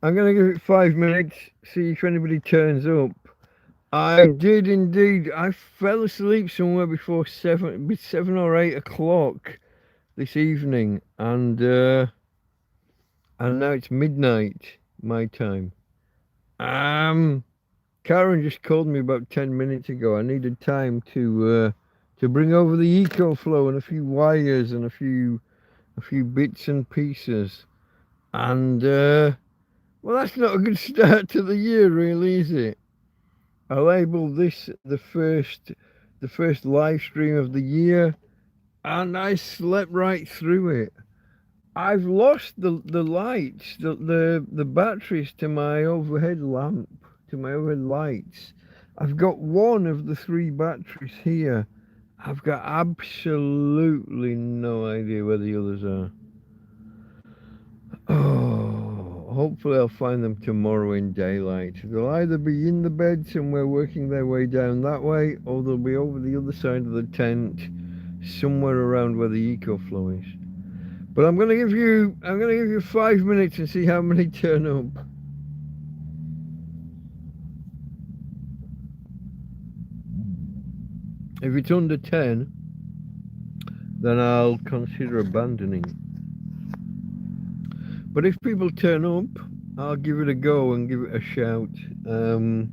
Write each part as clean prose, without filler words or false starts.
I'm going to give it 5 minutes, see if anybody turns up. I did indeed. I fell asleep somewhere before 7 or 8 o'clock this evening, and now it's midnight my time. Um, Karen just called me about 10 minutes ago. I needed time to bring over the eco flow and a few wires and a few bits and pieces. And well, that's not a good start to the year, really, is it? I labelled this the first live stream of the year, and I slept right through it. I've lost the lights, the batteries to my overhead lamp, to my overhead lights. I've got one of the three batteries here. I've got absolutely no idea where the others are. Oh, hopefully I'll find them tomorrow in daylight. They'll either be in the bed somewhere working their way down that way, or they'll be over the other side of the tent, somewhere around where the EcoFlow is. But I'm gonna give you 5 minutes and see how many turn up. If it's under 10, then I'll consider abandoning. But if people turn up, I'll give it a go and give it a shout. Um,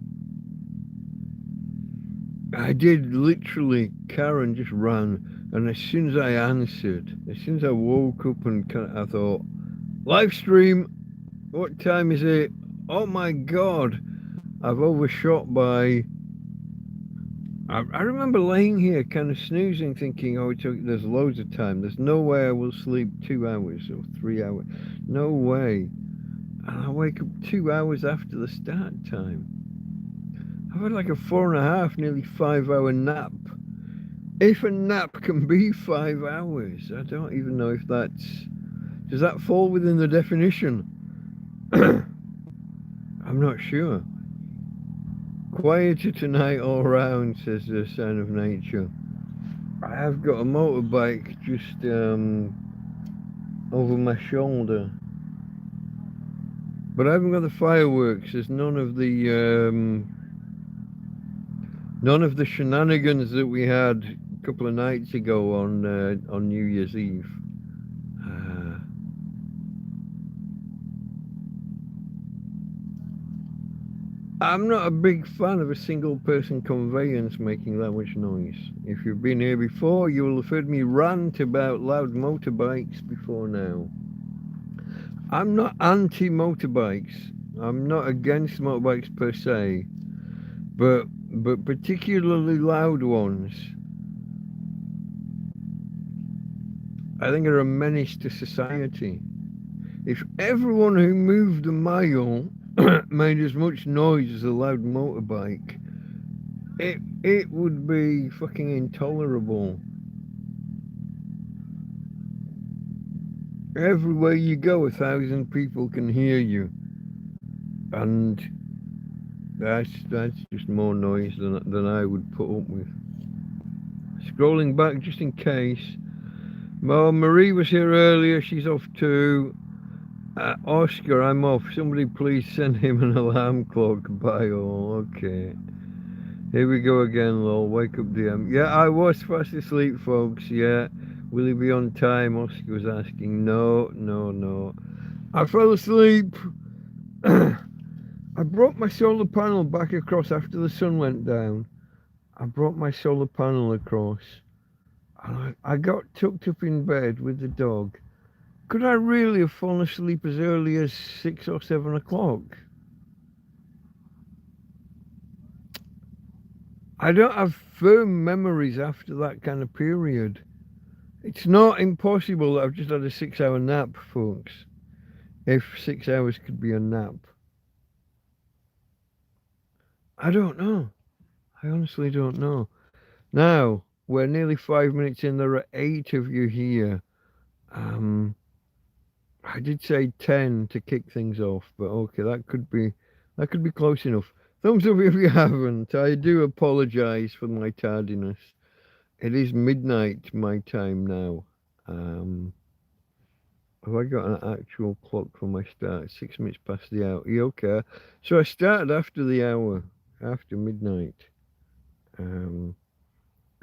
I did literally. Karen just ran, and as soon as I answered, as soon as I woke up and I thought, live stream. What time is it? Oh my god! I've overshot by. I remember laying here, kind of snoozing, thinking, "Oh, there's loads of time. There's no way I will sleep 2 hours or 3 hours. No way." And I wake up 2 hours after the start time. I've had like a 4.5, nearly 5 hour nap. If a nap can be 5 hours, I don't even know if that's. Does that fall within the definition? I'm not sure. Quieter tonight all round, says the sound of nature. I have got a motorbike just over my shoulder, but I haven't got the fireworks. There's none of the shenanigans that we had a couple of nights ago on New Year's Eve. Uh, I'm not a big fan of a single person conveyance making that much noise. If you've been here before, you will have heard me rant about loud motorbikes before now. I'm not anti motorbikes. I'm not against motorbikes per se, but particularly loud ones, I think are a menace to society. If everyone who moved a mile made as much noise as a loud motorbike, it would be fucking intolerable. Everywhere you go, 1,000 people can hear you, and that's just more noise than I would put up with. Scrolling back just in case. Well, Marie was here earlier. She's off too. Oscar, I'm off. Somebody please send him an alarm clock. Bye all. Okay. Here we go again, lol. Wake up, DM. Yeah, I was fast asleep, folks. Yeah. Will he be on time? Oscar was asking. No, no, no. I fell asleep. I brought my solar panel back across after the sun went down. I brought my solar panel across. And I got tucked up in bed with the dog. Could I really have fallen asleep as early as 6 or 7 o'clock? I don't have firm memories after that kind of period. It's not impossible that I've just had a 6 hour nap, folks. If 6 hours could be a nap. I don't know. I honestly don't know. Now, we're nearly 5 minutes in. There are 8 of you here. I did say 10 to kick things off, but okay, that could be close enough. Thumbs up if you haven't. I do apologise for my tardiness. It is midnight my time now. Um, Have I got an actual clock for my start? 6 minutes past the hour. Yeah, okay. So I started after the hour, after midnight.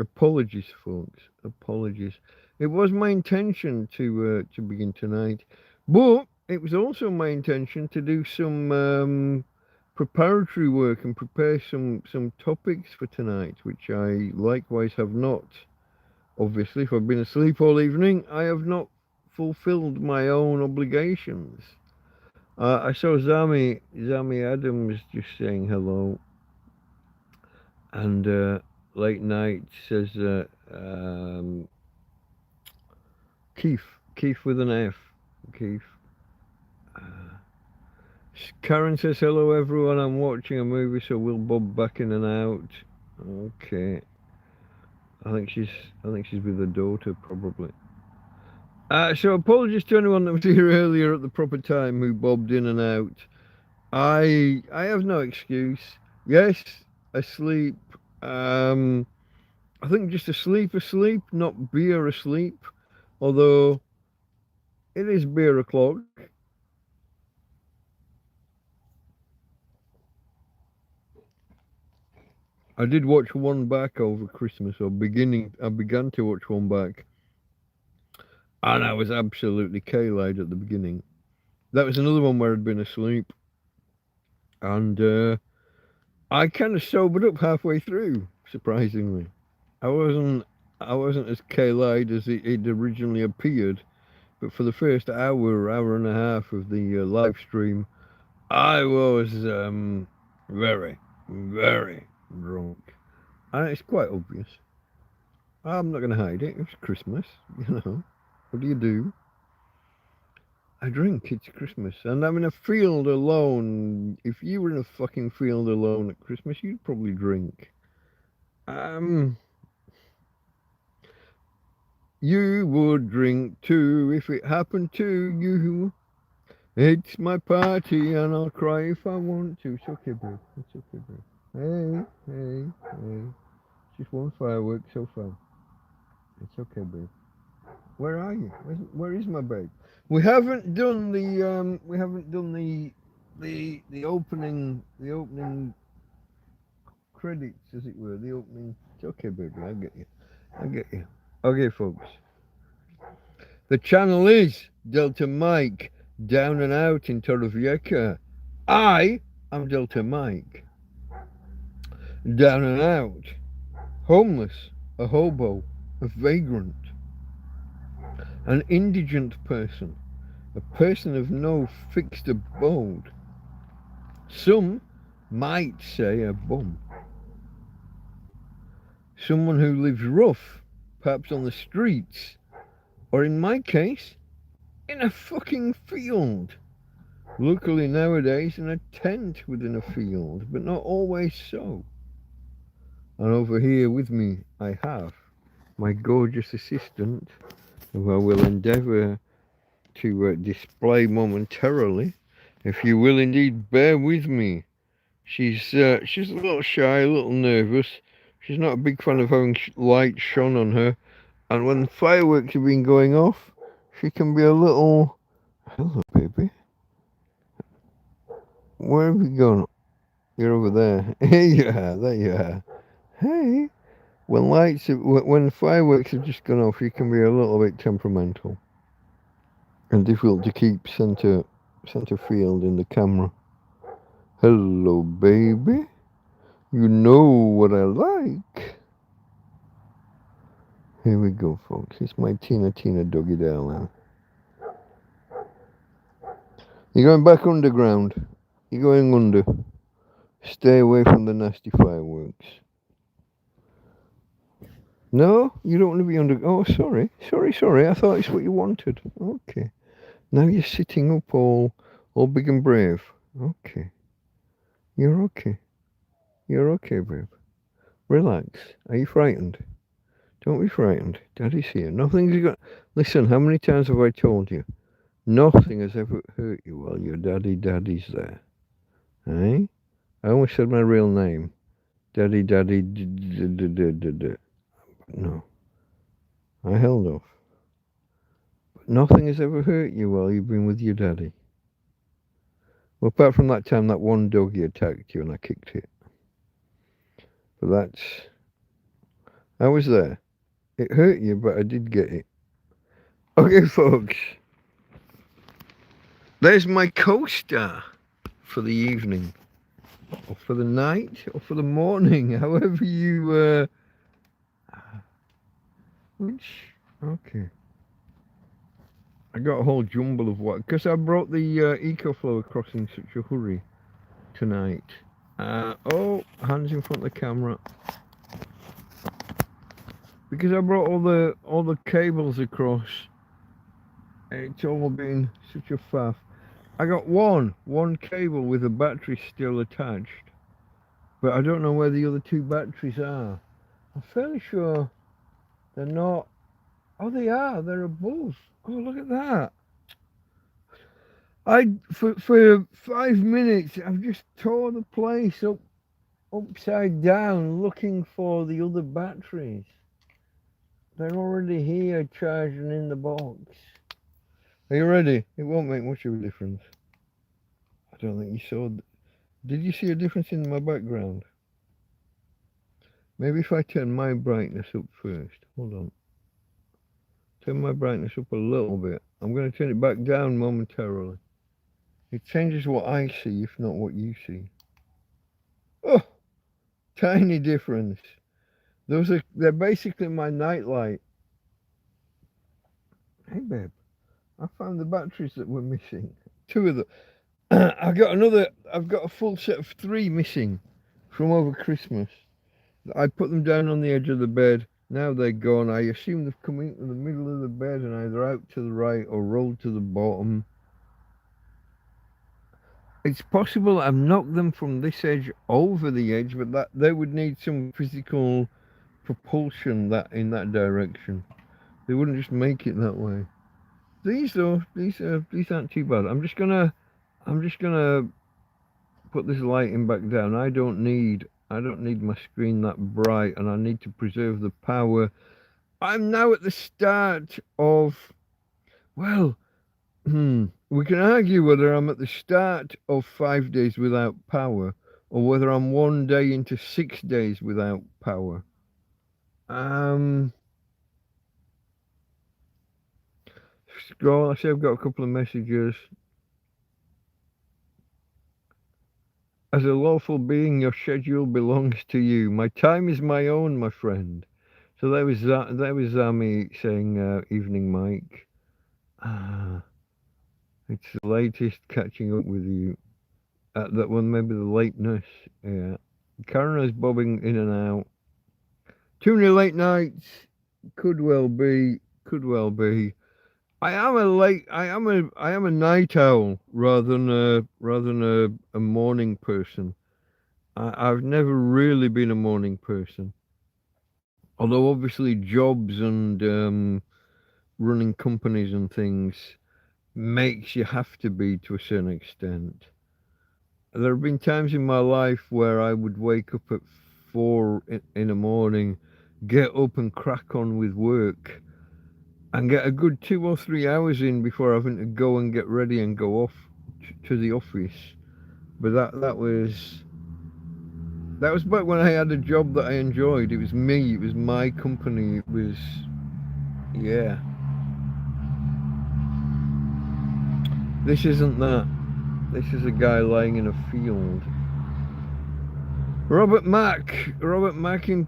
Apologies, folks. Apologies. It was my intention to begin tonight, but it was also my intention to do some preparatory work and prepare some topics for tonight, which I likewise have not. Obviously, if I've been asleep all evening, I have not fulfilled my own obligations. I saw Zami Adams just saying hello, and late night says Keith with an F, Keith. Uh, Karen says hello everyone. I'm watching a movie, so we'll bob back in and out. Okay. I think she's with her daughter probably. So apologies to anyone that was here earlier at the proper time who bobbed in and out. I have no excuse. Yes, asleep. I think just asleep, not beer asleep. Although it is beer o'clock. I did watch one back over Christmas, I began to watch one back, and I was absolutely K-eyed at the beginning. That was another one where I'd been asleep, and I kind of sobered up halfway through. Surprisingly, I wasn't as K-eyed as it originally appeared, but for the first hour and a half of the live stream, I was very, very drunk. And it's quite obvious. I'm not going to hide it. It's Christmas, you know. What do you do? I drink. It's Christmas. And I'm in a field alone. If you were in a fucking field alone at Christmas, you'd probably drink. You would drink too if it happened to you. It's my party and I'll cry if I want to. It's okay, babe. It's okay, babe. Hey. Just one firework so far. It's okay, babe. Where are you? Where is my babe? We haven't done the opening credits, as it were. The opening. It's okay, baby. I get you. Okay, folks. The channel is Delta Mike, down and out in Torrevieja. I am Delta Mike, down and out, homeless, a hobo, a vagrant, an indigent person, a person of no fixed abode. Some might say a bum. Someone who lives rough, perhaps on the streets, or in my case, in a fucking field. Luckily nowadays in a tent within a field, but not always so. And over here with me I have my gorgeous assistant, who I will endeavour to display momentarily. If you will indeed bear with me. She's a little shy, a little nervous. She's not a big fan of having light shone on her. And when fireworks have been going off, she can be a little... Hello, baby. Where have you gone? You're over there. Here you are. There you are. Hey. When fireworks have just gone off, you can be a little bit temperamental and difficult to keep center field in the camera. Hello, baby. You know what I like. Here we go, folks. It's my Tina doggy darling. You're going back underground. You're going under. Stay away from the nasty fireworks. No, you don't want to be under. Oh, sorry. I thought it's what you wanted. Okay. Now you're sitting up all big and brave. Okay. You're okay. You're okay, babe. Relax. Are you frightened? Don't be frightened. Daddy's here. Nothing's got... Listen, how many times have I told you? Nothing has ever hurt you while your daddy's there. Eh? I almost said my real name. Daddy. No. I held off. Nothing has ever hurt you while you've been with your daddy. Well, apart from that time that one doggy attacked you and I kicked it. But I was there. It hurt you, but I did get it. Okay, folks. There's my co-star for the evening, or for the night, or for the morning, however you, okay. I got a whole jumble of what, because I brought the EcoFlow across in such a hurry tonight. Oh, hands in front of the camera. Because I brought all the cables across, it's all been such a faff. I got one cable with a battery still attached, but I don't know where the other two batteries are. I'm fairly sure they're not. Oh, they are. They're above. Oh, look at that. For 5 minutes, I've just tore the place upside down looking for the other batteries. They're already here charging in the box. Are you ready? It won't make much of a difference. I don't think you saw. Did you see a difference in my background? Maybe if I turn my brightness up first. Hold on. Turn my brightness up a little bit. I'm going to turn it back down momentarily. It changes what I see, if not what you see. Oh, tiny difference. They're basically my nightlight. Hey, babe. I found the batteries that were missing. 2 of them. I've got a full set of 3 missing from over Christmas. I put them down on the edge of the bed. Now they're gone. I assume they've come into the middle of the bed and either out to the right or rolled to the bottom. It's possible I've knocked them from this edge over the edge, but that they would need some physical propulsion in that direction. They wouldn't just make it that way. These aren't too bad. I'm just gonna put this lighting back down. I don't need my screen that bright, and I need to preserve the power. I'm now at the start of, well, we can argue whether I'm at the start of 5 days without power or whether I'm 1 day into 6 days without power. Scroll. I see I've got a couple of messages. As a lawful being, your schedule belongs to you. My time is my own, my friend. So there was Zami saying, evening, Mike. It's the latest catching up with you. That one, maybe the lateness. Yeah. Karen is bobbing in and out. Too many late nights. Could well be. I am a night owl rather than a morning person. I've never really been a morning person. Although obviously jobs and running companies and things makes you have to be to a certain extent. There have been times in my life where I would wake up at 4 in the morning, get up and crack on with work, and get a good 2 or 3 hours in before having to go and get ready and go off to the office. But that was back when I had a job that I enjoyed. It was me. It was my company. It was, yeah. This isn't that. This is a guy lying in a field. Robert McIntyre.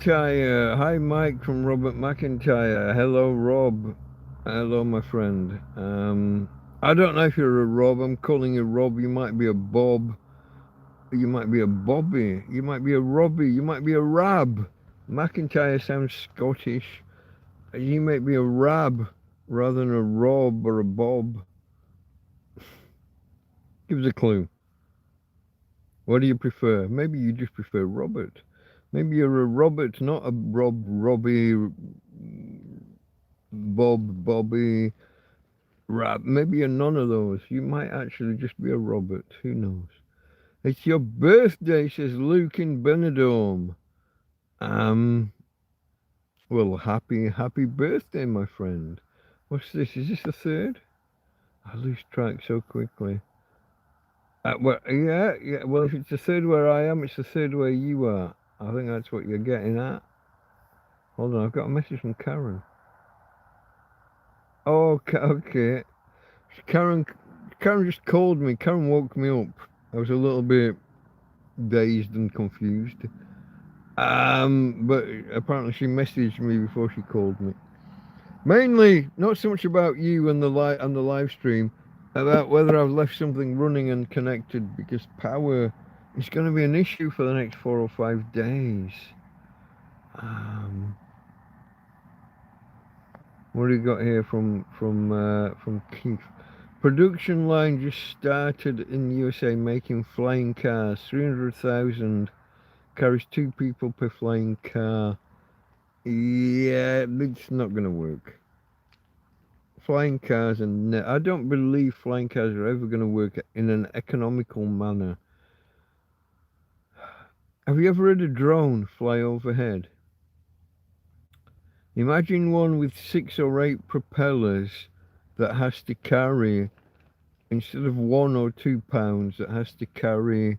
Hi, Mike from Robert McIntyre. Hello, Rob. Hello, my friend. I don't know if you're a Rob. I'm calling you Rob. You might be a Bob. You might be a Bobby. You might be a Robbie. You might be a Rab. McIntyre sounds Scottish. You might be a Rab rather than a Rob or a Bob. Give us a clue. What do you prefer? Maybe you just prefer Robert. Maybe you're a Robert, not a Rob, Robbie, Bob, Bobby, Rab. Maybe you're none of those. You might actually just be a Robert. Who knows? It's your birthday, says Luke in Benidorm. Well, happy birthday, my friend. What's this? Is this the third? I lose track so quickly. Well, yeah. Well, if it's the third where I am, it's the third where you are. I think that's what you're getting at. Hold on, I've got a message from Karen. Oh, okay. Karen just called me. Karen woke me up. I was a little bit dazed and confused. But apparently she messaged me before she called me. Mainly, not so much about you and the live stream, about whether I've left something running and connected, because power is going to be an issue for the next 4 or 5 days. What do you got here from Keith? Production line just started in the USA making flying cars. 300,000 carries 2 people per flying car. Yeah, it's not going to work. Flying cars I don't believe flying cars are ever going to work in an economical manner. Have you ever had a drone fly overhead? Imagine one with 6 or 8 propellers that has to carry, instead of 1 or 2 pounds, that has to carry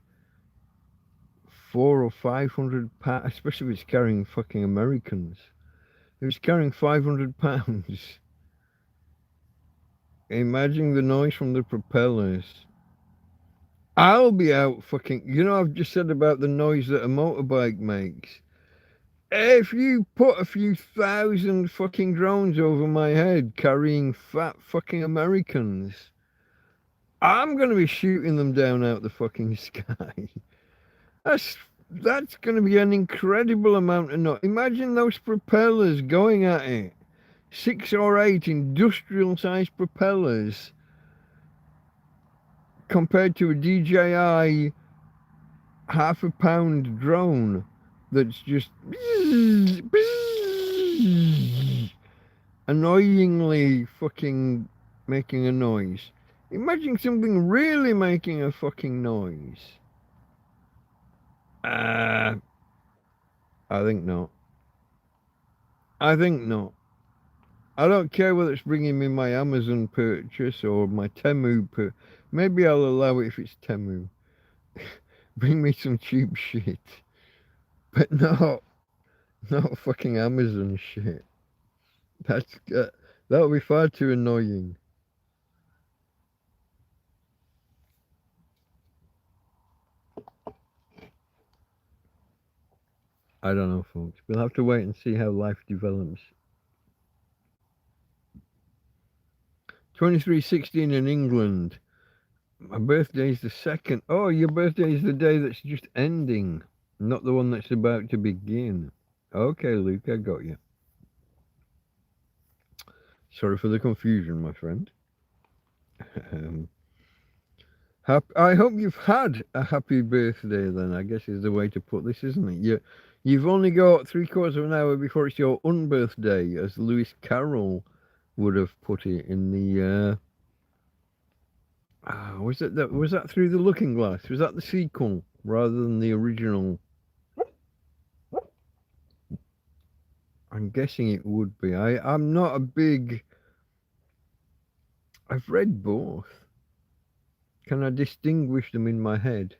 400 or 500 pounds, especially if it's carrying fucking Americans. If it's carrying 500 pounds, imagine the noise from the propellers. I'll be out fucking, I've just said about the noise that a motorbike makes. If you put a few thousand fucking drones over my head carrying fat fucking Americans, I'm going to be shooting them down out the fucking sky. That's going to be an incredible amount of noise. Imagine those propellers going at it. 6 or 8 industrial-sized propellers compared to a DJI half-a-pound drone that's just annoyingly fucking making a noise. Imagine something really making a fucking noise. I think not. I don't care whether it's bringing me my Amazon purchase or my Temu purchase. Maybe I'll allow it if it's Temu. Bring me some cheap shit. But not fucking Amazon shit. That would be far too annoying. I don't know, folks. We'll have to wait and see how life develops. 2316 in England. My birthday's the 2nd. Oh, your birthday is the day that's just ending, not the one that's about to begin. Okay, Luke, I got you. Sorry for the confusion, my friend. I hope you've had a happy birthday then, I guess is the way to put this, isn't it? You've only got 3/4 of an hour before it's your unbirthday, as Lewis Carroll would have put it in the... was that Through the Looking Glass? Was that the sequel rather than the original? I'm guessing it would be. I'm not a big... I've read both. Can I distinguish them in my head?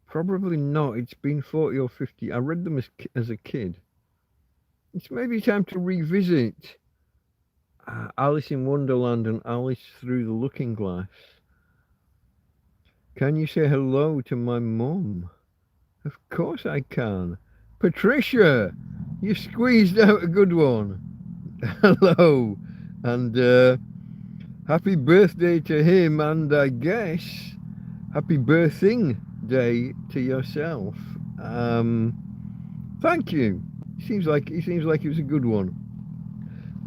Probably not. It's been 40 or 50. I read them as a kid. It's maybe time to revisit Alice in Wonderland and Alice Through the Looking Glass. Can you say hello to my mum? Of course I can. Patricia, you squeezed out a good one. Hello. And happy birthday to him, and I guess happy birthing day to yourself. Thank you. He seems like it was a good one.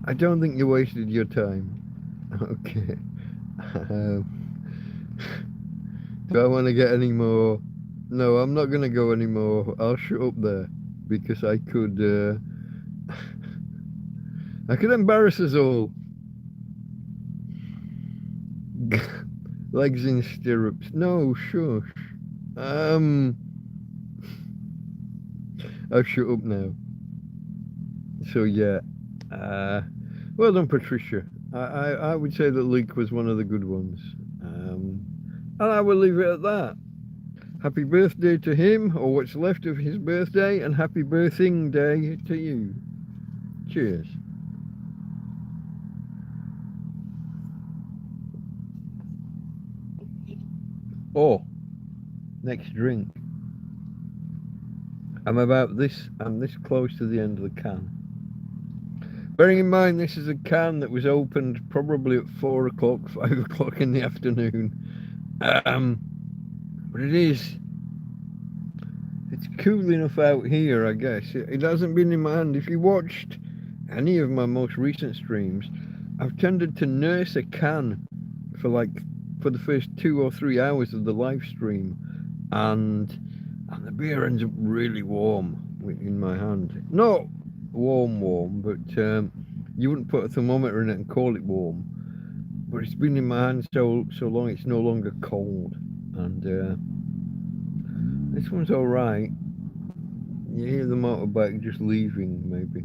I don't think you wasted your time. Okay. Do I want to get any more? No, I'm not going to go anymore. I'll shut up there, because I could I could embarrass us all. Legs in stirrups. No, shush. I've shut up now. So yeah. Well done, Patricia. I would say that leak was one of the good ones. And I will leave it at that. Happy birthday to him, or what's left of his birthday, and happy birthing day to you. Cheers. Oh, next drink. I'm this close to the end of the can. Bearing in mind this is a can that was opened probably at 4 o'clock, 5 o'clock in the afternoon. But it's cool enough out here, I guess. It hasn't been in my hand. If you watched any of my most recent streams, I've tended to nurse a can for the first 2 or 3 hours of the live stream, and the beer ends up really warm in my hand. Not warm, but you wouldn't put a thermometer in it and call it warm. But it's been in my hand so long, it's no longer cold. And this one's all right. You hear the motorbike just leaving, maybe.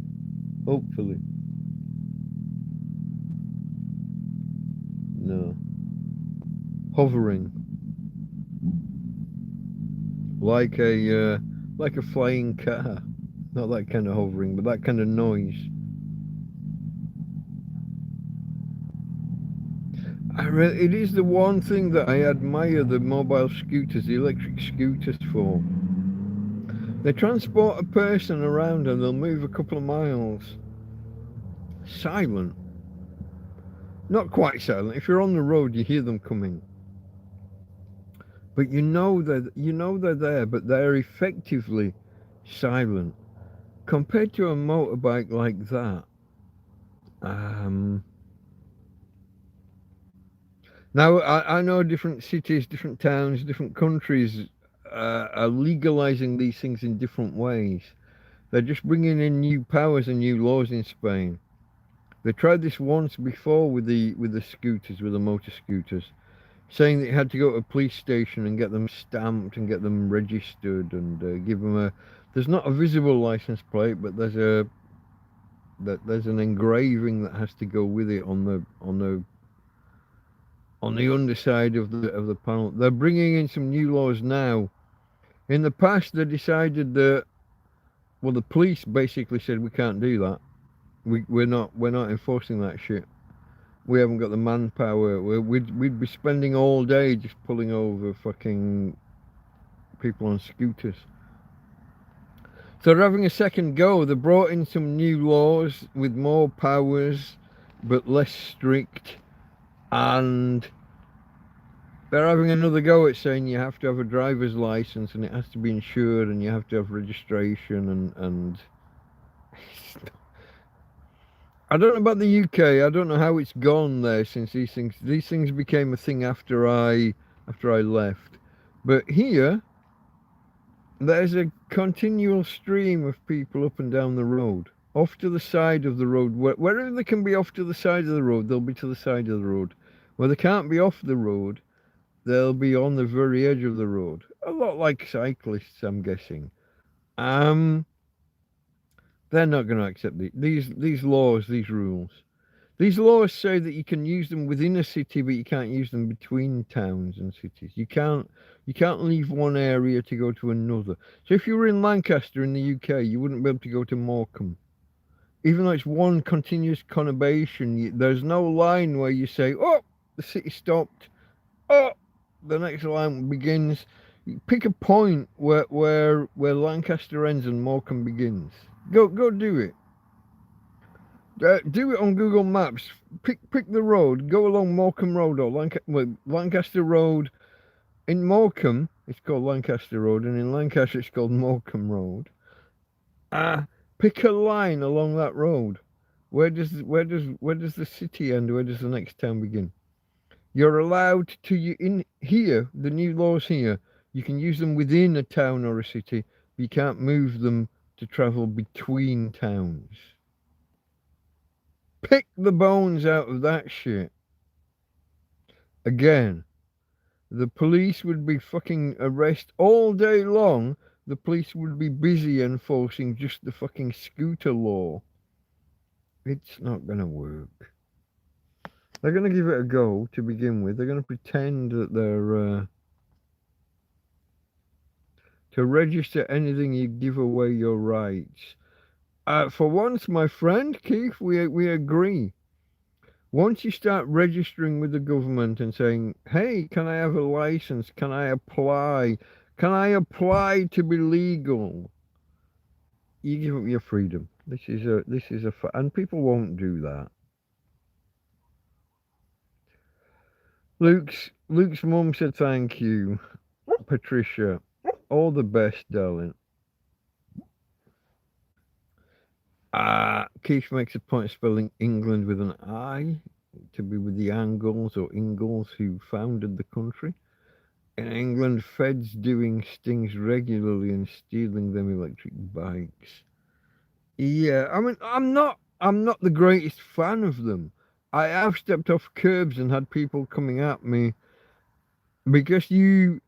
Hopefully. No. Hovering. Like a flying car. Not that kind of hovering, but that kind of noise. It is the one thing that I admire the mobile scooters, the electric scooters for. They transport a person around and they'll move a couple of miles. Silent. Not quite silent. If you're on the road, you hear them coming. But you know they're there, but they're effectively silent. Compared to a motorbike like that, now I know different cities, different towns, different countries are legalizing these things in different ways. They're just bringing in new powers and new laws in Spain. They tried this once before with the scooters, with the motor scooters, saying that you had to go to a police station and get them stamped and get them registered and give them there's not a visible license plate, but there's an engraving that has to go with it on the underside of the panel. They're bringing in some new laws now. In the past, they decided that, well, the police basically said we can't do that. We're not enforcing that shit. We haven't got the manpower. We'd be spending all day just pulling over fucking people on scooters. So they're having a second go. They brought in some new laws with more powers, but less strict. And they're having another go at saying you have to have a driver's license and it has to be insured and you have to have registration and I don't know about the UK. I don't know how it's gone there since these things became a thing after I left. But here there's a continual stream of people up and down the road, off to the side of the road. Wherever they can be off to the side of the road, they'll be to the side of the road. Where they can't be off the road, they'll be on the very edge of the road. A lot like cyclists, I'm guessing. They're not going to accept these laws, these rules. These laws say that you can use them within a city, but you can't use them between towns and cities. You can't leave one area to go to another. So if you were in Lancaster in the UK, you wouldn't be able to go to Morecambe. Even though it's one continuous conurbation, there's no line where you say, oh, the city stopped. Oh, the next line begins. You pick a point where Lancaster ends and Morecambe begins. Go do it. Do it on Google Maps. Pick the road. Go along Morecambe Road or Lancaster Road. In Morecambe, it's called Lancaster Road, and in Lancaster, it's called Morecambe Road. Pick a line along that road. Where does the city end? Where does the next town begin? You're allowed to in here. The new laws here. You can use them within a town or a city, but you can't move them to travel between towns. Pick the bones out of that shit. Again, the police would be fucking arrest all day long. The police would be busy enforcing just the fucking scooter law. It's not going to work. They're going to give it a go to begin with. They're going to pretend that they're to register anything you give away your rights. For once, my friend Keith, we agree. Once you start registering with the government and saying, "Hey, can I have a license? Can I apply? Can I apply to be legal?" You give up your freedom. And people won't do that. Luke's mum said thank you, Patricia. All the best, darling. Keith makes a point of spelling England with an I, to be with the Angles or Ingalls who founded the country. In England, feds doing stings regularly and stealing them electric bikes. Yeah, I mean, I'm not the greatest fan of them. I have stepped off curbs and had people coming at me because the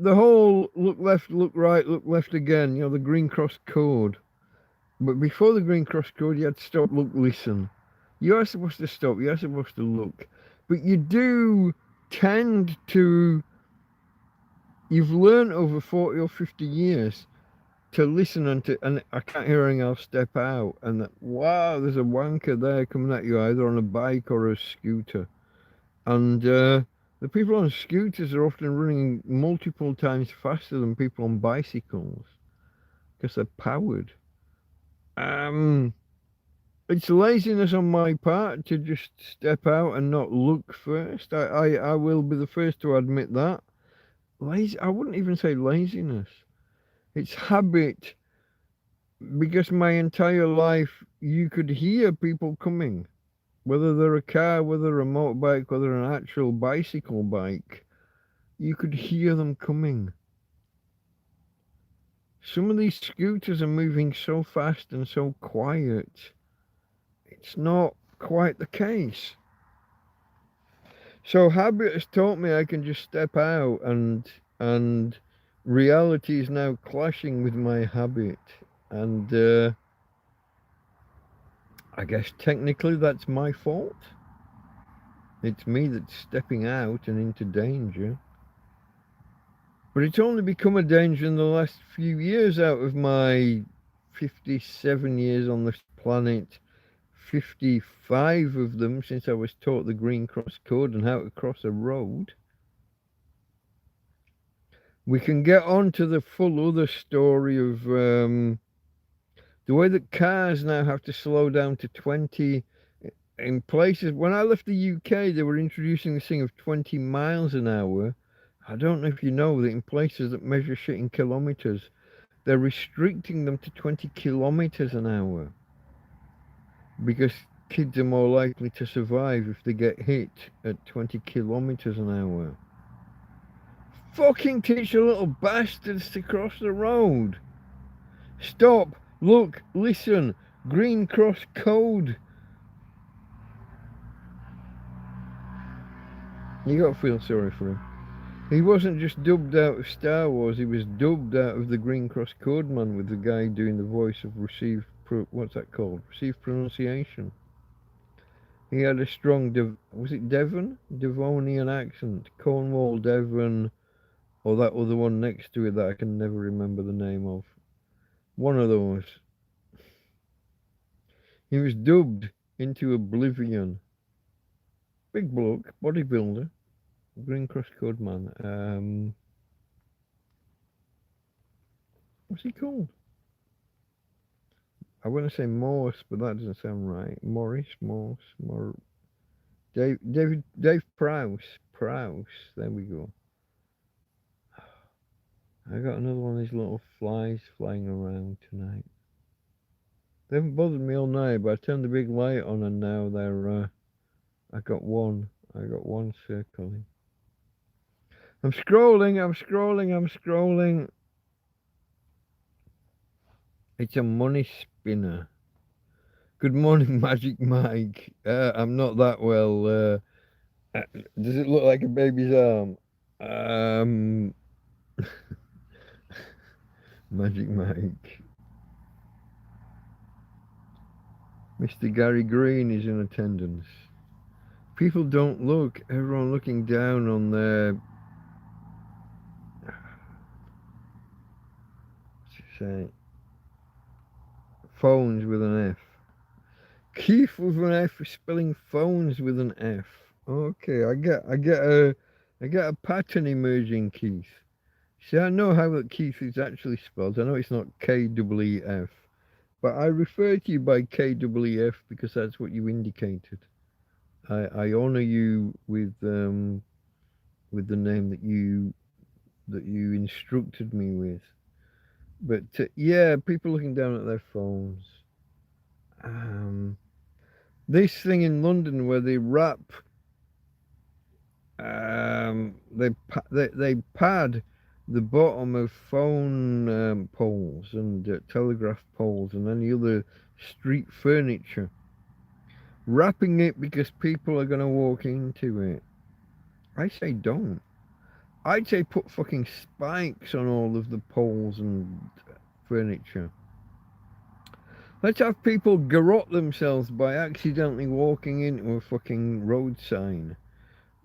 whole look left, look right, look left again. The Green Cross code. But before the Green Cross code, you had to stop, look, listen. You are supposed to stop. You are supposed to look, but you do tend to. You've learned over 40 or 50 years to listen and I can't hear anything, I'll step out and wow, there's a wanker there coming at you either on a bike or a scooter. And the people on scooters are often running multiple times faster than people on bicycles because they're powered. It's laziness on my part to just step out and not look first. I will be the first to admit that. I wouldn't even say laziness. It's habit, because my entire life you could hear people coming, whether they're a car, whether a motorbike, whether an actual bicycle bike, you could hear them coming. Some of these scooters are moving so fast and so quiet. It's not quite the case. So habit has taught me I can just step out and reality is now clashing with my habit. And I guess technically that's my fault. It's me that's stepping out and into danger. But it's only become a danger in the last few years out of my 57 years on this planet. 55 of them since I was taught the Green Cross Code and how to cross a road. We can get on to the full other story of the way that cars now have to slow down to 20 in places. When I left the UK, they were introducing this thing of 20 miles an hour. I don't know if you know that in places that measure shit in kilometers, they're restricting them to 20 kilometers an hour because kids are more likely to survive if they get hit at 20 kilometers an hour. Fucking teach your little bastards to cross the road. Stop, look, listen, Green Cross Code. You gotta feel sorry for him. He wasn't just dubbed out of Star Wars, he was dubbed out of the Green Cross Code Man with the guy doing the voice of what's that called? Received pronunciation. He had a strong, was it Devon? Devonian accent. Cornwall, Devon, or that other one next to it that I can never remember the name of. One of those. He was dubbed into oblivion. Big bloke, bodybuilder. Green Cross Code Man. What's he called? I want to say Morse, but that doesn't sound right. Morris, Dave Prowse. There we go. I got another one of these little flies flying around tonight. They haven't bothered me all night, but I turned the big light on and now they're, I got one circling. I'm scrolling. It's a money spinner. Good morning, Magic Mike. I'm not that well. Does it look like a baby's arm? Magic Mike. Mr. Gary Green is in attendance. People don't look. Everyone looking down on their... say, phones with an F. Keith with an F is spelling phones with an F. Okay, I get a pattern emerging, Keith. See, I know how Keith is actually spelled. I know it's not K-E-E-F, but I refer to you by K-E-E-F because that's what you indicated. I honour you with the name that you instructed me with. But yeah, people looking down at their phones. This thing in London where they wrap, they pad the bottom of phone poles and telegraph poles and any other street furniture, wrapping it because people are going to walk into it. I say don't. I'd say put fucking spikes on all of the poles and furniture. Let's have people garrote themselves by accidentally walking into a fucking road sign.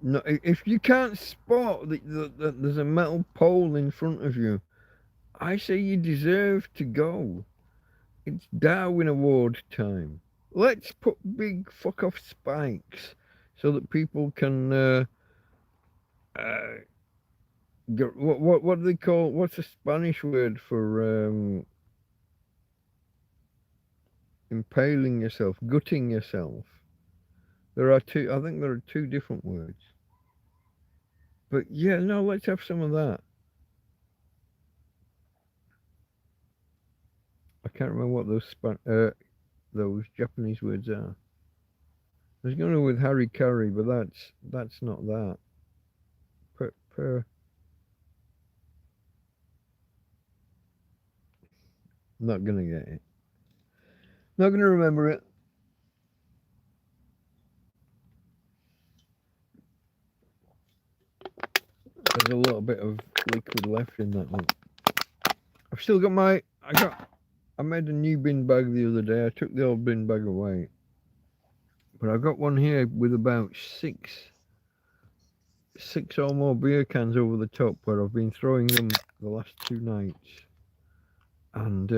No, if you can't spot that there's a metal pole in front of you, I say you deserve to go. It's Darwin Award time. Let's put big fuck off spikes so that people can what do they call, what's the Spanish word for impaling yourself, gutting yourself? There are two, I think there are two different words. But yeah, no, let's have some of that. I can't remember what those Japanese words are. I was going with Harry Carey, but that's not that. Not gonna get it. Not gonna remember it. There's a little bit of liquid left in that one. I've still got I made a new bin bag the other day. I took the old bin bag away. But I've got one here with about six or more beer cans over the top where I've been throwing them the last 2 nights. And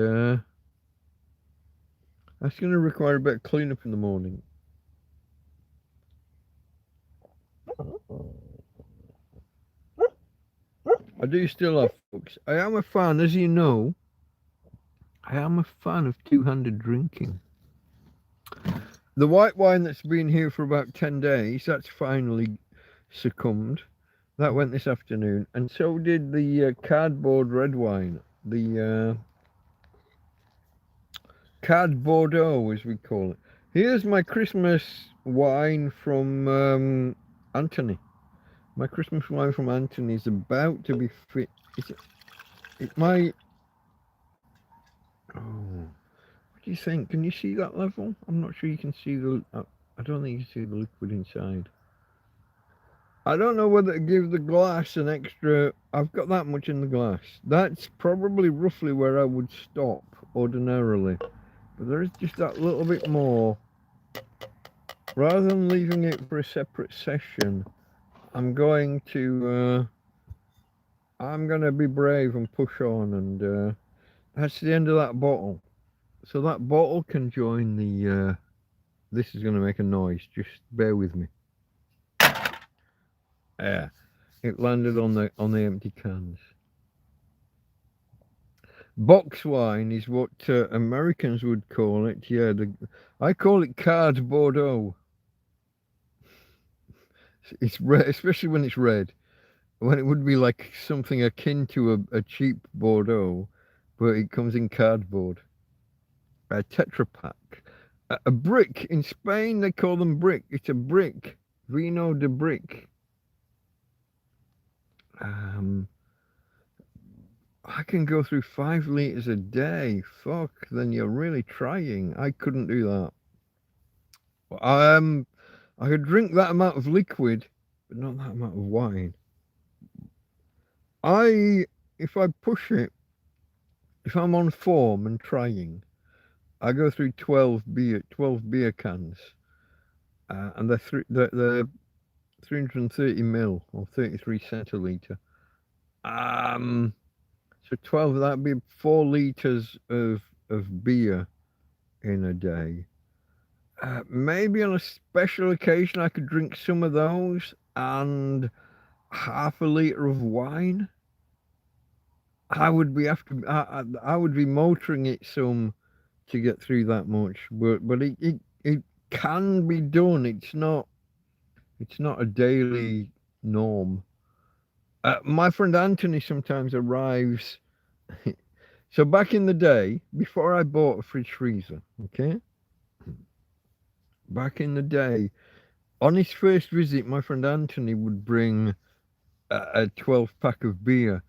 that's going to require a bit of cleanup in the morning. I do still have, folks. I am a fan, as you know. I am a fan of two-handed drinking. The white wine that's been here for about 10 days, that's finally succumbed. That went this afternoon. And so did the cardboard red wine. The Card Bordeaux, as we call it. Here's my Christmas wine from Anthony. My Christmas wine from Anthony is about to be fit. It might... Oh, what do you think? Can you see that level? I'm not sure you can see the... I don't think you can see the liquid inside. I don't know whether to give the glass an extra... I've got that much in the glass. That's probably roughly where I would stop ordinarily. But there is just that little bit more. Rather than leaving it for a separate session, I'm going to be brave and push on, and that's the end of that bottle. So that bottle can join the, this is going to make a noise, just bear with me. Yeah, it landed on the empty cans. Box wine is what Americans would call it. Yeah, I call it Card Bordeaux. It's red, especially when it's red. When it would be like something akin to a cheap Bordeaux, but it comes in cardboard. A Tetra Pak. A brick. In Spain, they call them brick. It's a brick. Vino de brick. I can go through 5 liters a day. Fuck, then you're really trying. I couldn't do that. I could drink that amount of liquid, but not that amount of wine. If I push it, if I'm on form and trying, I go through 12 beer cans, and they're 330 mil or 33 centiliter. Um, so 12 that'd be 4 liters of beer in a day. Maybe on a special occasion I could drink some of those and half a liter of wine. I would be I would be motoring it some to get through that much, but it can be done. It's not a daily norm. My friend Anthony sometimes arrives. So back in the day, before I bought a fridge freezer, okay, back in the day, on his first visit, my friend Anthony would bring a 12 pack of beer.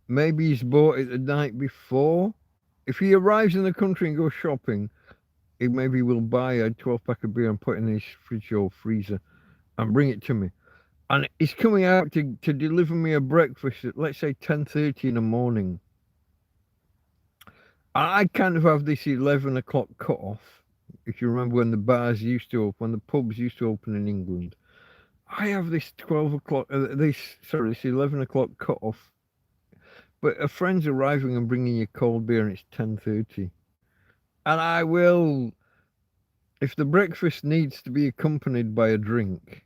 Maybe he's bought it the night before. If he arrives in the country and goes shopping, he maybe will buy a 12 pack of beer and put it in his fridge or freezer and bring it to me. And he's coming out to deliver me a breakfast at, let's say, 10:30 in the morning. I kind of have this 11 o'clock cut off. If you remember when the bars used to open, when the pubs used to open in England, I have this 12 o'clock, this 11 o'clock cut off. But a friend's arriving and bringing you cold beer and it's 10:30. And I will, if the breakfast needs to be accompanied by a drink,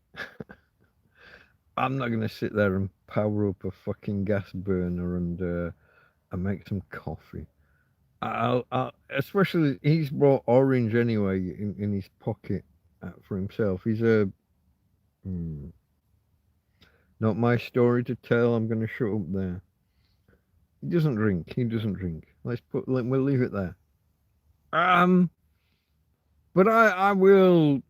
I'm not going to sit there and power up a fucking gas burner and make some coffee. I'll especially he's brought orange anyway in his pocket for himself. He's not my story to tell. I'm going to shut up there. He doesn't drink. We'll leave it there. But I will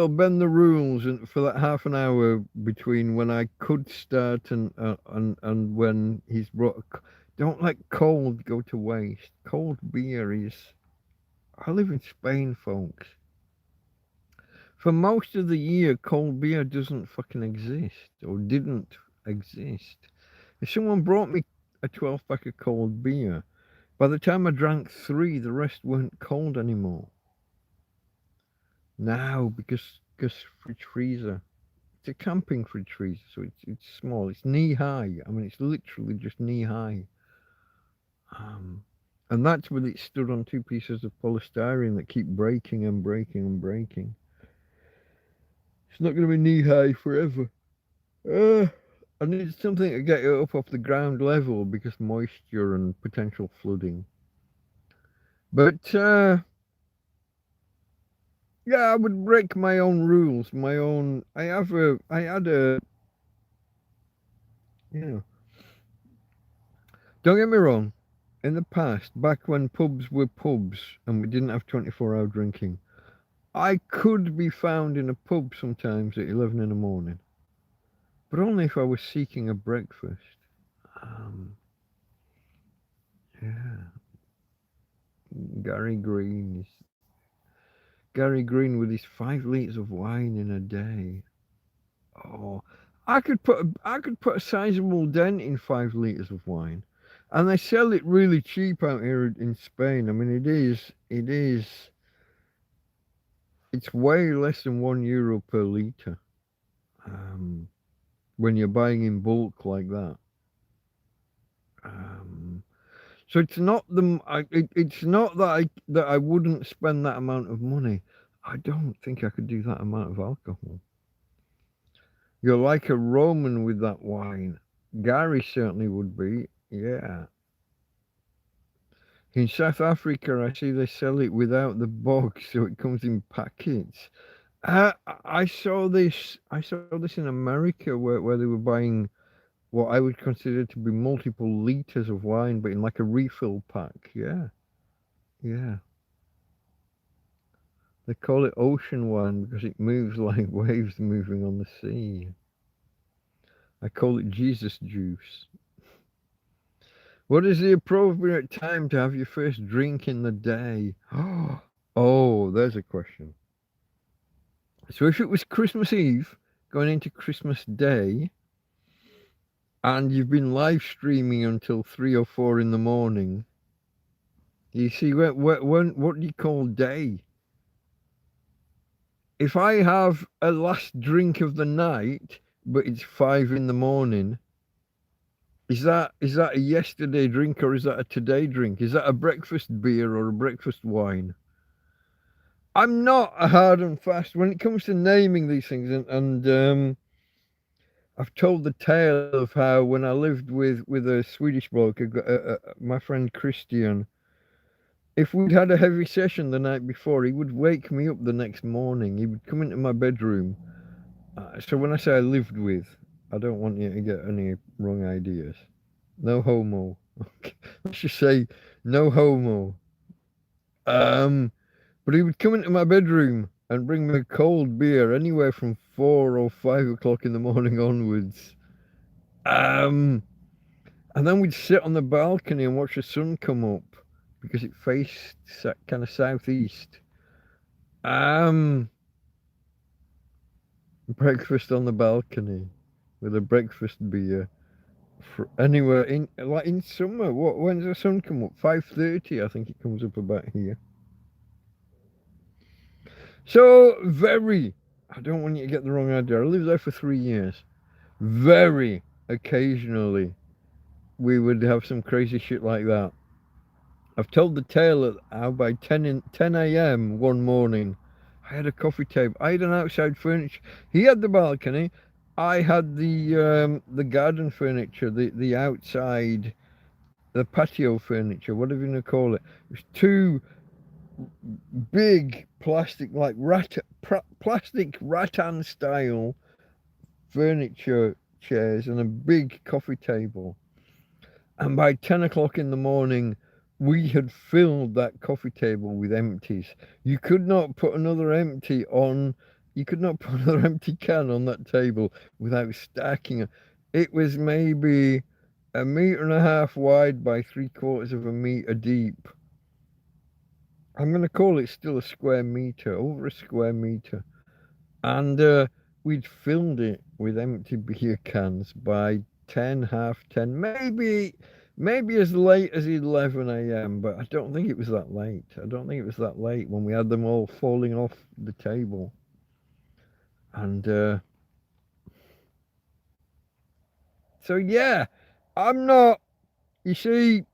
bend the rules and for that half an hour between when I could start and when he's brought. Don't let cold go to waste. Cold beer is. I live in Spain, folks. For most of the year, cold beer doesn't fucking exist or didn't exist. If someone brought me a 12 pack of cold beer, by the time I drank 3, the rest weren't cold anymore. Now, because fridge freezer. It's a camping fridge freezer, so it's small. It's knee high. I mean, it's literally just knee high. And that's with it stood on 2 pieces of polystyrene that keep breaking and breaking and breaking. It's not going to be knee high forever. I need something to get it up off the ground level because moisture and potential flooding. But yeah, I would break my own rules. I had a. Don't get me wrong. In the past, back when pubs were pubs and we didn't have 24-hour drinking, I could be found in a pub sometimes at 11 in the morning. But only if I was seeking a breakfast. Yeah. Gary Green with his 5 liters of wine in a day. Oh, I could put a sizable dent in 5 liters of wine, and they sell it really cheap out here in Spain. I mean, it's way less than €1 per liter. When you're buying in bulk like that. So it's not it's not that I wouldn't spend that amount of money. I don't think I could do that amount of alcohol. You're like a Roman with that wine. Gary certainly would be, yeah. In South Africa, I see they sell it without the box, so it comes in packets. I saw this in America where they were buying what I would consider to be multiple liters of wine, but in like a refill pack. Yeah. They call it ocean wine because it moves like waves moving on the sea. I call it Jesus juice. What is the appropriate time to have your first drink in the day? Oh, there's a question. So if it was Christmas Eve going into Christmas Day, and you've been live streaming until 3 or 4 in the morning, You see, when what do you call day? If I have a last drink of the night, but it's 5 in the morning, is that a yesterday drink or is that a today drink? Is that a breakfast beer or a breakfast wine? I'm not a hard and fast when it comes to naming these things, and I've told the tale of how when I lived with a Swedish bloke, my friend Christian. If we'd had a heavy session the night before, he would wake me up the next morning. He would come into my bedroom. So when I say I lived with, I don't want you to get any wrong ideas. No homo. Let's just say no homo. But he would come into my bedroom and bring me a cold beer anywhere from 4 or 5 o'clock in the morning onwards. Um, and then we'd sit on the balcony and watch the sun come up because it faced kind of southeast. Breakfast on the balcony with a breakfast beer. For anywhere in summer. When's the sun come up? 5:30, I think it comes up about here. So very. I don't want you to get the wrong idea. I lived there for 3 years. Very occasionally, we would have some crazy shit like that. I've told the tale of how by 10 a.m. one morning, I had a coffee table. I had an outside furniture. He had the balcony. I had the garden furniture, the outside, the patio furniture, whatever you want to call it. It was two big plastic, like plastic rattan style furniture chairs and a big coffee table. And by 10 o'clock in the morning, we had filled that coffee table with empties. You could not put another empty on, you could not put another empty can on that table without stacking it. It was maybe 1.5 meters wide by 3/4 meters deep. I'm going to call it still a square meter, over a square meter. And we'd filled it with empty beer cans by 10, half 10, maybe as late as 11 a.m., but I don't think it was that late. I don't think it was that late when we had them all falling off the table. And so, yeah, I'm not, you see,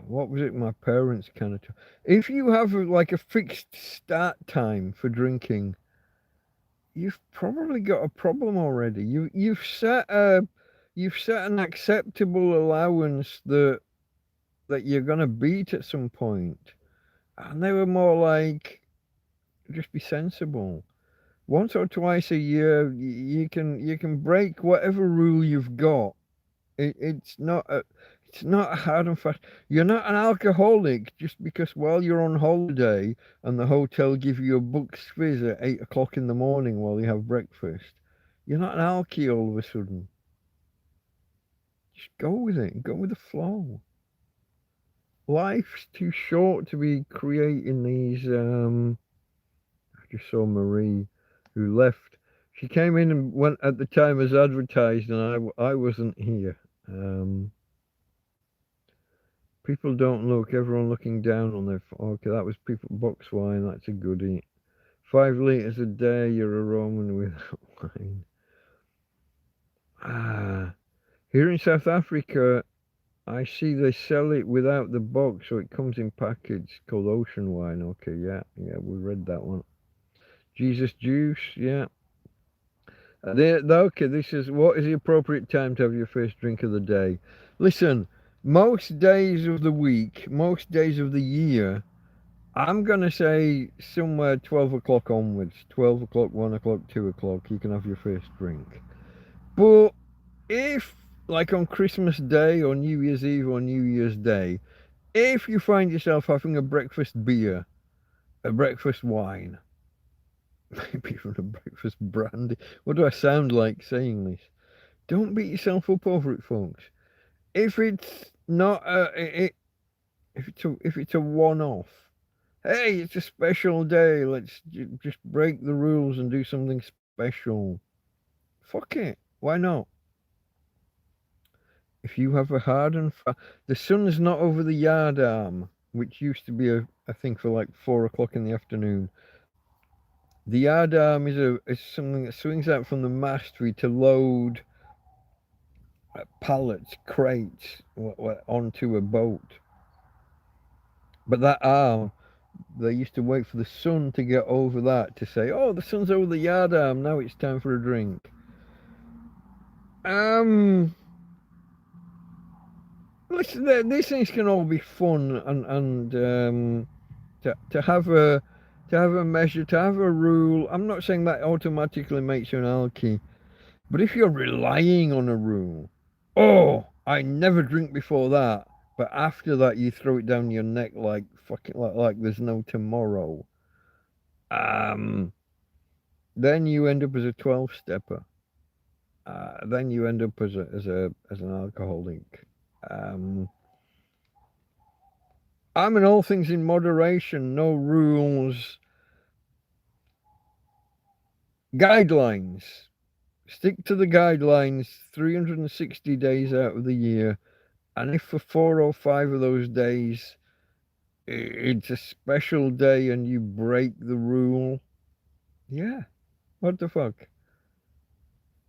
what was it my parents kind of if you have like a fixed start time for drinking, you've probably got a problem already. You've set an acceptable allowance that you're gonna beat at some point. And they were more like, just be sensible. Once or twice a year, you can break whatever rule you've got. It's not hard and fast. You're not an alcoholic just because while you're on holiday and the hotel give you a Bucks Fizz at 8 o'clock in the morning while you have breakfast. You're not an alky all of a sudden. Just go with it. Go with the flow. Life's too short to be creating these. I just saw Marie, who left. She came in and went at the time as advertised, and I wasn't here. People don't look. Everyone looking down on their. Okay, that was people box wine. That's a goodie. 5 liters a day. You're a Roman without wine. Here in South Africa, I see they sell it without the box, so it comes in package called ocean wine. Okay, yeah, we read that one. Jesus juice, yeah. Okay, this is what is the appropriate time to have your first drink of the day. Listen, most days of the week, most days of the year, I'm going to say somewhere 12 o'clock onwards. 12 o'clock, 1 o'clock, 2 o'clock, you can have your first drink. But if, like on Christmas Day or New Year's Eve or New Year's Day, if you find yourself having a breakfast beer, a breakfast wine, maybe even a breakfast brandy. What do I sound like saying this? Don't beat yourself up over it, folks. If it's not if it's a one-off, hey, it's a special day. Let's just break the rules and do something special. Fuck it. Why not? If you have a hard and the sun's not over the yard arm, which used to be a thing for like 4 o'clock in the afternoon. The yard arm is something that swings out from the mast for you to load pallets, crates onto a boat. But that arm, they used to wait for the sun to get over that to say, "Oh, the sun's over the yard arm. Now it's time for a drink." Listen, these things can all be fun and to have a measure, to have a rule. I'm not saying that automatically makes you an alky, but if you're relying on a rule, oh, I never drink before that, but after that you throw it down your neck like fucking like there's no tomorrow. Um, then you end up as a 12-stepper. Then you end up as an alcoholic. I'm in all things in moderation, no rules, guidelines. Stick to the guidelines 360 days out of the year. And if for 4 or 5 of those days it's a special day and you break the rule, yeah, what the fuck?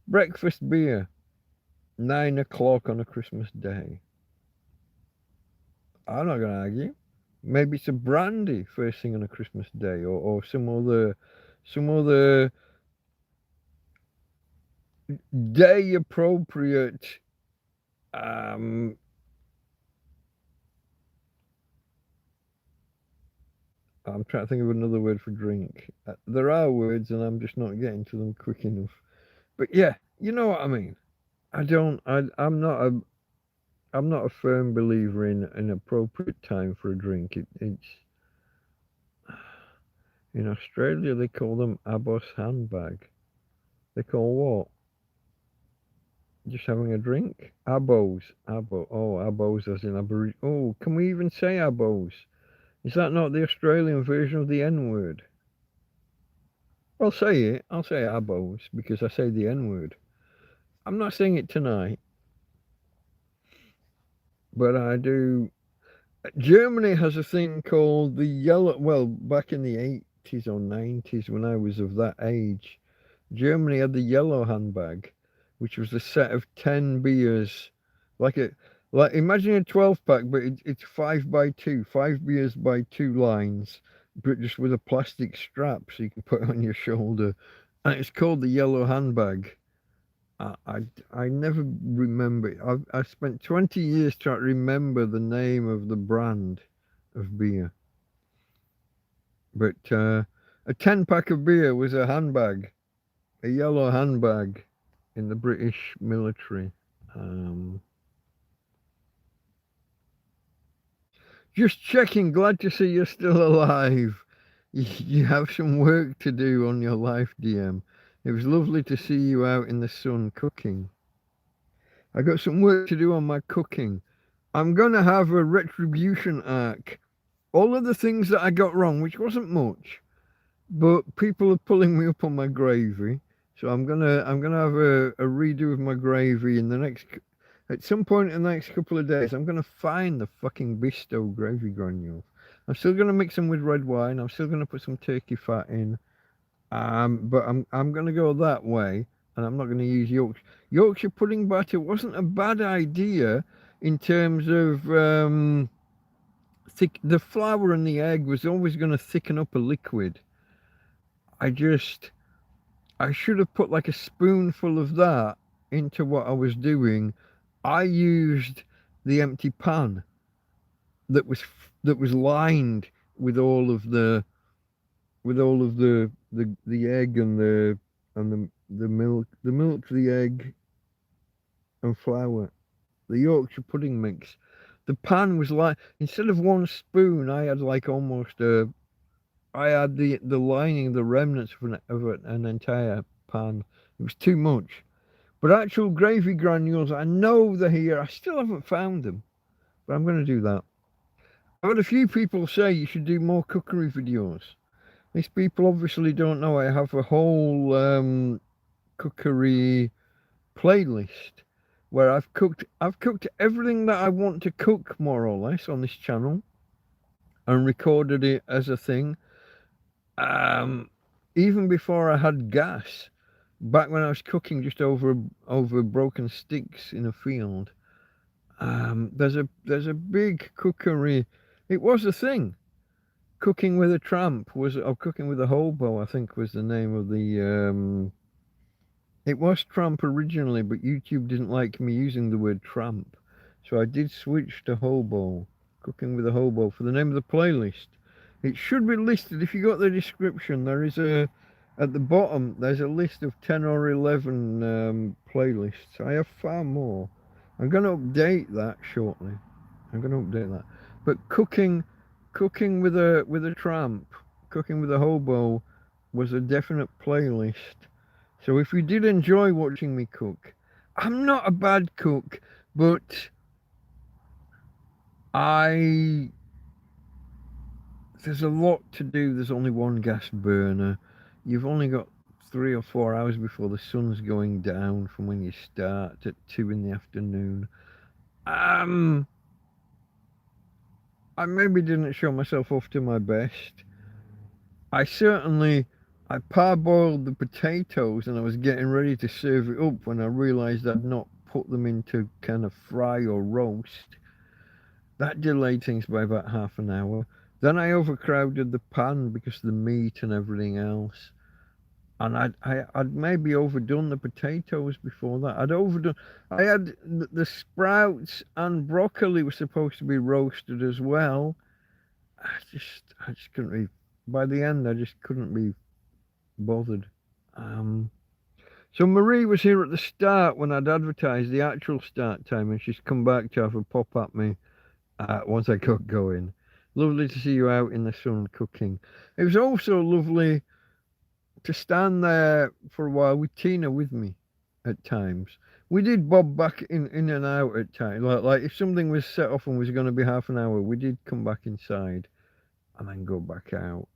Breakfast beer, 9 o'clock on a Christmas day. I'm not going to argue. Maybe it's a brandy first thing on a Christmas day, or some other day appropriate I'm trying to think of another word for drink. There are words and I'm just not getting to them quick enough. But yeah, you know what I mean. I'm not a firm believer in an appropriate time for a drink. It's in Australia they call them abos handbag. They call what? Just having a drink? Abos. Abos as in Aboriginal. Oh, can we even say abos? Is that not the Australian version of the N word? I'll say it. I'll say abos because I say the N word. I'm not saying it tonight, but I do. Germany has a thing called the yellow. Well, back in the 80s or 90s, when I was of that age, Germany had the yellow handbag, which was a set of 10 beers, like imagine a 12 pack, but it's 5 by 2, 5 beers by 2 lines, but just with a plastic strap so you can put it on your shoulder, and it's called the yellow handbag. I never remember. I spent 20 years trying to remember the name of the brand of beer. But a 10 pack of beer was a handbag, a yellow handbag in the British military. Just checking, glad to see you're still alive. You have some work to do on your life, DM. It was lovely to see you out in the sun cooking. I got some work to do on my cooking. I'm going to have a retribution arc. All of the things that I got wrong, which wasn't much, but people are pulling me up on my gravy. So I'm gonna have a redo of my gravy in the next. At some point in the next couple of days, I'm gonna find the fucking Bisto gravy granules. I'm still gonna mix them with red wine. I'm still gonna put some turkey fat in. But I'm gonna go that way, and I'm not gonna use Yorkshire pudding batter. Wasn't a bad idea in terms of thick. The flour and the egg was always gonna thicken up a liquid. I should have put like a spoonful of that into what I was doing. I used the empty pan that was lined with all of the egg and the milk, the egg and flour, the Yorkshire pudding mix. The pan was like, instead of one spoon, I had like almost I had the lining, the remnants of an entire pan. It was too much. But actual gravy granules, I know they're here. I still haven't found them, but I'm going to do that. I've had a few people say you should do more cookery videos. These people obviously don't know I have a whole cookery playlist where I've cooked everything that I want to cook more or less on this channel and recorded it as a thing. Even before I had gas, back when I was cooking just over broken sticks in a field. There's a big cookery. It was a thing. Cooking with a Tramp was, or Cooking with a Hobo, I think was the name of the. It was Tramp originally, but YouTube didn't like me using the word tramp, so I did switch to Hobo. Cooking with a Hobo for the name of the playlist. It should be listed if you got the description. There is at the bottom. There's a list of 10 or 11 playlists. I have far more. I'm going to update that shortly. But cooking with a Tramp, Cooking with a Hobo, was a definite playlist. So if you did enjoy watching me cook, I'm not a bad cook, but there's a lot to do. There's only one gas burner. You've only got 3 or 4 hours before the sun's going down from when you start at 2 in the afternoon. I maybe didn't show myself off to my best. I parboiled the potatoes and I was getting ready to serve it up when I realised I'd not put them into kind of fry or roast. That delayed things by about half an hour. Then I overcrowded the pan because of the meat and everything else. And I'd maybe overdone the potatoes before that. I had the sprouts and broccoli were supposed to be roasted as well. I just couldn't be, by the end, I just couldn't be bothered. So Marie was here at the start when I'd advertised the actual start time, and she's come back to have a pop at me once I got going. Lovely to see you out in the sun cooking. It was also lovely to stand there for a while with Tina with me at times. We did bob back in and out at times. Like if something was set off and was going to be half an hour, we did come back inside and then go back out.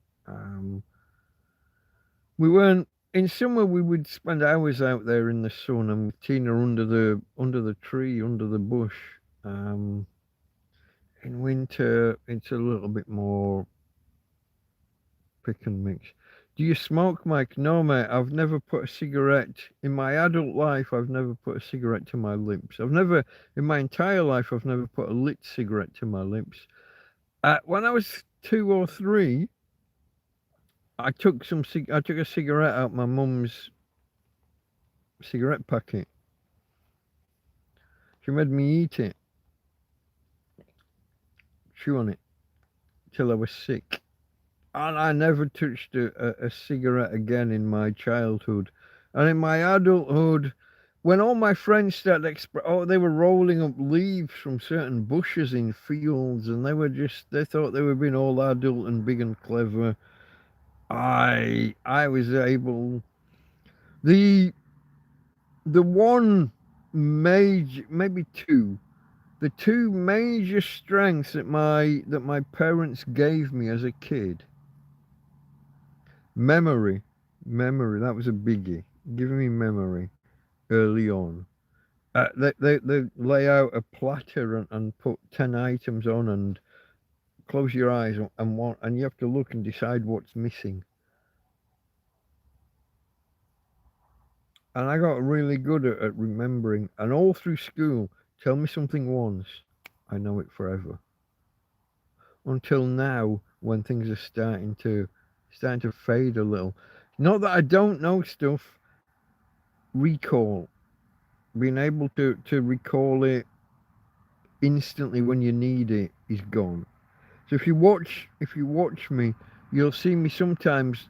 We weren't in summer. We would spend hours out there in the sun and with Tina under the tree, under the bush. In winter, it's a little bit more pick and mix. Do you smoke, Mike? No, mate. I've never put a cigarette in my adult life. I've never put a cigarette to my lips. In my entire life, I've never put a lit cigarette to my lips. When I was 2 or 3, I took a cigarette out my mum's cigarette packet. She made me eat it, chew on it, till I was sick. And I never touched a cigarette again in my childhood. And in my adulthood, when all my friends started they were rolling up leaves from certain bushes in fields, and they thought they were being all adult and big and clever. I was able, the one major, maybe two, the two major strengths that my parents gave me as a kid. Memory, that was a biggie. Giving me memory early on. They lay out a platter and put 10 items on and close your eyes and you have to look and decide what's missing. And I got really good at remembering. And all through school, tell me something once, I know it forever. Until now, when things are starting to fade a little. Not that I don't know stuff. Recall, being able to recall it instantly when you need it is gone. So if you watch me, you'll see me sometimes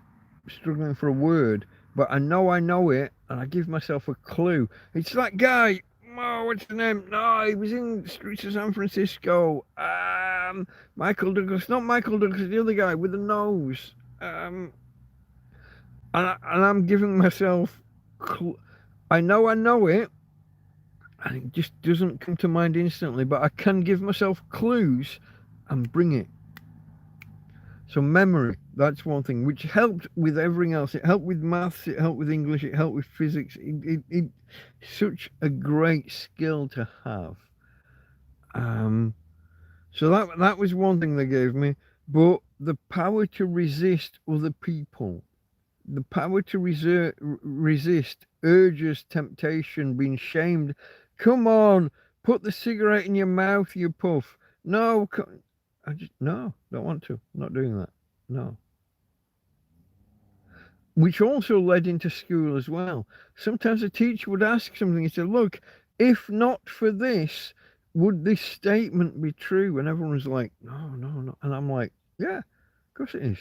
struggling for a word, but I know it, and I give myself a clue. It's that guy. Oh, what's the name? No, he was in Streets of San Francisco. Michael Douglas. Not Michael Douglas, the other guy with the nose. And I'm giving myself. I know it, and it just doesn't come to mind instantly. But I can give myself clues and bring it. So memory, that's one thing, which helped with everything else. It helped with maths, it helped with English, it helped with physics. It such a great skill to have. So that was one thing they gave me. But the power to resist other people, the power to resist urges, temptation, being shamed. Come on, put the cigarette in your mouth, you puff. No, no, don't want to. I'm not doing that. No. Which also led into school as well. Sometimes a teacher would ask something and say, look, if not for this, would this statement be true? And everyone's like, no, no, no. And I'm like, yeah, of course it is.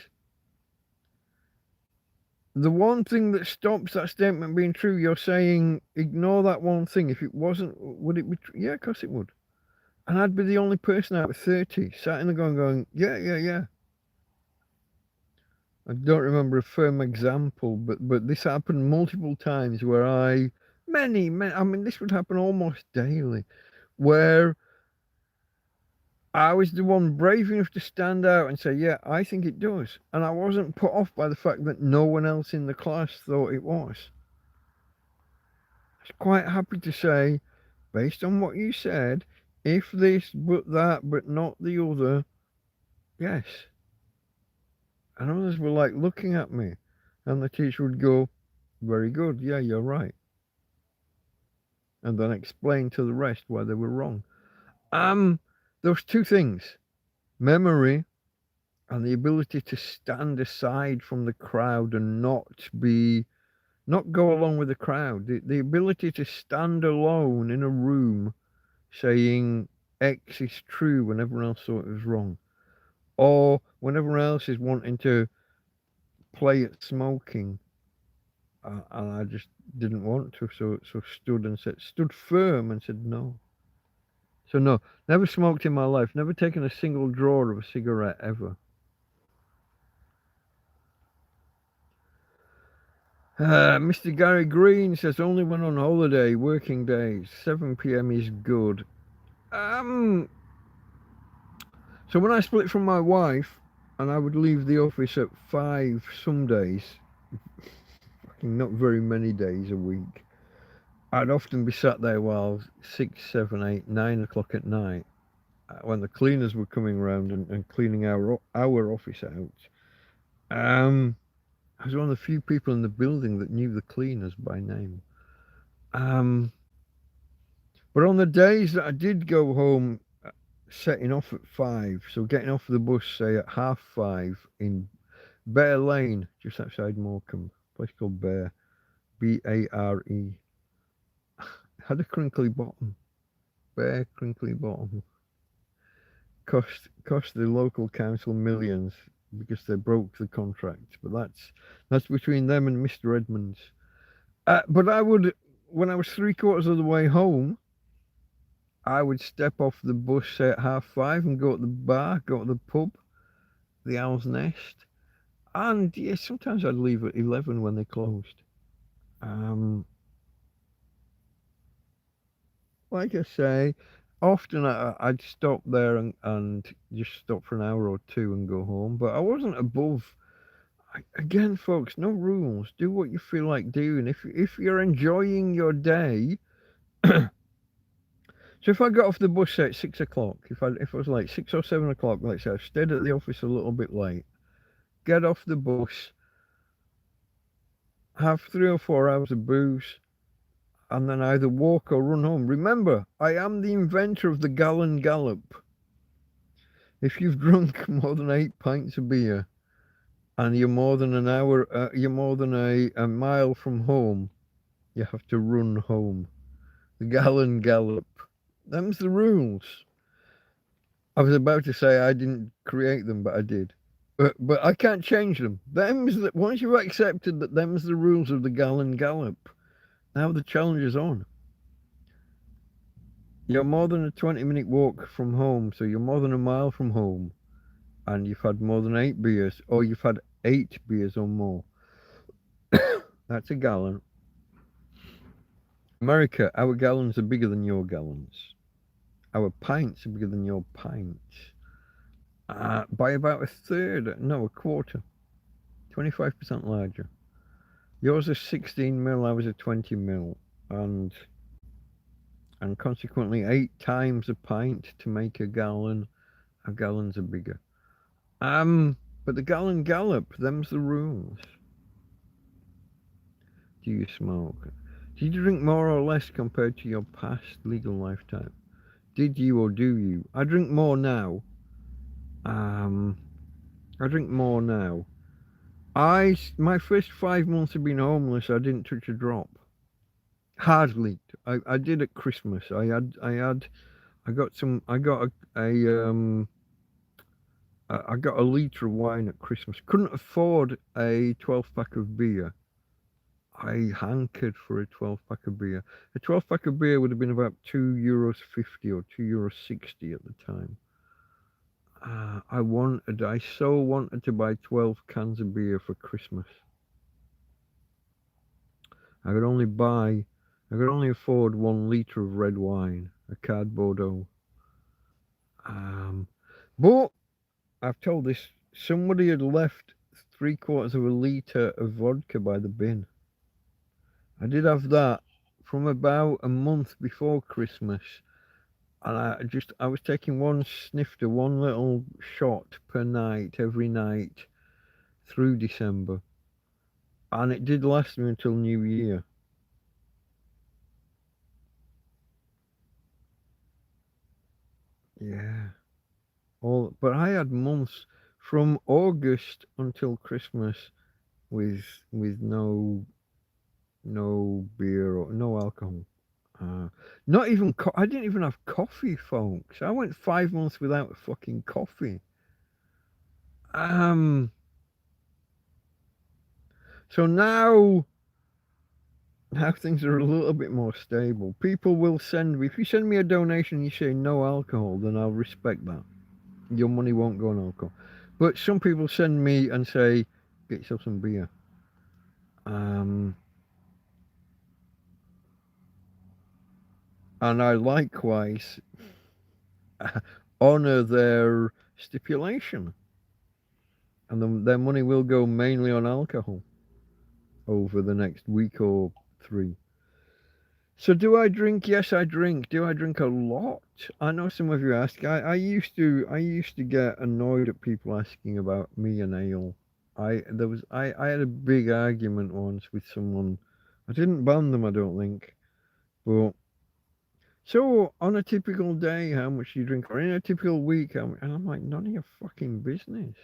The one thing that stops that statement being true, you're saying, ignore that one thing. If it wasn't, would it be true? Yeah, of course it would. And I'd be the only person out of 30 sat in the going, yeah, yeah, yeah. I don't remember a firm example, but this happened multiple times where many, I mean, this would happen almost daily, where I was the one brave enough to stand out and say, yeah, I think it does. And I wasn't put off by the fact that no one else in the class thought it was. I was quite happy to say, based on what you said, if this, but that, but not the other, yes. And others were like looking at me, and the teacher would go, very good, yeah, you're right. And then explain to the rest why they were wrong. Those two things, memory and the ability to stand aside from the crowd and not go along with the crowd. The ability to stand alone in a room saying X is true when everyone else thought it was wrong. Or when everyone else is wanting to play at smoking. And I just didn't want to, so stood firm and said no. So no, never smoked in my life, never taken a single draw of a cigarette ever. Mr. Gary Green says only when on holiday, working days, 7 p.m. is good. So when I split from my wife, and I would leave the office at 5 some days, not very many days a week, I'd often be sat there while 6, 7, 8, 9 o'clock at night when the cleaners were coming around and cleaning our office out. I was one of the few people in the building that knew the cleaners by name. But on the days that I did go home, setting off at 5, so getting off the bus, say at 5:30 in Bear Lane, just outside Morecambe, a place called Bear, Bare. Had a crinkly bottom, bare crinkly bottom. Cost the local council millions because they broke the contract, but that's between them and Mr. Edmonds. But I would, when I was 3/4 of the way home, I would step off the bus, say at 5:30, and go to the bar, go to the pub, the Owl's Nest, and yeah, sometimes I'd leave at 11 when they closed. Like I say, often I'd stop there and just stop for an hour or two and go home, but I wasn't above. Again, folks, no rules. Do what you feel like doing. If you're enjoying your day. So if I got off the bus at 6 o'clock, if it was like 6 or 7 o'clock, let's say I stayed at the office a little bit late, get off the bus, have 3 or 4 hours of booze, and then either walk or run home. Remember, I am the inventor of the gallon gallop. If you've drunk more than 8 pints of beer and you're more than an hour, you're more than a mile from home, you have to run home. The gallon gallop. Them's the rules. I was about to say I didn't create them, but I did. But I can't change them. Once you've accepted that them's the rules of the gallon gallop, now the challenge is on. You're more than a 20-minute walk from home, so you're more than a mile from home, and you've had more than 8 beers, or you've had 8 beers or more. That's a gallon. America, our gallons are bigger than your gallons. Our pints are bigger than your pints. by about a third, no, a quarter, 25% larger. Yours is 16 mil, I was a 20 mil, and consequently 8 times a pint to make a gallon. A gallons are bigger. But the gallon gallop, them's the rules. Do you smoke? Did you drink more or less compared to your past legal lifetime? Did you or do you? I drink more now. I drink more now. My first 5 months of being homeless, I didn't touch a drop. Hardly. I did at Christmas. I got some. I got a litre of wine at Christmas. Couldn't afford a 12-pack of beer. I hankered for a 12-pack of beer. A 12-pack of beer would have been about €2.50 or €2.60 at the time. I so wanted to buy 12 cans of beer for Christmas. I could only afford 1 litre of red wine, a card Bordeaux. But I've told this, somebody had left 3/4 of a litre of vodka by the bin. I did have that from about a month before Christmas, and I was taking one snifter, one little shot per night, every night through December, and it did last me until New Year. Yeah. But I had months from August until Christmas with no beer or no alcohol. Not even I didn't even have coffee, folks. I went 5 months without fucking coffee. So now things are a little bit more stable. People will send me, if you send me a donation and you say no alcohol, then I'll respect that. Your money won't go on alcohol. But some people send me and say, get yourself some beer. And I likewise honor their stipulation. And their money will go mainly on alcohol over the next week or 3. So do I drink? Yes, I drink. Do I drink a lot? I know some of you ask. I used to get annoyed at people asking about me and ale. I had a big argument once with someone. I didn't ban them, I don't think. But so on a typical day, how much do you drink? Or in a typical week, and I'm like, none of your fucking business.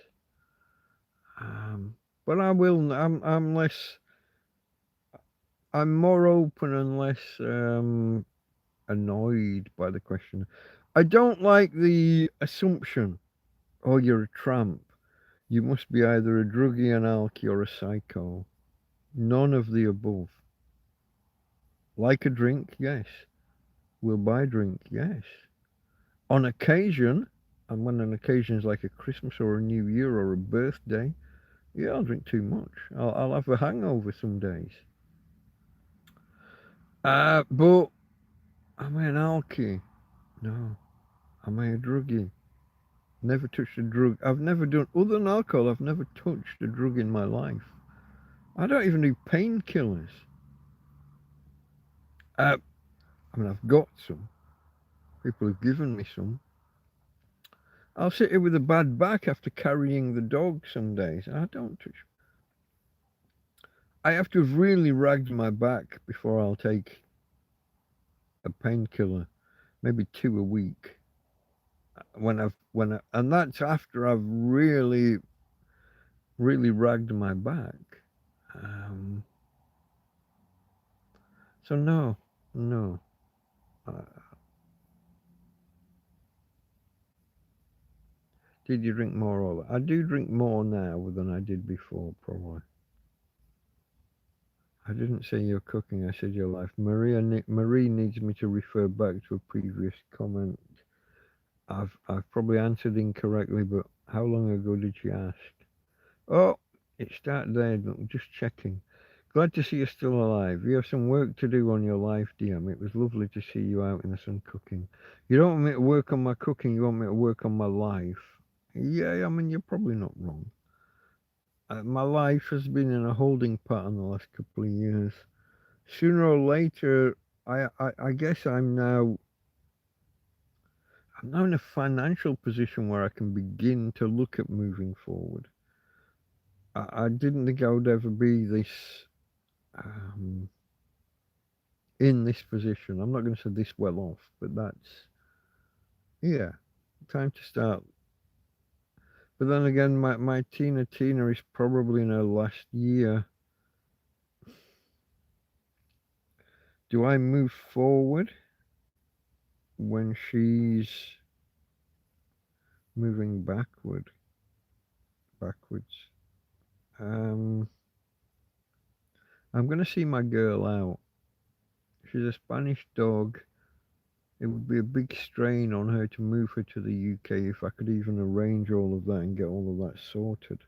But I will. I'm less. I'm more open and less annoyed by the question. I don't like the assumption, oh, you're a tramp. You must be either a druggie, an alky, or a psycho. None of the above. Like a drink, yes. Will buy a drink, yes. On occasion, and when an occasion is like a Christmas or a New Year or a birthday, yeah, I'll drink too much. I'll have a hangover some days. But am I an alky? No. Am I a druggie? Never touched a drug. I've never done, other than alcohol, I've never touched a drug in my life. I don't even do painkillers. I mean, I've got some. People have given me some. I'll sit here with a bad back after carrying the dog some days. I don't touch. I have to have really ragged my back before I'll take a painkiller, maybe 2 a week. And that's after I've really ragged my back. So no. Did you drink more or less? I do drink more now than I did before, probably. I didn't say your cooking, I said your life. Marie needs me to refer back to a previous comment. I've probably answered incorrectly, but how long ago did she ask? Oh, it started there, just checking. Glad to see you're still alive. You have some work to do on your life, DM. It was lovely to see you out in the sun cooking. You don't want me to work on my cooking, you want me to work on my life. Yeah, I mean, you're probably not wrong. My life has been in a holding pattern the last couple of years. Sooner or later, I guess I'm now in a financial position where I can begin to look at moving forward. I didn't think I would ever be um, in this position. I'm not going to say this well off, but yeah, time to start. But then again, my Tina is probably in her last year. Do I move forward when she's moving backwards? Um, I'm going to see my girl out. She's a Spanish dog. It would be a big strain on her to move her to the UK if I could even arrange all of that and get all of that sorted.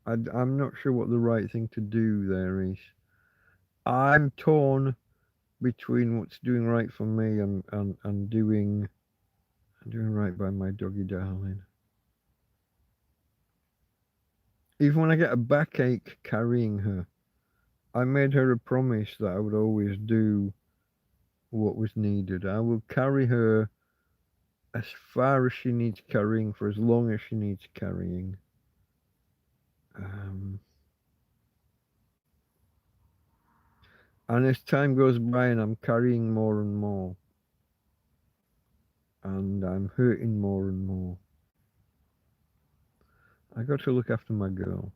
I'm not sure what the right thing to do there is. I'm torn between what's doing right for me and doing right by my doggy darling. Even when I get a backache carrying her, I made her a promise that I would always do what was needed. I will carry her as far as she needs carrying for as long as she needs carrying. And as time goes by and I'm carrying more and more, and I'm hurting more and more, I got to look after my girl.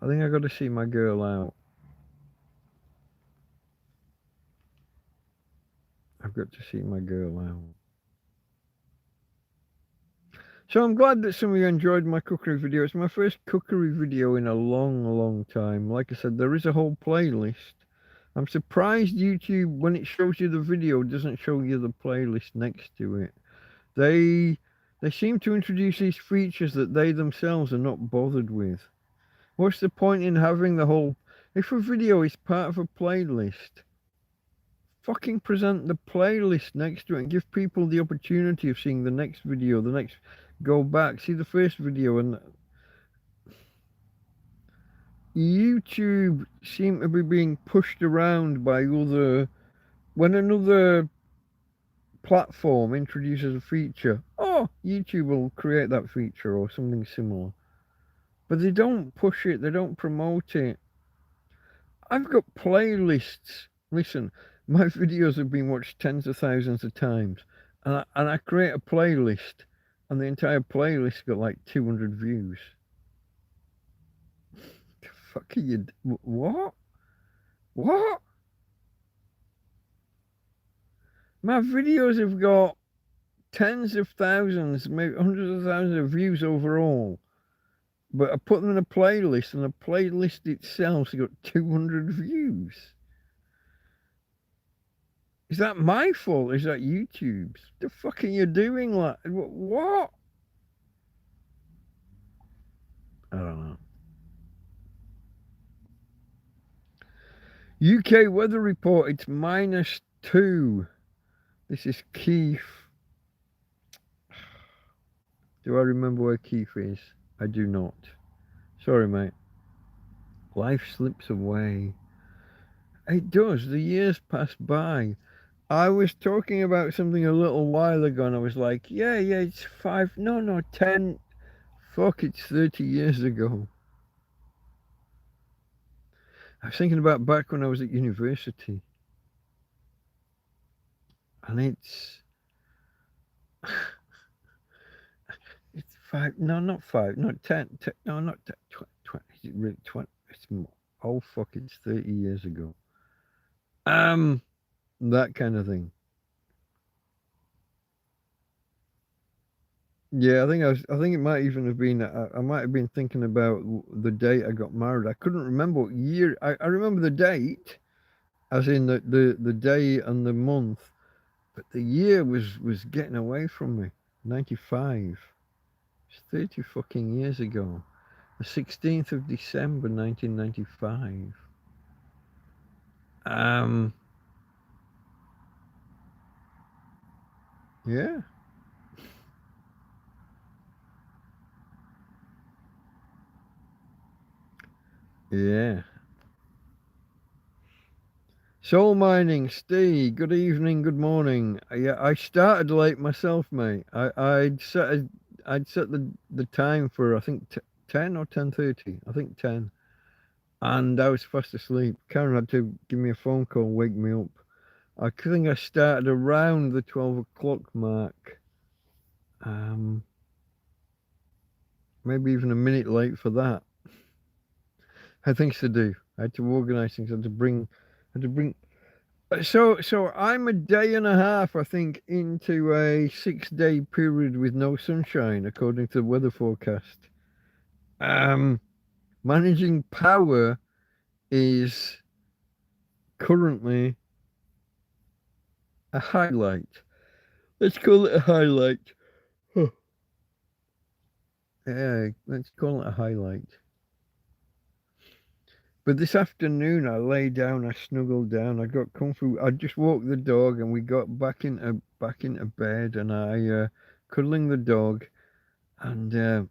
I think I got to see my girl out. I've got to see my girl out. So I'm glad that some of you enjoyed my cookery video. It's my first cookery video in a long time. Like I said, there is a whole playlist. I'm surprised YouTube, when it shows you the video, doesn't show you the playlist next to it. They seem to introduce these features that they themselves are not bothered with. What's the point in having the whole... If a video is part of a playlist, fucking present the playlist next to it and give people the opportunity of seeing the next video, go back, see the first video. And YouTube seem to be being pushed around by when another platform introduces a feature, YouTube will create that feature or something similar. But they don't push it, they don't promote it. I've got playlists. Listen, my videos have been watched tens of thousands of times. And I create a playlist, and the entire playlist got like 200 views. The fuck are you... What? What? My videos have got tens of thousands, maybe hundreds of thousands of views overall. But I put them in a playlist, and the playlist itself's got 200 views. Is that my fault? Is that YouTube's? The fuck are you doing? Like, what? I don't know. UK weather report, it's -2. This is Keith. Do I remember where Keith is? I do not. Sorry, mate. Life slips away. It does. The years pass by. I was talking about something a little while ago, and I was like, yeah, it's 10. Fuck, it's 30 years ago. I was thinking about back when I was at university. And it's 5, no, not 5, not 10, no, not 10, 20, is it really 20? It's more. Oh, fuck, it's 30 years ago. That kind of thing. Yeah, I think it might even have been, I might have been thinking about the date I got married. I couldn't remember what year. I remember the date, as in the day and the month, but the year was getting away from me. 95. It's 30 fucking years ago. The 16th of December, 1995. Yeah. Yeah. Soul mining, Steve. Good evening, good morning. Yeah, I started late myself, mate. I'd set the time for I think 10 or 10:30. I think 10, and I was fast asleep. Karen had to give me a phone call, wake me up. I think I started around the 12 o'clock mark. Um, Maybe even a minute late for that. I had things to do. I had to organise things. I had to bring. So I'm a day and a half, I think, into a 6-day period with no sunshine, according to the weather forecast. Um, Managing power is currently a highlight. Let's call it a highlight. Huh. Yeah, let's call it a highlight. But this afternoon, I lay down, I snuggled down, I got comfy. I just walked the dog, and we got back into bed, and I cuddling the dog, and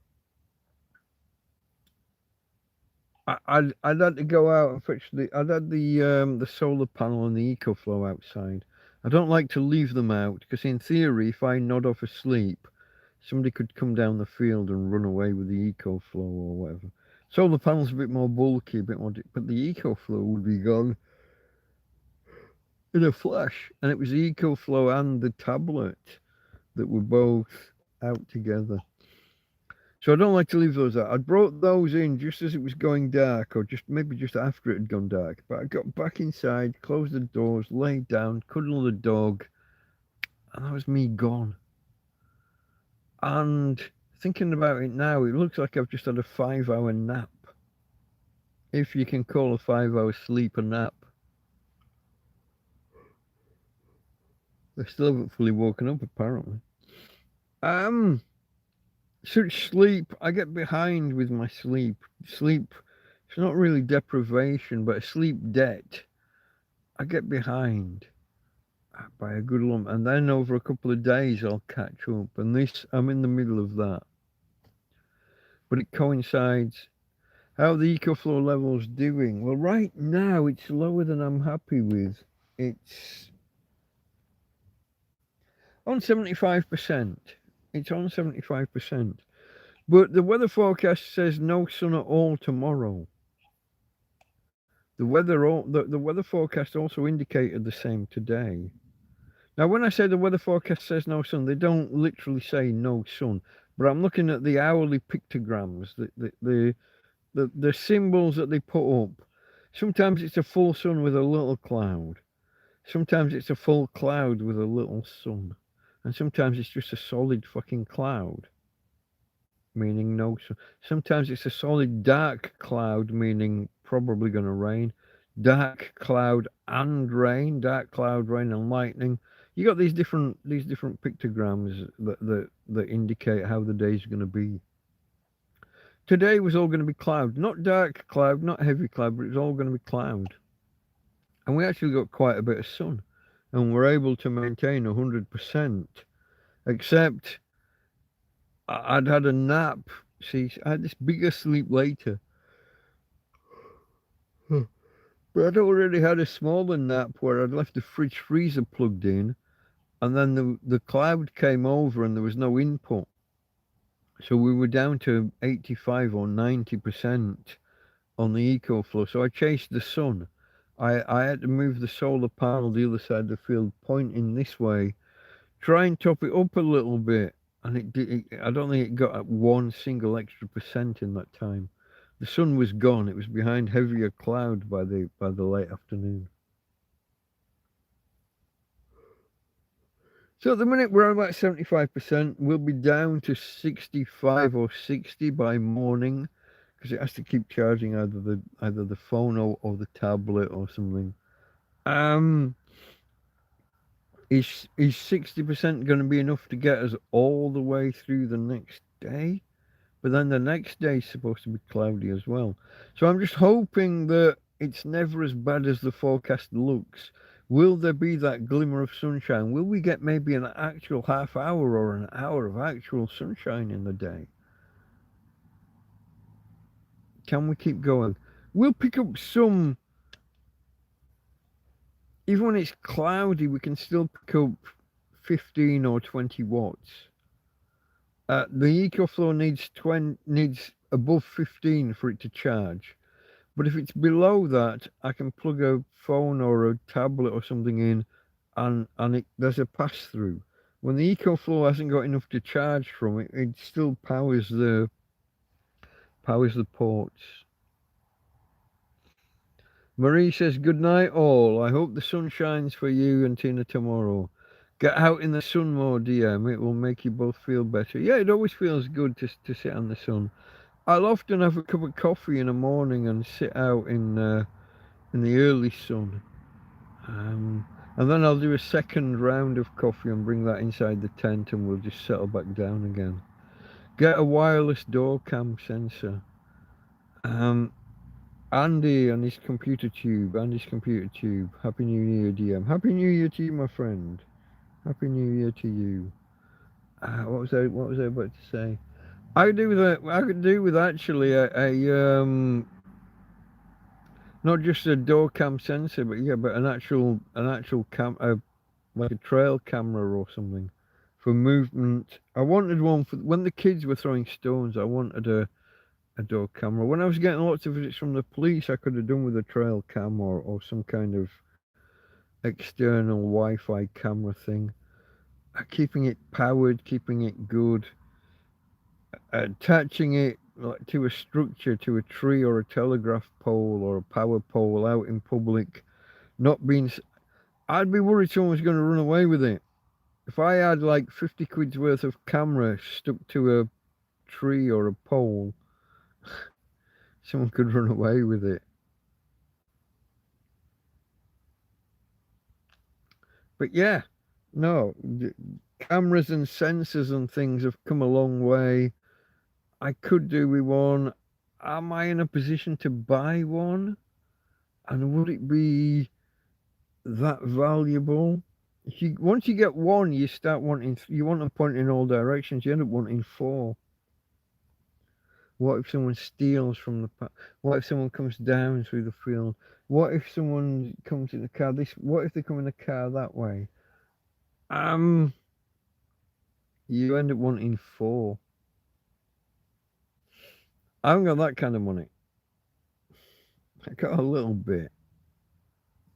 I'd had to go out and fetch I'd had the solar panel and the EcoFlow outside. I don't like to leave them out because in theory, if I nod off asleep, somebody could come down the field and run away with the EcoFlow or whatever. Solar panel's a bit more bulky, a bit more, but the EcoFlow would be gone in a flash. And it was the EcoFlow and the tablet that were both out together. So I don't like to leave those out. I brought those in just as it was going dark, or just maybe just after it had gone dark. But I got back inside, closed the doors, laid down, cuddled the dog, and that was me gone. And thinking about it now, it looks like I've just had a 5-hour nap. If you can call a 5-hour sleep a nap. I still haven't fully woken up, apparently. Such sleep, I get behind with my sleep. Sleep, it's not really deprivation, but a sleep debt. I get behind by a good lump, and then over a couple of days I'll catch up. And this, I'm in the middle of that. But it coincides. How the EcoFlow level's doing? Well, right now it's lower than I'm happy with. It's on 75%. It's on 75%. But the weather forecast says no sun at all tomorrow. The weather forecast also indicated the same today. Now, when I say the weather forecast says no sun, they don't literally say no sun. But I'm looking at the hourly pictograms, the symbols that they put up. Sometimes it's a full sun with a little cloud. Sometimes it's a full cloud with a little sun. And sometimes it's just a solid fucking cloud, meaning no sun. Sometimes it's a solid dark cloud, meaning probably going to rain. Dark cloud and rain, dark cloud, rain and lightning. You got these different pictograms that indicate how the day's going to be. Today was all going to be cloud, not dark cloud, not heavy cloud, but it was all going to be cloud. And we actually got quite a bit of sun, and we're able to maintain 100%. Except I'd had a nap. See, I had this bigger sleep later. But I'd already had a smaller nap where I'd left the fridge freezer plugged in, and then the cloud came over and there was no input. So we were down to 85 or 90% on the EcoFlow. So I chased the sun. I had to move the solar panel the other side of the field, pointing this way, try and top it up a little bit. And I don't think it got one single extra percent in that time. The sun was gone. It was behind heavier cloud by the late afternoon. So at the minute we're about 75%. We'll be down to 65 or 60 by morning because it has to keep charging either the phone or the tablet or something. Is 60% going to be enough to get us all the way through the next day? But then the next day is supposed to be cloudy as well. So I'm just hoping that it's never as bad as the forecast looks. Will there be that glimmer of sunshine? Will we get maybe an actual half hour or an hour of actual sunshine in the day? Can we keep going? we'll pick up some. Even when it's cloudy, we can still pick up 15 or 20 watts. The EcoFlow needs above 15 for it to charge. But if it's below that, I can plug a phone or a tablet or something in, and there's a pass through. When the EcoFlow hasn't got enough to charge from it, it still powers the ports. Marie says, good night all. I hope the sun shines for you and Tina tomorrow. Get out in the sun more, DM. It will make you both feel better. Yeah, it always feels good to sit on the sun. I'll often have a cup of coffee in the morning and sit out in the early sun. And then I'll do a second round of coffee and bring that inside the tent, and we'll just settle back down again. Get a wireless door cam sensor. Andy and his computer tube. Happy New Year, DM. Happy New Year to you, my friend. Happy New Year to you. What was I about to say? I could do with actually a not just a door cam sensor, but an actual like a trail camera or something for movement. I wanted one for when the kids were throwing stones. I wanted a door camera. When I was getting lots of visits from the police, I could have done with a trail cam or some kind of external Wi-Fi camera thing. Keeping it powered, keeping it good, attaching it to a structure, to a tree or a telegraph pole or a power pole out in public. Not being, I'd be worried someone was going to run away with it. If I had like 50 quid's worth of camera stuck to a tree or a pole, someone could run away with it. But yeah, no, cameras and sensors and things have come a long way. I could do with one. Am I in a position to buy one? And would it be that valuable? Once you get one, you start wanting, you want to point in all directions. You end up wanting 4. What if someone steals from the? What if someone comes down through the field? What if someone comes in the car? What if they come in the car that way? You end up wanting 4. I haven't got that kind of money. I got a little bit,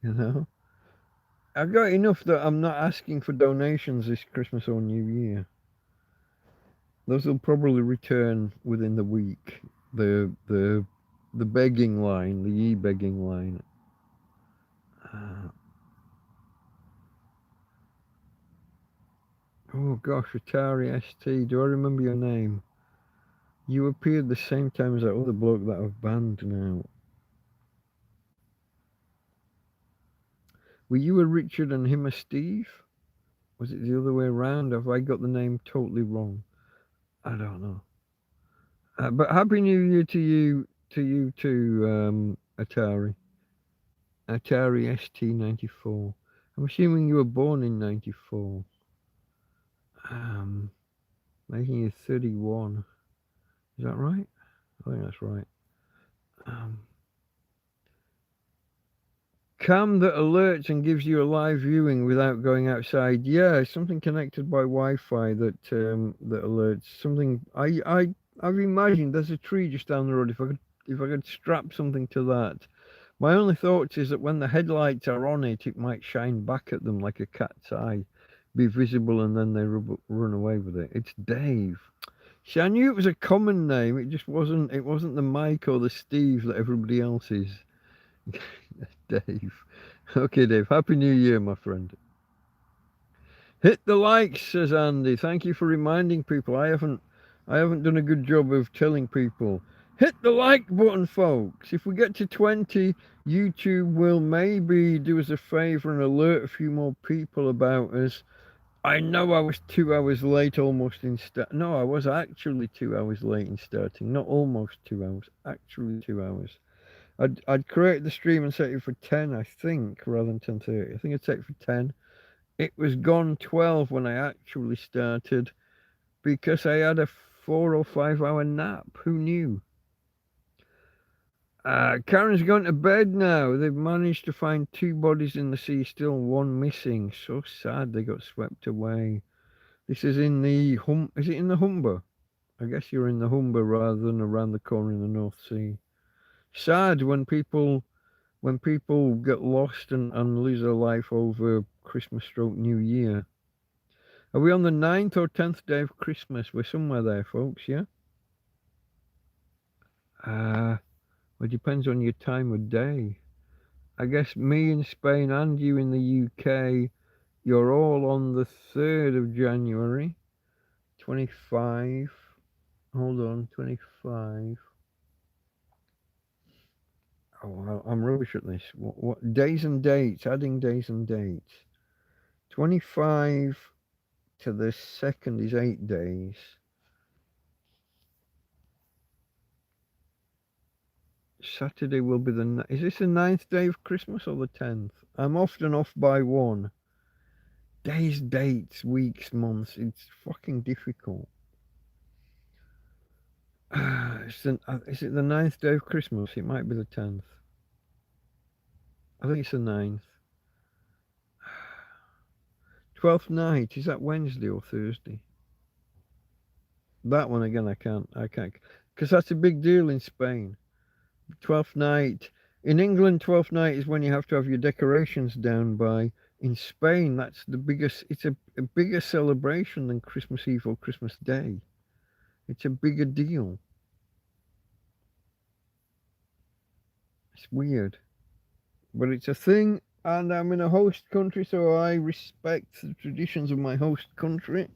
you know. I've got enough that I'm not asking for donations this Christmas or New Year. Those will probably return within the week. The begging line, the e-begging line. Oh gosh, Atari ST, do I remember your name? You appeared the same time as that other bloke that I've banned now. Were you a Richard and him a Steve? Was it the other way around? Have I got the name totally wrong? I don't know. But Happy New Year to you too, Atari. Atari ST94. I'm assuming you were born in 94. Making you 31. Is that right? I think that's right. Cam that alerts and gives you a live viewing without going outside. Yeah, something connected by Wi-Fi that alerts. Something I've imagined there's a tree just down the road. If I could strap something to that. My only thought is that when the headlights are on it, it might shine back at them like a cat's eye, be visible, and then they run away with it. It's Dave. See, I knew it was a common name. It just wasn't. It wasn't the Mike or the Steve that everybody else is. Dave. Okay, Dave. Happy New Year, my friend. Hit the likes, says Andy. Thank you for reminding people. I haven't done a good job of telling people. Hit the like button, folks. If we get to 20, YouTube will maybe do us a favor and alert a few more people about us. I know I was 2 hours late almost in start. No, I was actually 2 hours late in starting. Not almost 2 hours. Actually 2 hours. I'd create the stream and set it for 10, I think, rather than 10:30. I think I'd set it for 10. It was gone 12 when I actually started because I had a 4 or 5 hour nap. Who knew? Karen's gone to bed now. They've managed to find 2 bodies in the sea, still 1 missing. So sad they got swept away. This is in the is it in the Humber? I guess you're in the Humber rather than around the corner in the North Sea. Sad when people get lost and lose their life over Christmas stroke New Year. Are we on the 9th or 10th day of Christmas? We're somewhere there, folks, yeah? Well, it depends on your time of day. I guess me in Spain and you in the UK, you're all on the 3rd of January, 25. Hold on, 25. Oh, well, I'm rubbish at this. What days and dates? Adding days and dates. 25 to the 2nd is 8 days. Saturday will be is this the 9th day of Christmas or the 10th? I'm often off by 1. Days, dates, weeks, months. It's fucking difficult. Is it the 9th day of Christmas? It might be the 10th. I think it's the 9th. 12th night, is that Wednesday or Thursday? That one again, I can't, because that's a big deal in Spain. 12th night. In England, 12th night is when you have to have your decorations down by. In Spain, that's the biggest, it's a bigger celebration than Christmas Eve or Christmas Day. It's a bigger deal. It's weird. But it's a thing, and I'm in a host country, so I respect the traditions of my host country.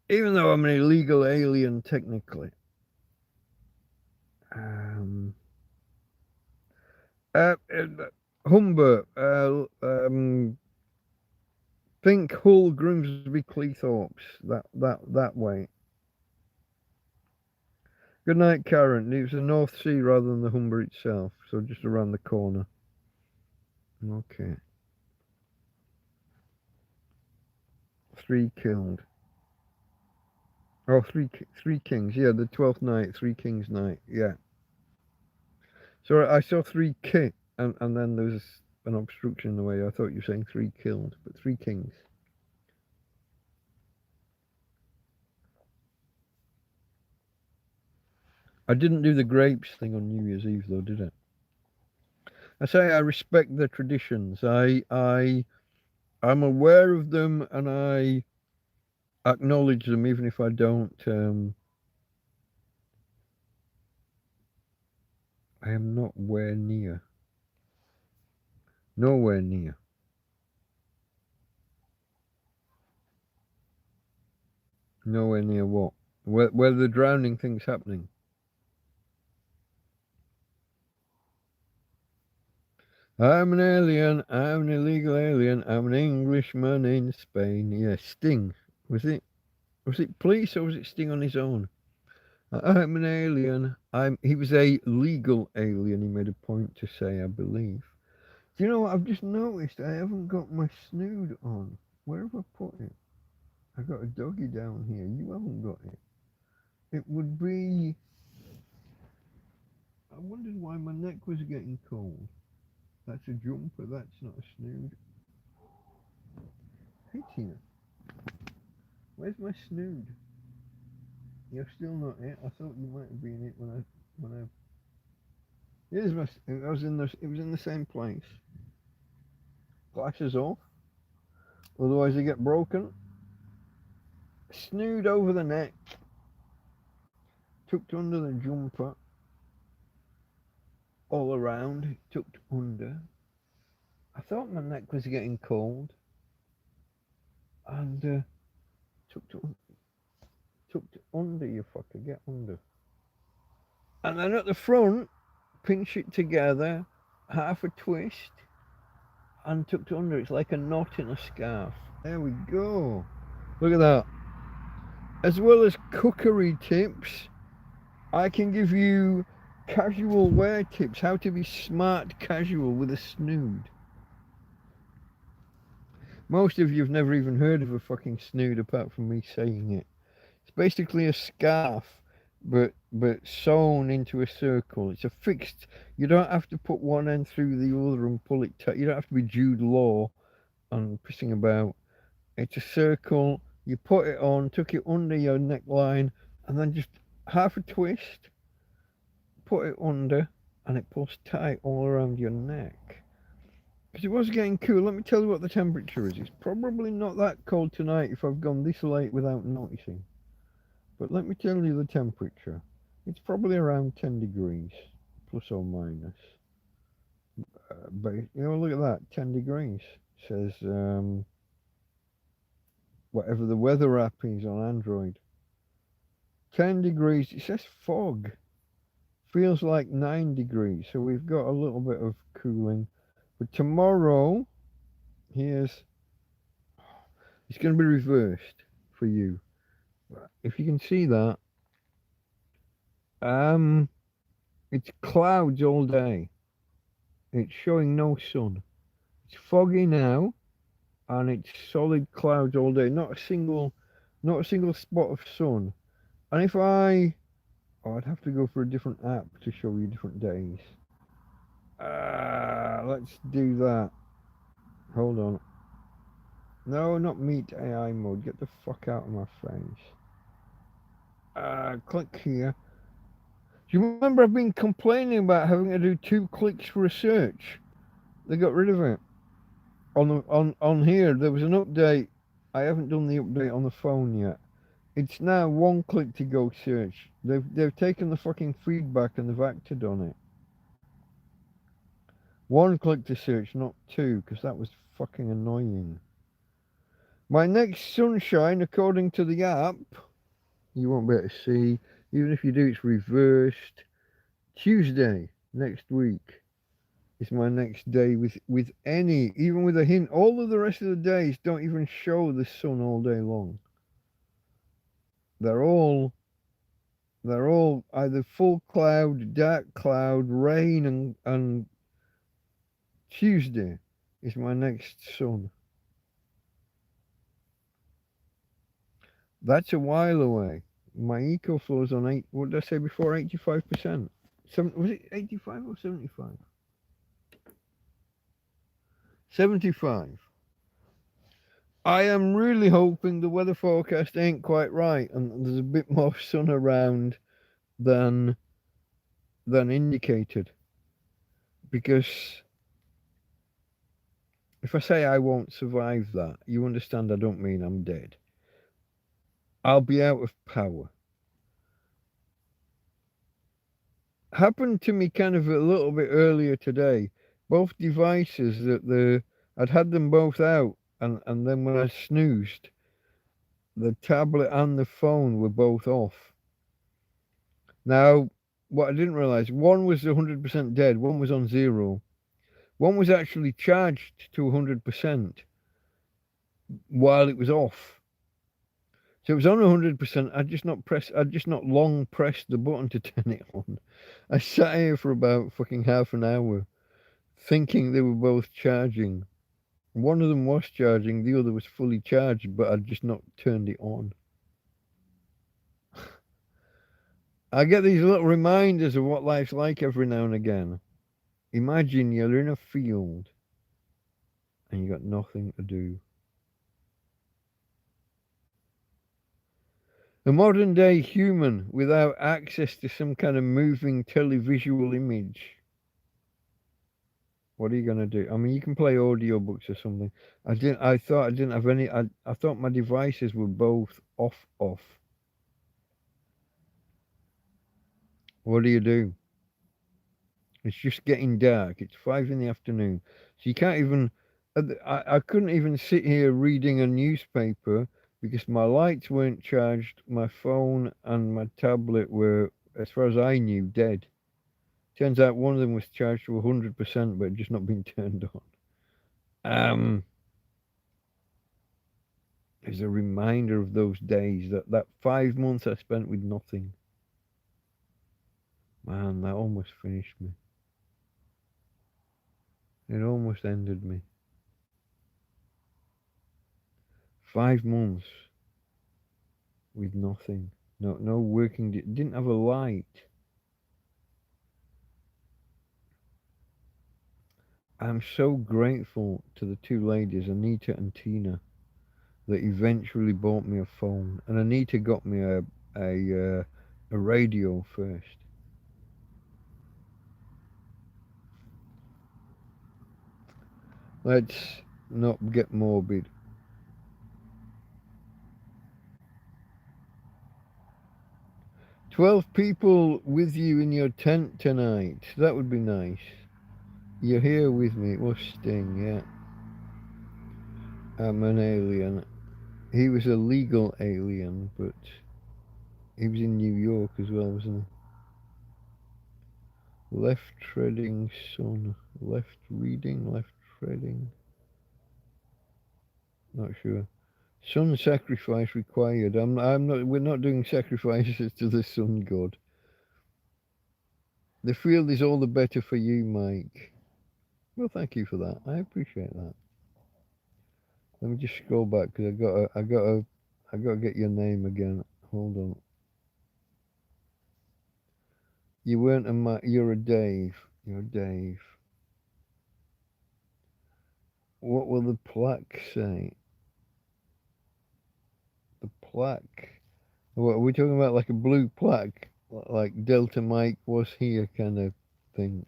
Even though I'm an illegal alien, technically. Humber, think Hull, Grimsby, Cleethorpes, that way. Good night, Karen. It was the North Sea rather than the Humber itself, so just around the corner. Okay. 3 killed. Oh, three kings. Yeah, the 12th night, 3 kings night. Yeah. So I saw 3 killed, and then there was an obstruction in the way. I thought you were saying 3 killed, but 3 kings. I didn't do the grapes thing on New Year's Eve, though, did I? I say I respect the traditions. I'm aware of them, and I acknowledge them, even if I don't. I am nowhere near. Nowhere near. Nowhere near what? Where the drowning thing's happening. I'm an alien. I'm an illegal alien. I'm an Englishman in Spain. Yeah, Sting. Was it Police or was it Sting on his own? I'm an alien. He was a legal alien, he made a point to say, I believe. Do you know what I've just noticed? I haven't got my snood on. Where have I put it? I got a doggy down here. You haven't got it. It would be. I wondered why my neck was getting cold. That's a jumper, that's not a snood. Hey Tina. Where's my snood? You're still not it. I thought you might have been it when I Here's my it was in the same place. Flashes off. Otherwise they get broken. Snood over the neck. Tucked under the jumper. All around, tucked under. I thought my neck was getting cold. And tucked under, you fucker, get under. And then at the front, pinch it together, half a twist, and tucked under. It's like a knot in a scarf. There we go. Look at that. As well as cookery tips, I can give you casual wear tips, how to be smart casual with a snood. Most of you have never even heard of a fucking snood apart from me saying it. It's basically a scarf but sewn into a circle. It's a fixed. You don't have to put one end through the other and pull it tight. You don't have to be Jude Law and pissing about. It's a circle. You put it on, tuck it under your neckline, and then just half a twist, put it under, and it pulls tight all around your neck. Because it was getting cool. Let me tell you what the temperature is. It's probably not that cold tonight if I've gone this late without noticing. But let me tell you the temperature. It's probably around 10 degrees, plus or minus. But you know, look at that, 10 degrees. It says whatever the weather app is on Android. 10 degrees. It says fog. Feels like 9 degrees. So we've got a little bit of cooling. But tomorrow, it's going to be reversed for you. If you can see that, it's clouds all day. It's showing no sun. It's foggy now, and it's solid clouds all day. Not a single spot of sun. And if I'd have to go for a different app to show you different days. Let's do that. Hold on. No, not meet AI mode. Get the fuck out of my face. Click here. Do you remember I've been complaining about having to do 2 clicks for a search? They got rid of it. On here, there was an update. I haven't done the update on the phone yet. It's now 1 click to go search. They've taken the fucking feedback and they've acted on it. 1 click to search, not 2, because that was fucking annoying. My next sunshine, according to the app, you won't be able to see. Even if you do, it's reversed. Tuesday next week is my next day with any, even with a hint. All of the rest of the days don't even show the sun all day long. They're all either full cloud, dark cloud, rain, and Tuesday is my next sun. That's a while away. My eco flow's on what did I say before? 85%. Was it 85 or 75? 75. I am really hoping the weather forecast ain't quite right and there's a bit more sun around than indicated. Because if I say I won't survive that, you understand I don't mean I'm dead. I'll be out of power. Happened to me kind of a little bit earlier today. Both devices I'd had them both out, and then when I snoozed, the tablet and the phone were both off. Now, what I didn't realize, one was 100% dead, one was on 0. One was actually charged to 100% while it was off. So it was on 100%. I'd just not long pressed the button to turn it on. I sat here for about fucking half an hour thinking they were both charging. One of them was charging, the other was fully charged, but I'd just not turned it on. I get these little reminders of what life's like every now and again. Imagine you're in a field and you got nothing to do. A modern day human without access to some kind of moving televisual image. What are you gonna do? I mean, you can play audiobooks or something. I thought I didn't have any. I thought my devices were both off. What do you do? It's just getting dark. It's 5 in the afternoon, so you can't even. I couldn't even sit here reading a newspaper because my lights weren't charged. My phone and my tablet were, as far as I knew, dead. Turns out one of them was charged to 100%, but just not been turned on. It's a reminder of those days, that 5 months I spent with nothing. Man, that almost finished me. It almost ended me. 5 months with nothing. No working. Didn't have a light. I'm so grateful to the two ladies, Anita and Tina, that eventually bought me a phone. And Anita got me a radio first. Let's not get morbid. 12 people with you in your tent tonight. That would be nice. You're here with me. It was Sting, yeah. I'm an alien. He was a legal alien, but he was in New York as well, wasn't he? Left treading sun. Left reading, left treading. Not sure. Sun sacrifice required. I'm not. We're not doing sacrifices to the sun god. The field is all the better for you, Mike. Well, thank you for that. I appreciate that. Let me just scroll back because I gotta get your name again. Hold on. You weren't a Mike. You're a Dave. You're Dave. What will the plaque say? The plaque. What are we talking about? Like a blue plaque, like Delta Mike was here, kind of thing.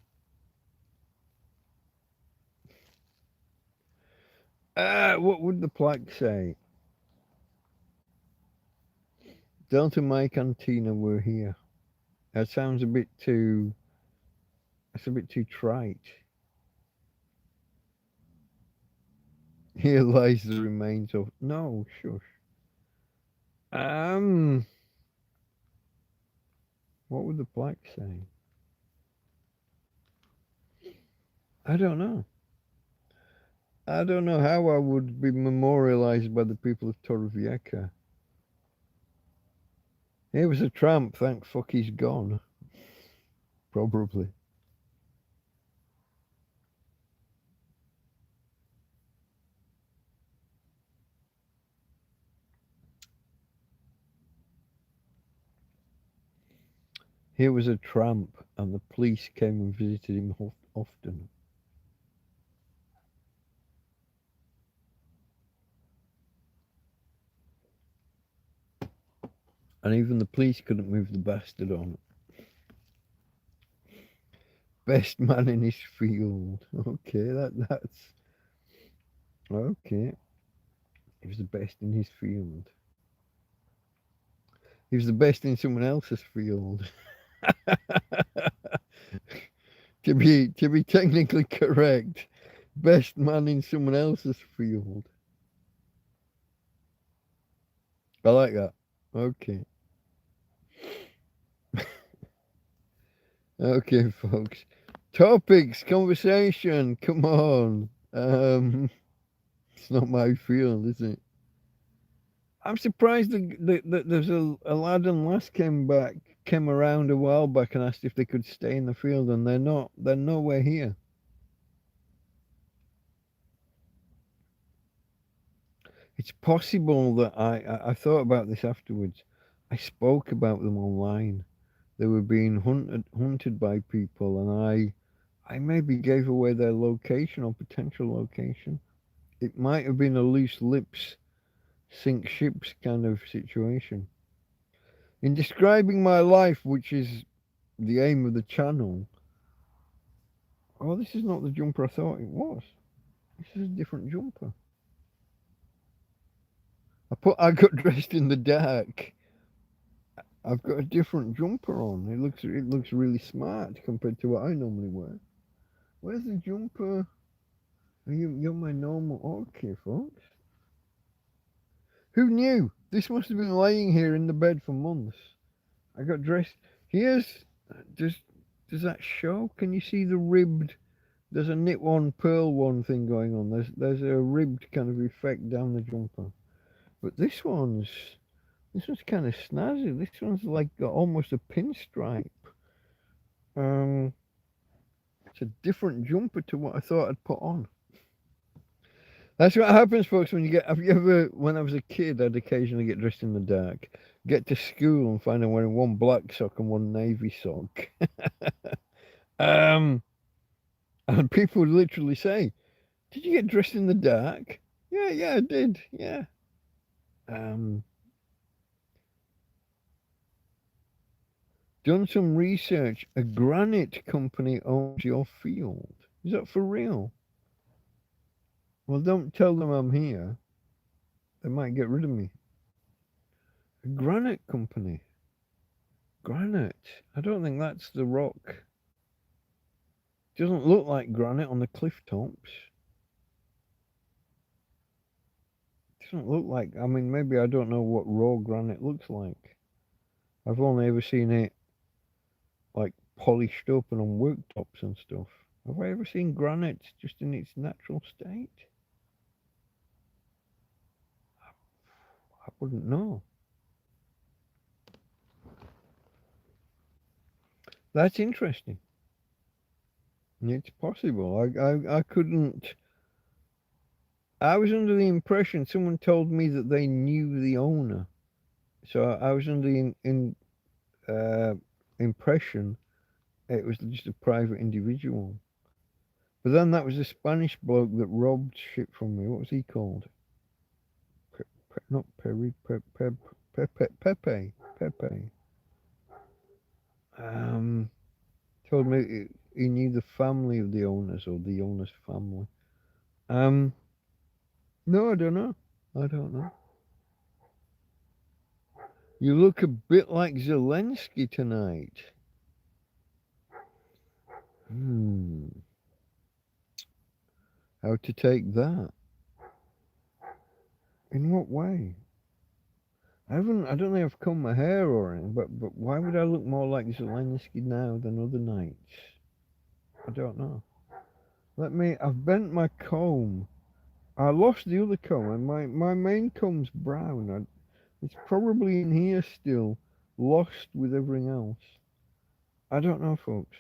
What would the plaque say? Delta Mike and Tina were here. That sounds a bit too. That's a bit too trite. Here lies the remains of. No, shush. What would the plaque say? I don't know. I don't know how I would be memorialized by the people of Torrevieja. Here was a tramp, thank fuck he's gone. Probably. Here was a tramp, and the police came and visited him often. And even the police couldn't move the bastard on. Best man in his field. Okay, that's okay. He was the best in his field. He was the best in someone else's field. to be technically correct, best man in someone else's field. I like that. Okay. Okay, folks. Topics, conversation. Come on. It's not my field, is it? I'm surprised that there's a lad and lass came around a while back and asked if they could stay in the field, and they're not. They're nowhere here. It's possible that I thought about this afterwards. I spoke about them online. They were being hunted by people, and I maybe gave away their location or potential location. It might have been a loose lips sink ships kind of situation. In describing my life, which is the aim of the channel. Oh, this is not the jumper I thought it was. This is a different jumper. I got dressed in the dark. I've got a different jumper on. It looks really smart compared to what I normally wear. Where's the jumper? You're my normal. Okay, folks. Who knew? This must have been laying here in the bed for months. I got dressed. Does that show? Can you see the ribbed? There's a knit one, pearl one thing going on. There's a ribbed kind of effect down the jumper. But this one's kind of snazzy. This one's like got almost a pinstripe. It's a different jumper to what I thought I'd put on. That's what happens, folks, when you get. Have you ever? When I was a kid, I'd occasionally get dressed in the dark. get to school and find I'm wearing one black sock and one navy sock. um, and people would literally say, "Did you get dressed in the dark?" Yeah, I did. Yeah. Um, done some research. A granite company owns your field. Is that for real? Well, don't tell them I'm here. They might get rid of me. A granite company. Granite. I don't think that's the rock. Doesn't look like granite on the cliff tops. Doesn't look like. I mean, maybe I don't know what raw granite looks like. I've only ever seen it like polished up and on worktops and stuff. Have I ever seen granite just in its natural state? I wouldn't know. That's interesting. It's possible. I couldn't. I was under the impression someone told me that they knew the owner, so I was under the uh, impression it was just a private individual. But then that was a Spanish bloke that robbed shit from me. What was he called? Not Perry. Pepe. Um, told me he knew the family of the owners or the owner's family. No, I don't know. I don't know. You look a bit like Zelensky tonight. How to take that? In what way? I don't think I've combed my hair or anything, but why would I look more like Zelensky now than other nights? I don't know. I've bent my comb. I lost the other comb, and my main comb's brown. It's probably in here still, lost with everything else. I don't know, folks.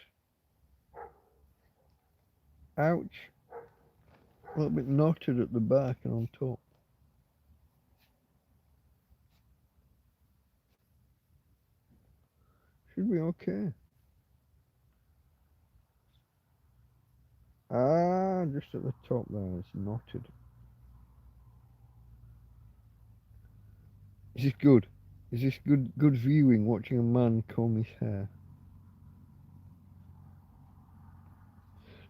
Ouch. A little bit knotted at the back and on top. Should be okay. Just at the top there, it's knotted. Is this good? Is this good viewing, watching a man comb his hair?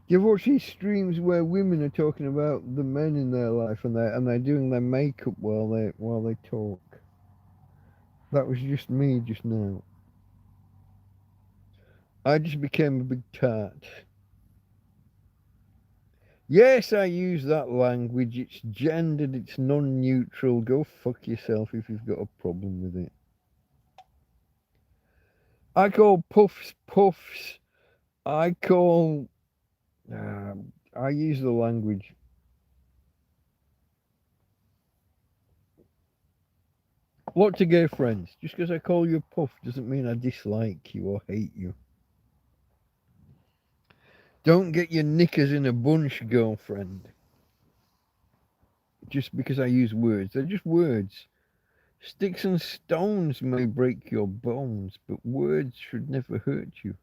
Do you ever watch these streams where women are talking about the men in their life and they're doing their makeup while they talk? That was just me just now. I just became a big tart. Yes, I use that language. It's gendered, it's non-neutral. Go fuck yourself if you've got a problem with it. I call puffs puffs. I call... I use the language. Lots of gay friends. Just because I call you a puff doesn't mean I dislike you or hate you. Don't get your knickers in a bunch, girlfriend. Just because I use words. They're just words. Sticks and stones may break your bones, but words should never hurt you.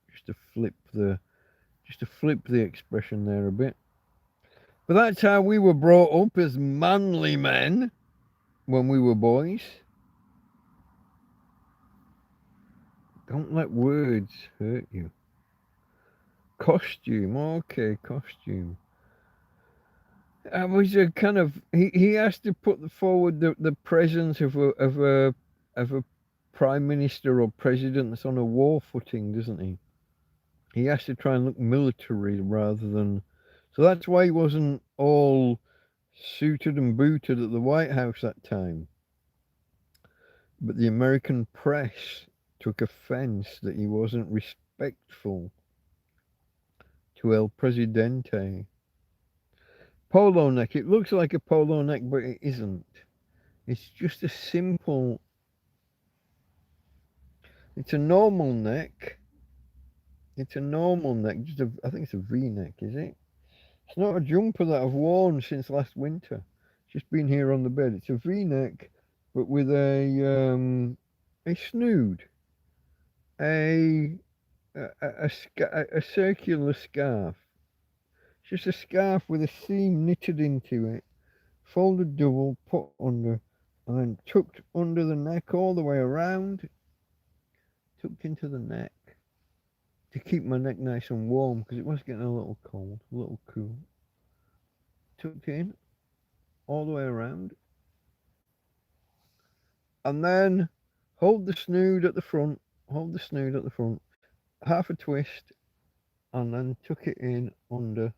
Just to flip the expression there a bit. But that's how we were brought up as manly men when we were boys. Don't let words hurt you. Costume, okay, costume. I was a kind of he has to put forward the presence of a prime minister or president that's on a war footing, doesn't he? He has to try and look military rather than. So that's why he wasn't all suited and booted at the White House that time. But the American press took offense that he wasn't respectful to El Presidente. Polo neck. It looks like a polo neck, but it isn't. It's just a simple. It's a normal neck. It's a normal neck. I think it's a V-neck, is it? It's not a jumper that I've worn since last winter. It's just been here on the bed. It's a V-neck, but with a snood, a a circular scarf. It's just a scarf with a seam knitted into it, folded double, put under, and then tucked under the neck all the way around, tucked into the neck to keep my neck nice and warm because it was getting a little cold, a little cool. Tucked in all the way around, and then hold the snood at the front, hold the snood at the front, half a twist, and then tuck it in under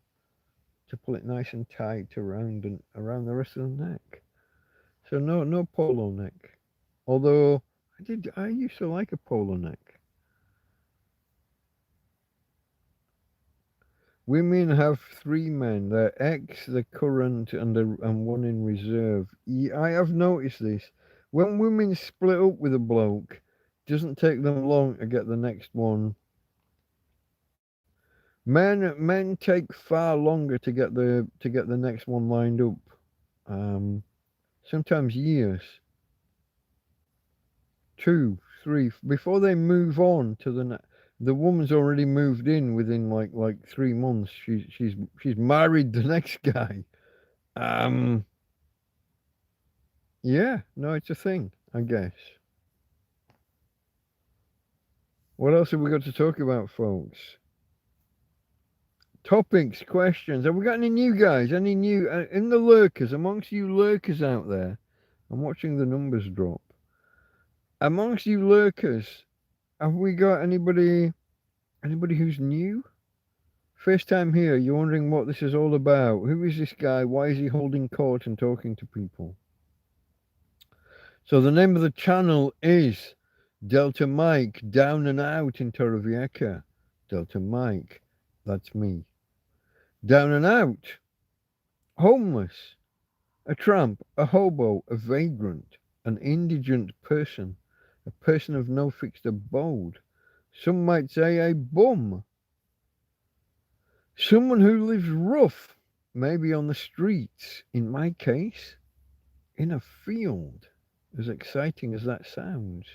to pull it nice and tight around and around the rest of the neck. So no polo neck. Although I used to like a polo neck. Women have three men, their ex, the current, and one in reserve. Yeah, I have noticed this. When women split up with a bloke, doesn't take them long to get the next one. Men take far longer to get the next one lined up. Sometimes years, 2, 3, before they move on to the woman's already moved in within like 3 months. She's married the next guy. Yeah, no, it's a thing, I guess. What else have we got to talk about, folks? Topics, questions. Have we got any new guys? Any new in the lurkers, amongst you lurkers out there? I'm watching the numbers drop. Amongst you lurkers, have we got anybody who's new? First time here, you're wondering what this is all about. Who is this guy? Why is he holding court and talking to people? So the name of the channel is Delta Mike, down and out in Torrevieja. Delta Mike, that's me. Down and out, homeless, a tramp, a hobo, a vagrant, an indigent person, a person of no fixed abode. Some might say a bum. Someone who lives rough, maybe on the streets. In my case, in a field, as exciting as that sounds.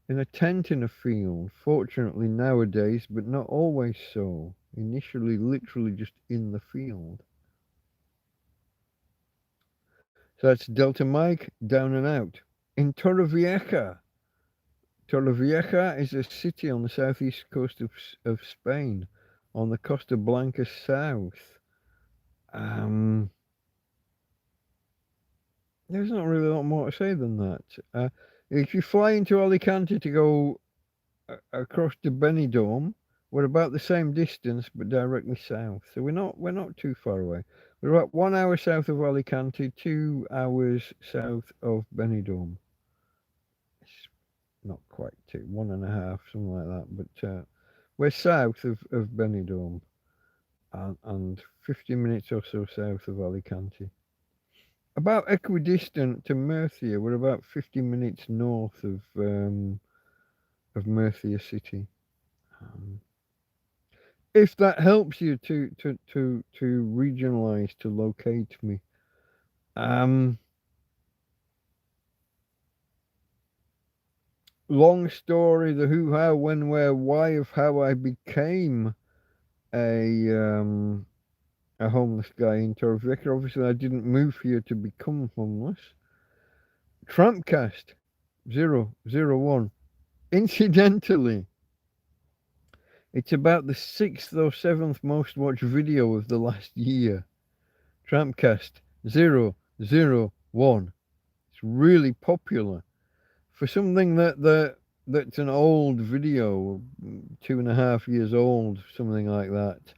In a tent in a field, fortunately nowadays, but not always so. Initially, literally just in the field. So that's Delta Mike, down and out. In Torrevieja. Torrevieja is a city on the southeast coast of Spain, on the Costa Blanca south. There's not really a lot more to say than that. If you fly into Alicante to go across to Benidorm, we're about the same distance, but directly south. So we're not too far away. We're about 1 hour south of Alicante, 2 hours south of Benidorm. It's not quite 2, 1.5, something like that. But we're south of Benidorm, and 50 minutes or so south of Alicante. About equidistant to Murcia. We're about 50 minutes north of Murcia city. If that helps you to regionalize, to locate me. Long story, the who, how, when, where, why of how I became a homeless guy in Torrevieja. Obviously, I didn't move here to become homeless. TrampCast 001. Incidentally, it's about the 6th or 7th most watched video of the last year. TrampCast 001. It's really popular. For something that's an old video, 2.5 years old, something like that.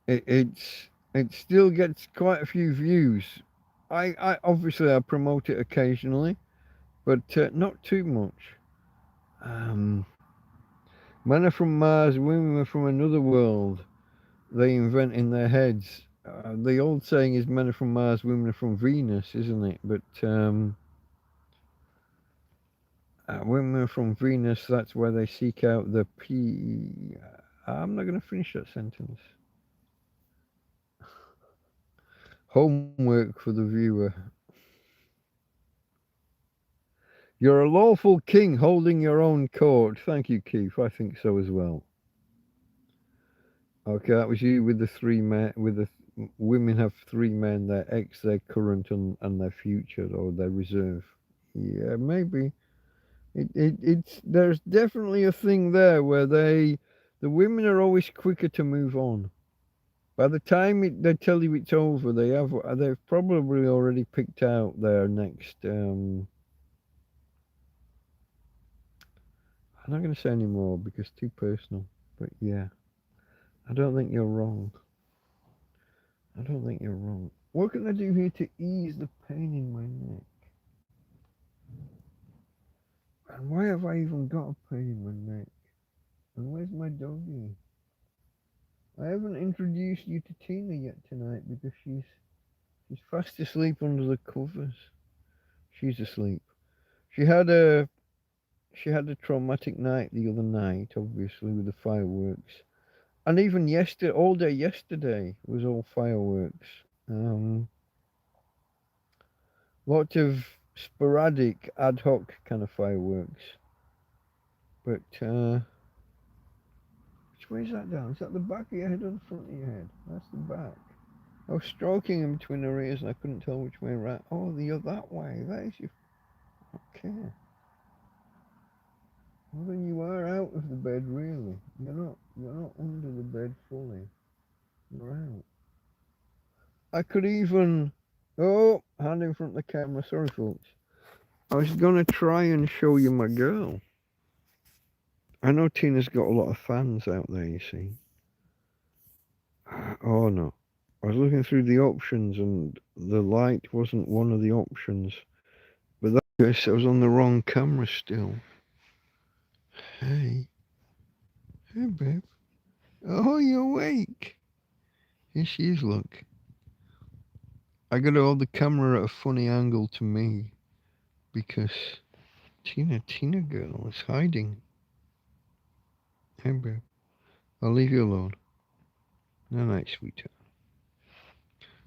It still gets quite a few views. I obviously I promote it occasionally, but not too much. Men are from Mars, women are from another world. They invent in their heads. The old saying is men are from Mars, women are from Venus, isn't it? But women are from Venus, that's where they seek out the P. I'm not going to finish that sentence. Homework for the viewer. You're a lawful king holding your own court. Thank you, Keith. I think so as well. Okay, that was you with the three men. With the women have three men: their ex, their current, and their future or their reserve. Yeah, maybe. It's there's definitely a thing there where the women are always quicker to move on. By the time they tell you it's over, they've probably already picked out their next. I'm not going to say any more because too personal. But yeah, I don't think you're wrong. I don't think you're wrong. What can I do here to ease the pain in my neck? And why have I even got a pain in my neck? And where's my doggy? I haven't introduced you to Tina yet tonight because she's fast asleep under the covers. She's asleep. She had a traumatic night the other night, obviously with the fireworks, and even yesterday, all day yesterday was all fireworks. Lots of sporadic, ad hoc kind of fireworks. But which way is that down? Is that the back of your head or the front of your head? That's the back. I was stroking in between her ears and I couldn't tell which way right. Oh, you're that way. That is your. Okay. Well, then you are out of the bed, really. You're not under the bed fully. You're out. I could even. Oh, hand in front of the camera. Sorry, folks. I was gonna try and show you my girl. I know Tina's got a lot of fans out there. You see. Oh no. I was looking through the options and the light wasn't one of the options. But that guess I was on the wrong camera still. Hey. Hey, babe. Oh, you're awake. Here she is, look. I gotta hold the camera at a funny angle to me because Tina girl is hiding. Hey, babe. I'll leave you alone. No night, sweetheart.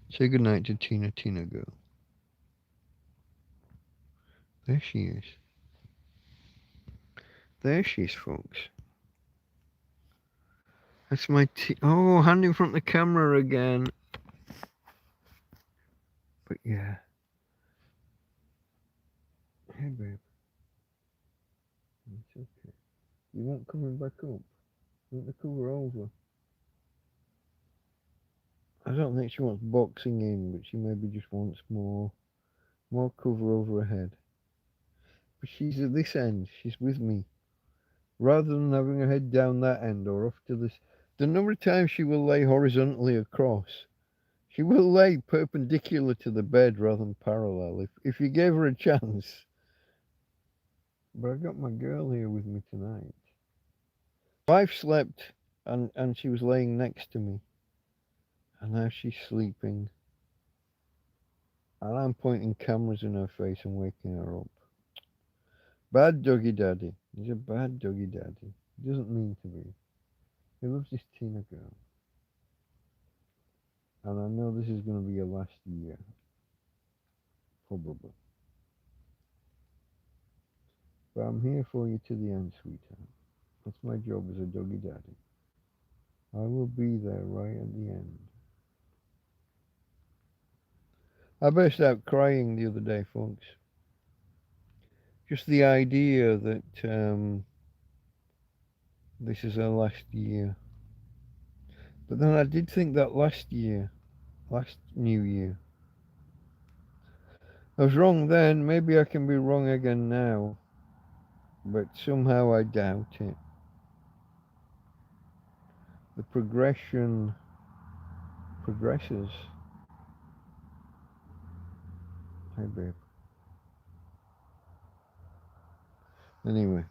Say goodnight to Tina girl. There she is. There she is, folks. That's my oh, hand in front of the camera again. But yeah. Hey, babe. It's okay. You won't coming back up? You want to cover over? I don't think she wants boxing in, but she maybe just wants more cover over her head. But she's at this end. She's with me. Rather than having her head down that end or off to this. The number of times she will lay horizontally across. She will lay perpendicular to the bed rather than parallel if you gave her a chance. But I got my girl here with me tonight. Wife slept and she was laying next to me. And now she's sleeping. And I'm pointing cameras in her face and waking her up. Bad doggy daddy. He's a bad doggy daddy. He doesn't mean to be. He loves this Tina girl. And I know this is going to be your last year. Probably. But I'm here for you to the end, sweetheart. That's my job as a doggy daddy. I will be there right at the end. I burst out crying the other day, folks. Just the idea that this is our last year. But then I did think that last New Year, I was wrong then. Maybe I can be wrong again now. But somehow I doubt it. The progression progresses. Hey, babe. Anyway,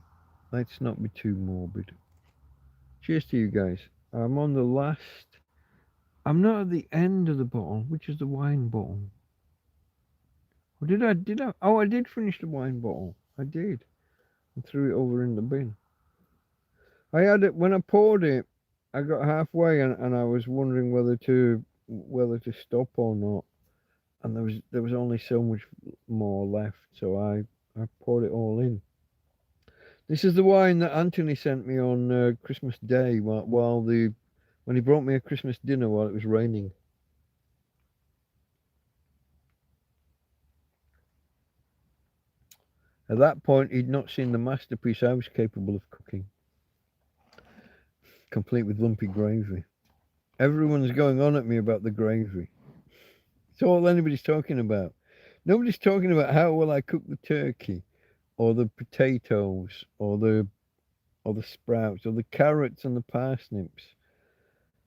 let's not be too morbid. Cheers to you guys. I'm on the last. I'm not at the end of the bottle, which is the wine bottle. Or did I? Oh, I did finish the wine bottle. I did. I threw it over in the bin. I had it when I poured it. I got halfway and I was wondering whether to stop or not. And there was only so much more left, so I I poured it all in. This is the wine that Anthony sent me on Christmas Day when he brought me a Christmas dinner while it was raining. At that point, he'd not seen the masterpiece I was capable of cooking, complete with lumpy gravy. Everyone's going on at me about the gravy. It's all anybody's talking about. Nobody's talking about how well I cook the turkey, or the potatoes, or the sprouts, or the carrots and the parsnips.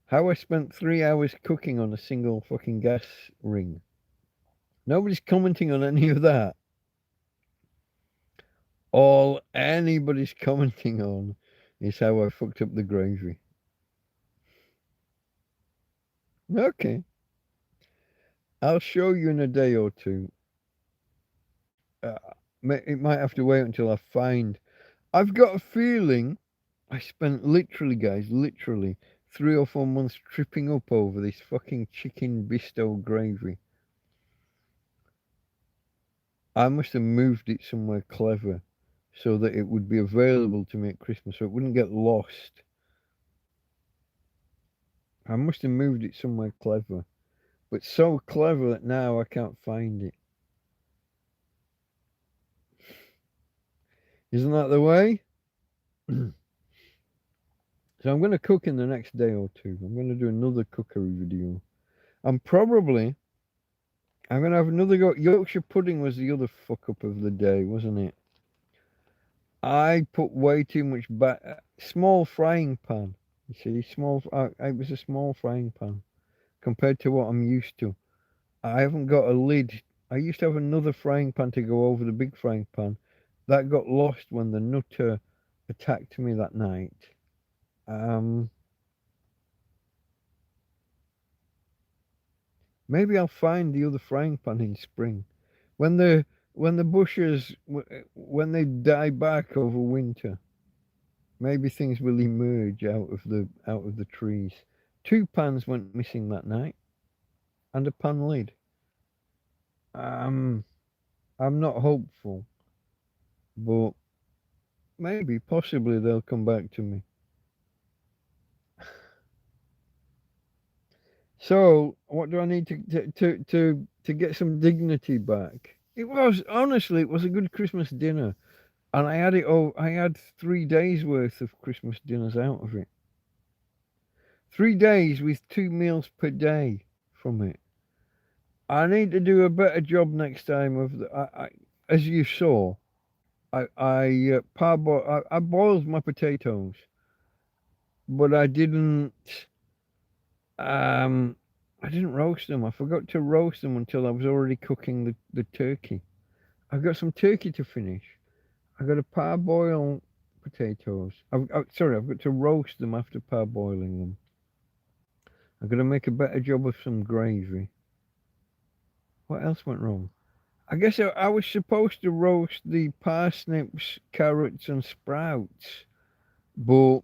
How I spent 3 hours cooking on a single fucking gas ring. Nobody's commenting on any of that. All anybody's commenting on is how I fucked up the gravy. Okay. I'll show you in a day or two. It might have to wait until I find. I've got a feeling I spent literally, guys, 3 or 4 months tripping up over this fucking chicken bisto gravy. I must have moved it somewhere clever so that it would be available to me at Christmas, so it wouldn't get lost. I must have moved it somewhere clever, but so clever that now I can't find it. Isn't that the way? So I'm going to cook in the next day or two. I'm going to do another cookery video. I'm going to have another go. Yorkshire pudding was the other fuck up of the day, wasn't it? I put way too much small frying pan. You see, it was a small frying pan compared to what I'm used to. I haven't got a lid. I used to have another frying pan to go over the big frying pan. That got lost when the nutter attacked me that night. Maybe I'll find the other frying pan in spring, when the bushes when they die back over winter. Maybe things will emerge out of the trees. 2 pans went missing that night, and a pan lid. I'm not hopeful, but maybe, possibly, they'll come back to me. So, what do I need to get some dignity back? It was a good Christmas dinner, and I had 3 days worth of Christmas dinners out of it. 3 days with 2 meals per day from it. I need to do a better job next time as you saw. I boiled my potatoes, but I didn't roast them. I forgot to roast them until I was already cooking the turkey. I've got some turkey to finish. I've got to parboil potatoes. I've got to roast them after parboiling them. I've got to make a better job of some gravy. What else went wrong? I guess I was supposed to roast the parsnips, carrots, and sprouts, but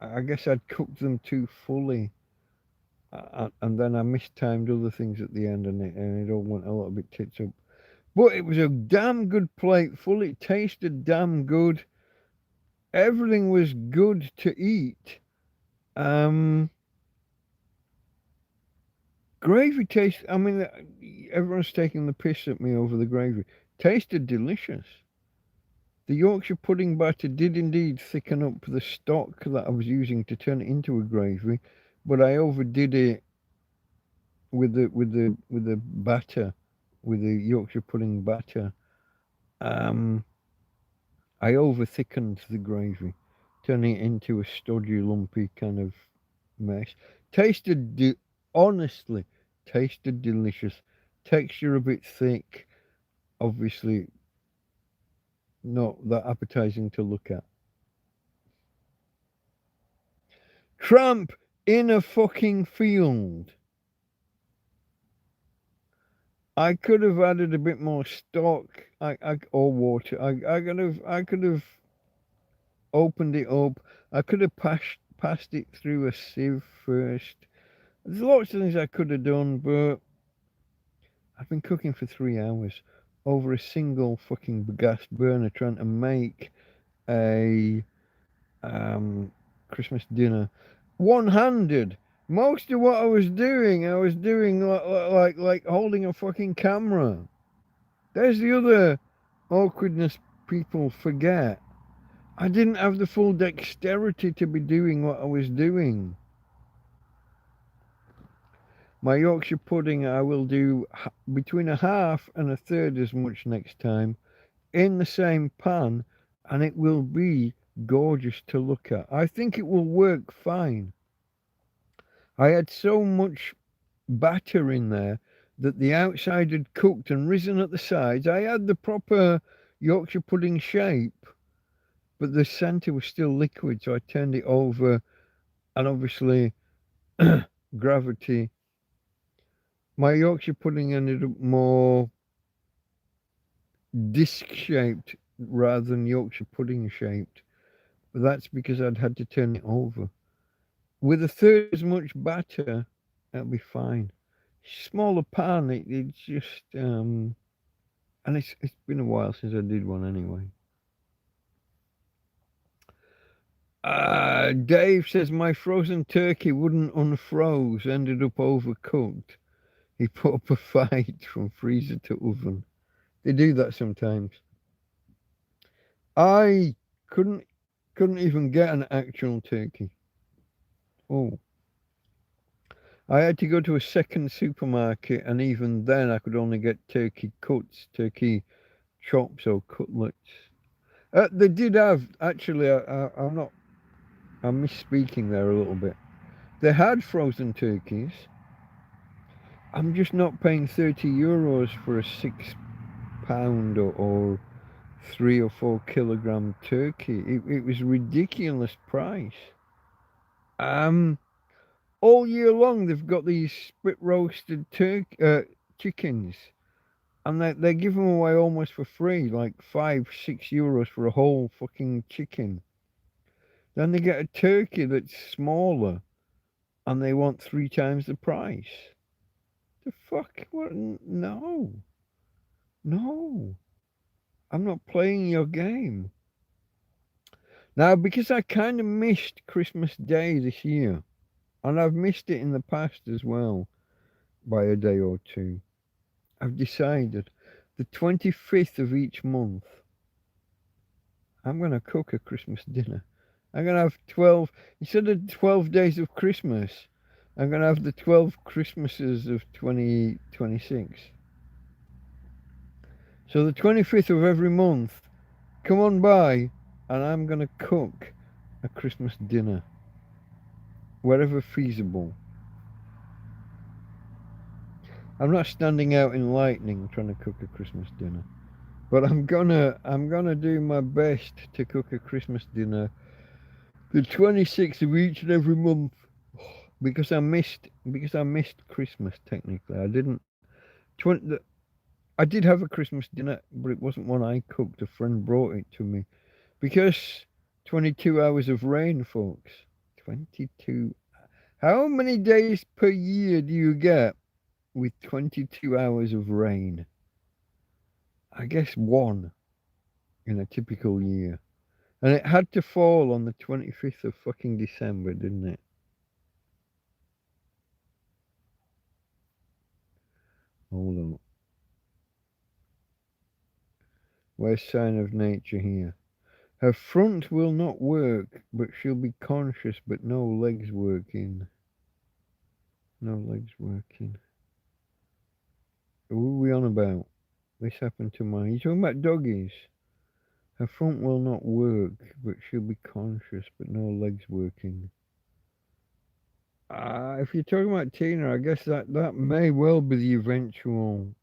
I guess I'd cooked them too fully, and then I mistimed other things at the end, and it all went a little bit tits up. But it was a damn good plate full. It tasted damn good. Everything was good to eat. Gravy taste. I mean, everyone's taking the piss at me over the gravy. Tasted delicious. The Yorkshire pudding batter did indeed thicken up the stock that I was using to turn it into a gravy, but I overdid it with the batter, with the Yorkshire pudding batter. I over thickened the gravy, turning it into a stodgy, lumpy kind of mess. Honestly, tasted delicious. Texture a bit thick, obviously not that appetizing to look at. Tramp in a fucking field. I could have added a bit more stock, or water. I could have opened it up. I could have passed it through a sieve first. There's lots of things I could have done, but I've been cooking for 3 hours. over a single fucking gas burner trying to make a Christmas dinner one-handed. Most of what I was doing like holding a fucking camera. There's the other awkwardness people forget. I didn't have the full dexterity to be doing what I was doing. My Yorkshire pudding, I will do between a half and a third as much next time in the same pan, and it will be gorgeous to look at. I think it will work fine. I had so much batter in there that the outside had cooked and risen at the sides. I had the proper Yorkshire pudding shape, but the centre was still liquid, so I turned it over, and obviously gravity. My Yorkshire pudding ended up more disc shaped rather than Yorkshire pudding shaped, but that's because I'd had to turn it over. With a third as much batter, that'll be fine. Smaller pan, it's just and it's been a while since I did one anyway. Dave says my frozen turkey wouldn't unfroze, ended up overcooked. He put up a fight from freezer to oven. They do that sometimes. I couldn't even get an actual turkey. Oh. I had to go to a second supermarket, and even then I could only get turkey cuts, turkey chops or cutlets. They did have, actually, I'm misspeaking there a little bit. They had frozen turkeys. I'm just not paying €30 for a £6 or 3 or 4 kilogram turkey. It was a ridiculous price. All year long they've got these spit roasted chickens, and they give them away almost for free, like €5-6 for a whole fucking chicken. Then they get a turkey that's smaller, and they want 3 times the price. The fuck? What? No. I'm not playing your game. Now, because I kind of missed Christmas Day this year, and I've missed it in the past as well by a day or two, I've decided the 25th of each month, I'm going to cook a Christmas dinner. I'm going to have 12, instead of 12 days of Christmas, I'm going to have the 12 Christmases of 2026. So the 25th of every month, come on by, and I'm going to cook a Christmas dinner, wherever feasible. I'm not standing out in lightning trying to cook a Christmas dinner, but I'm gonna do my best to cook a Christmas dinner the 26th of each and every month, because I missed Christmas. Technically, I didn't. I did have a Christmas dinner, but it wasn't one I cooked. A friend brought it to me, because 22 hours of rain, folks. 22. How many days per year do you get with 22 hours of rain? I guess one in a typical year. And it had to fall on the 25th of fucking December, didn't it? Hold on. Where's sign of nature here? Her front will not work, but she'll be conscious, but no legs working. No legs working. Who are we on about? This happened to mine. You're talking about doggies. Her front will not work, but she'll be conscious, but no legs working. If you're talking about Tina, I guess that may well be the eventual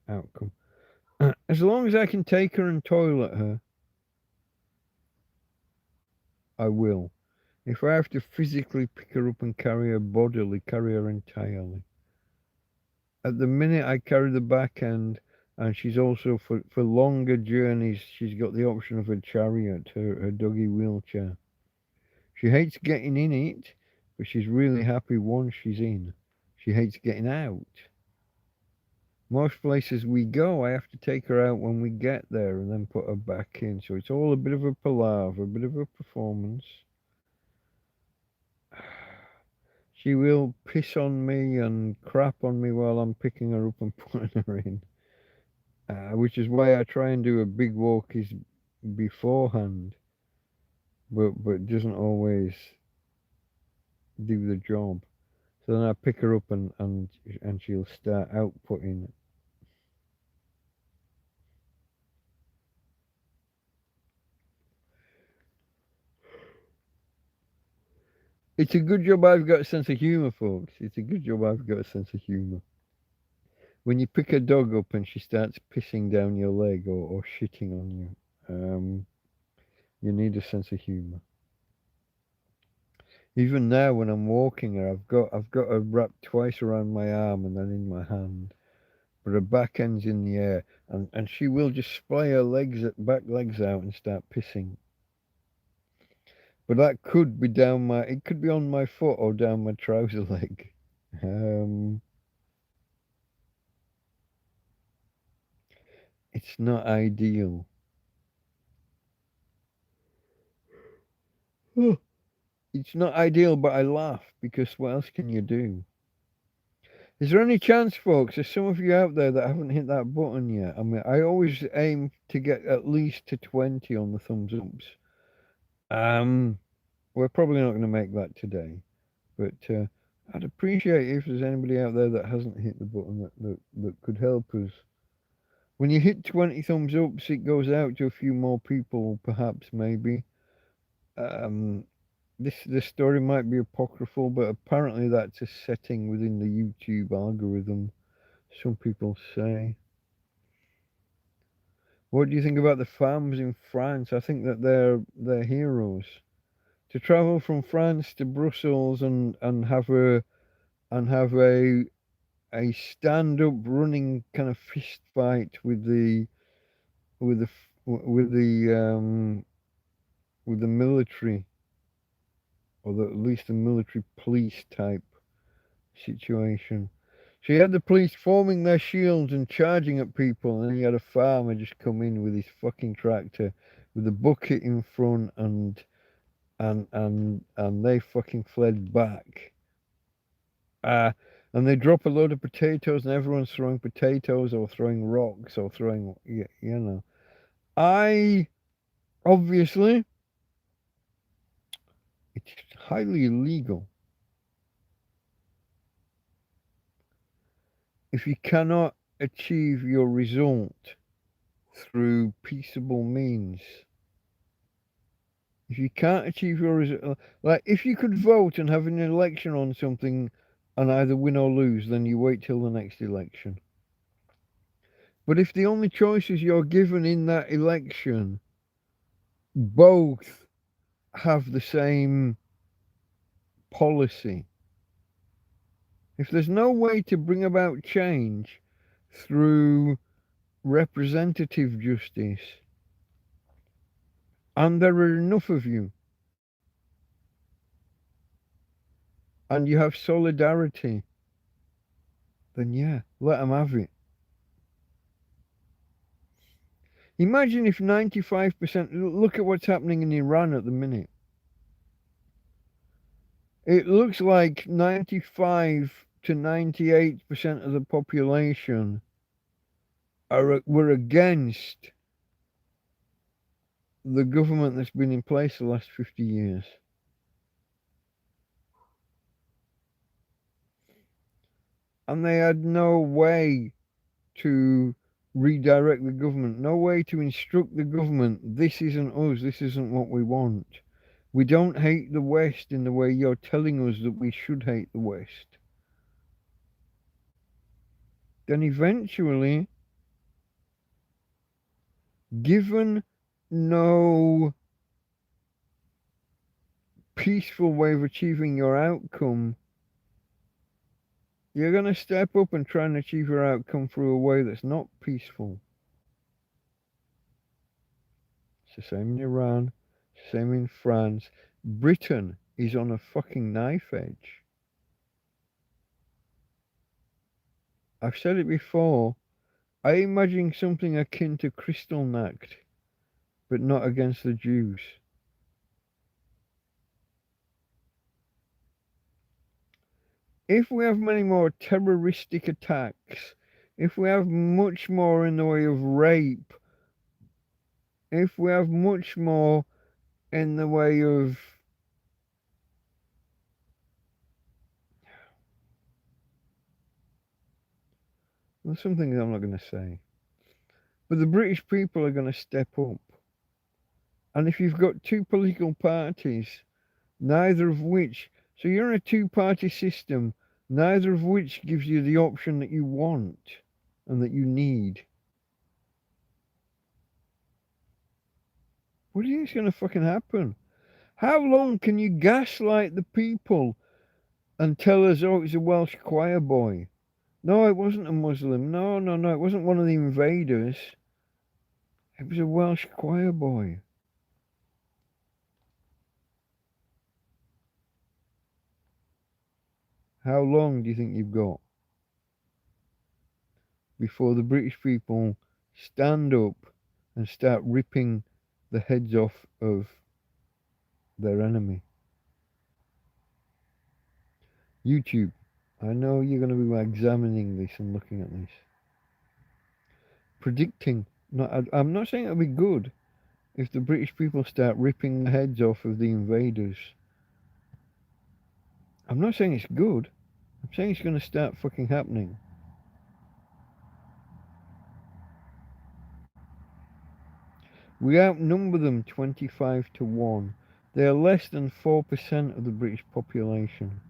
outcome. As long as I can take her and toilet her, I will. If I have to physically pick her up and carry her bodily, carry her entirely. At the minute, I carry the back end, and she's also, for longer journeys, she's got the option of a chariot, her doggy wheelchair. She hates getting in it, but she's really happy once she's in. She hates getting out. Most places we go, I have to take her out when we get there and then put her back in. So it's all a bit of a palaver, a bit of a performance. She will piss on me and crap on me while I'm picking her up and putting her in. Which is why I try and do a big walk is beforehand, but it doesn't always do the job. So then I pick her up and she'll start outputting. It's a good job I've got a sense of humour, folks. It's a good job I've got a sense of humour. When you pick a dog up and she starts pissing down your leg or shitting on you, you need a sense of humour. Even now, when I'm walking her, I've got her wrapped twice around my arm and then in my hand, but her back end's in the air, and she will just splay her back legs out and start pissing. But that could be it could be on my foot or down my trouser leg. It's not ideal. It's not ideal, but I laugh because what else can you do? Is there any chance, folks, there's some of you out there that haven't hit that button yet? I mean, I always aim to get at least to 20 on the thumbs ups. We're probably not going to make that today, but I'd appreciate if there's anybody out there that hasn't hit the button that could help us. When you hit 20 thumbs ups, it goes out to a few more people, perhaps, maybe. This story might be apocryphal, but apparently that's a setting within the YouTube algorithm, some people say. What do you think about the femmes in France? I think that they're heroes. To travel from France to Brussels and have a stand up running kind of fist fight with the with the with the military, or at least the military police type situation. So you had the police forming their shields and charging at people, and then you had a farmer just come in with his fucking tractor with a bucket in front, and they fucking fled back. And they drop a load of potatoes, and everyone's throwing potatoes or throwing rocks or throwing, you know. Obviously, it's highly illegal. If you cannot achieve your result through peaceable means, if you can't achieve your result, like if you could vote and have an election on something and either win or lose, then you wait till the next election. But if the only choices you're given in that election both have the same policy, if there's no way to bring about change through representative justice, and there are enough of you, and you have solidarity, then yeah, let them have it. Imagine if 95%, look at what's happening in Iran at the minute. It looks like 95 to 98% of the population were against the government that's been in place the last 50 years. And they had no way to redirect the government, no way to instruct the government, this isn't us, this isn't what we want. We don't hate the West in the way you're telling us that we should hate the West. Then eventually, given no peaceful way of achieving your outcome, you're going to step up and try and achieve your outcome through a way that's not peaceful. It's the same in Iran, same in France. Britain is on a fucking knife edge. I've said it before. I imagine something akin to Kristallnacht, but not against the Jews. If we have many more terroristic attacks, if we have much more in the way of rape, if we have much more in the way of there's some things I'm not going to say, but the British people are going to step up. And if you've got two political parties, neither of which, so you're in a two-party system, neither of which gives you the option that you want and that you need. What do you think is going to fucking happen? How long can you gaslight the people and tell us, oh, it's a Welsh choir boy? No, it wasn't a Muslim. No, it wasn't one of the invaders. It was a Welsh choir boy. How long do you think you've got before the British people stand up and start ripping the heads off of their enemy? YouTube, I know you're going to be examining this and looking at this. Predicting, I'm not saying it'll be good if the British people start ripping the heads off of the invaders. I'm not saying it's good. I'm saying it's going to start fucking happening. We outnumber them 25-1. They are less than 4% of the British population.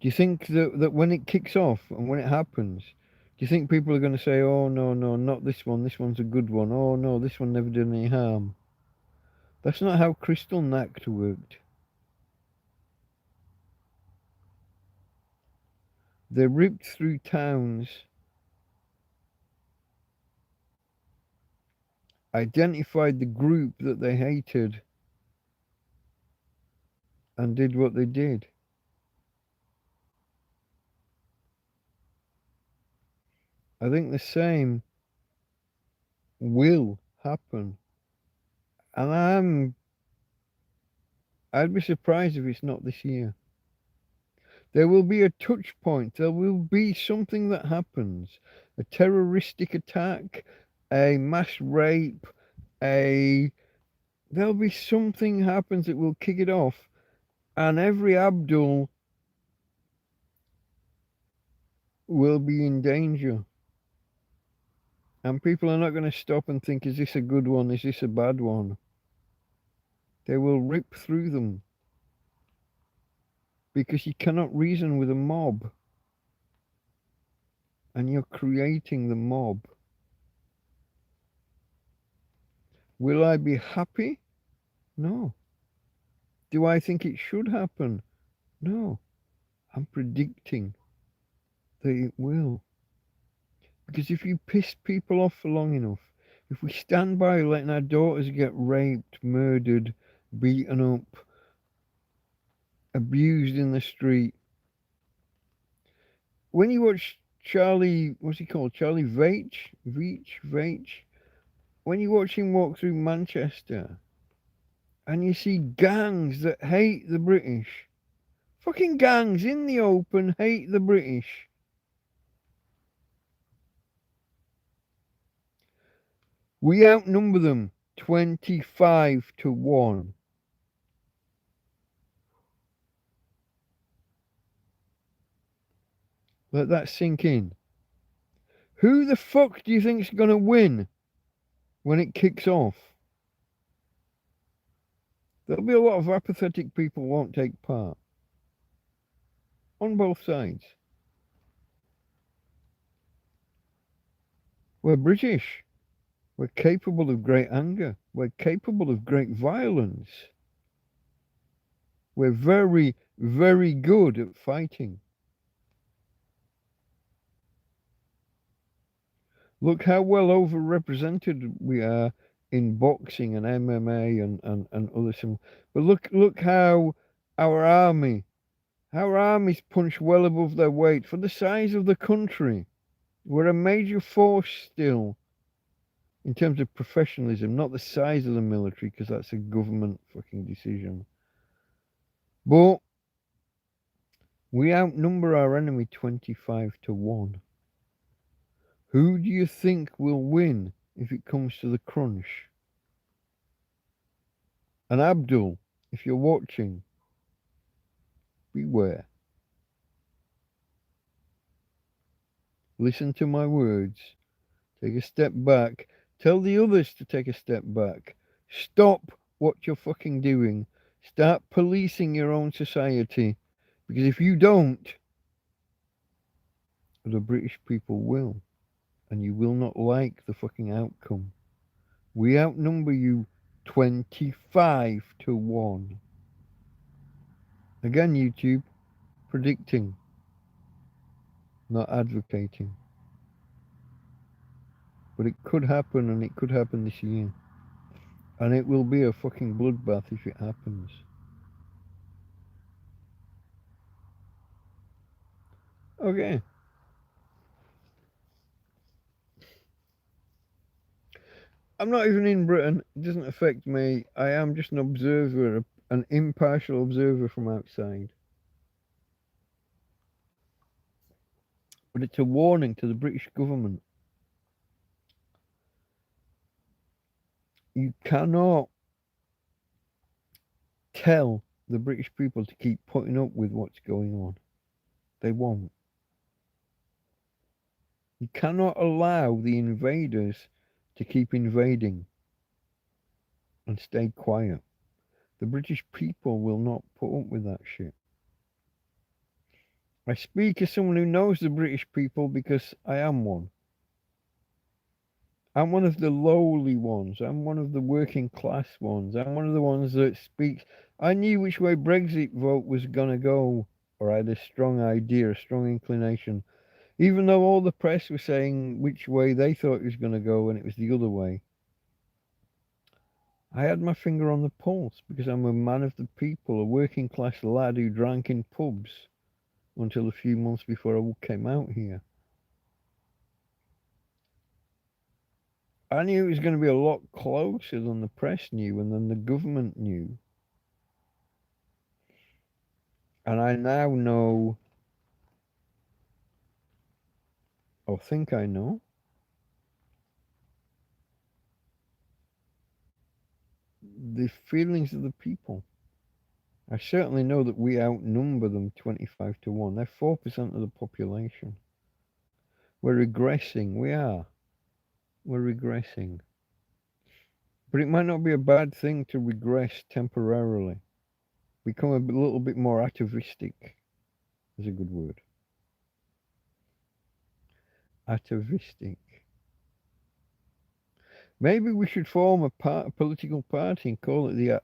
Do you think that when it kicks off and when it happens, do you think people are going to say, oh, no, not this one, this one's a good one, oh, no, this one never did any harm? That's not how Kristallnacht worked. They ripped through towns, identified the group that they hated, and did what they did. I think the same will happen. And I'd be surprised if it's not this year. There will be a touch point. There will be something that happens. A terroristic attack, a mass rape, there'll be something happens that will kick it off. And every Abdul will be in danger. And people are not going to stop and think, is this a good one? Is this a bad one? They will rip through them. Because you cannot reason with a mob. And you're creating the mob. Will I be happy? No. Do I think it should happen? No. I'm predicting that it will. Because if you piss people off for long enough, if we stand by letting our daughters get raped, murdered, beaten up, abused in the street. When you watch Charlie, what's he called? Charlie Veitch? When you watch him walk through Manchester and you see gangs that hate the British, fucking gangs in the open hate the British. We outnumber them 25-1. Let that sink in. Who the fuck do you think's gonna win when it kicks off? There'll be a lot of apathetic people who won't take part. On both sides. We're British. We're capable of great anger. We're capable of great violence. We're very, very good at fighting. Look how well overrepresented we are in boxing and MMA and other some. But look how our army Our armies punch well above their weight for the size of the country. We're a major force still in terms of professionalism, not the size of the military, because that's a government fucking decision. But we outnumber our enemy 25-1. Who do you think will win if it comes to the crunch? And Abdul, if you're watching, beware. Listen to my words. Take a step back. Tell the others to take a step back. Stop what you're fucking doing. Start policing your own society. Because if you don't, the British people will. And you will not like the fucking outcome. We outnumber you 25-1. Again, YouTube, predicting, not advocating. But it could happen, and it could happen this year. And it will be a fucking bloodbath if it happens. Okay. I'm not even in Britain. It doesn't affect me. I am just an observer, an impartial observer from outside. But it's a warning to the British government. You cannot tell the British people to keep putting up with what's going on. They won't. You cannot allow the invaders to keep invading and stay quiet. The British people will not put up with that shit. I speak as someone who knows the British people because I am one. I'm one of the lowly ones. I'm one of the working class ones. I'm one of the ones that speaks. I knew which way Brexit vote was going to go, or I had a strong idea, a strong inclination. Even though all the press was saying which way they thought it was going to go and it was the other way. I had my finger on the pulse because I'm a man of the people, a working class lad who drank in pubs until a few months before I came out here. I knew it was going to be a lot closer than the press knew and than the government knew. And I now know, or think I know, the feelings of the people. I certainly know that we outnumber them 25-1. They're 4% of the population. We're regressing. We are. We're regressing. But it might not be a bad thing to regress temporarily. Become a little bit more atavistic is a good word. Atavistic. Maybe we should form a political party and call it the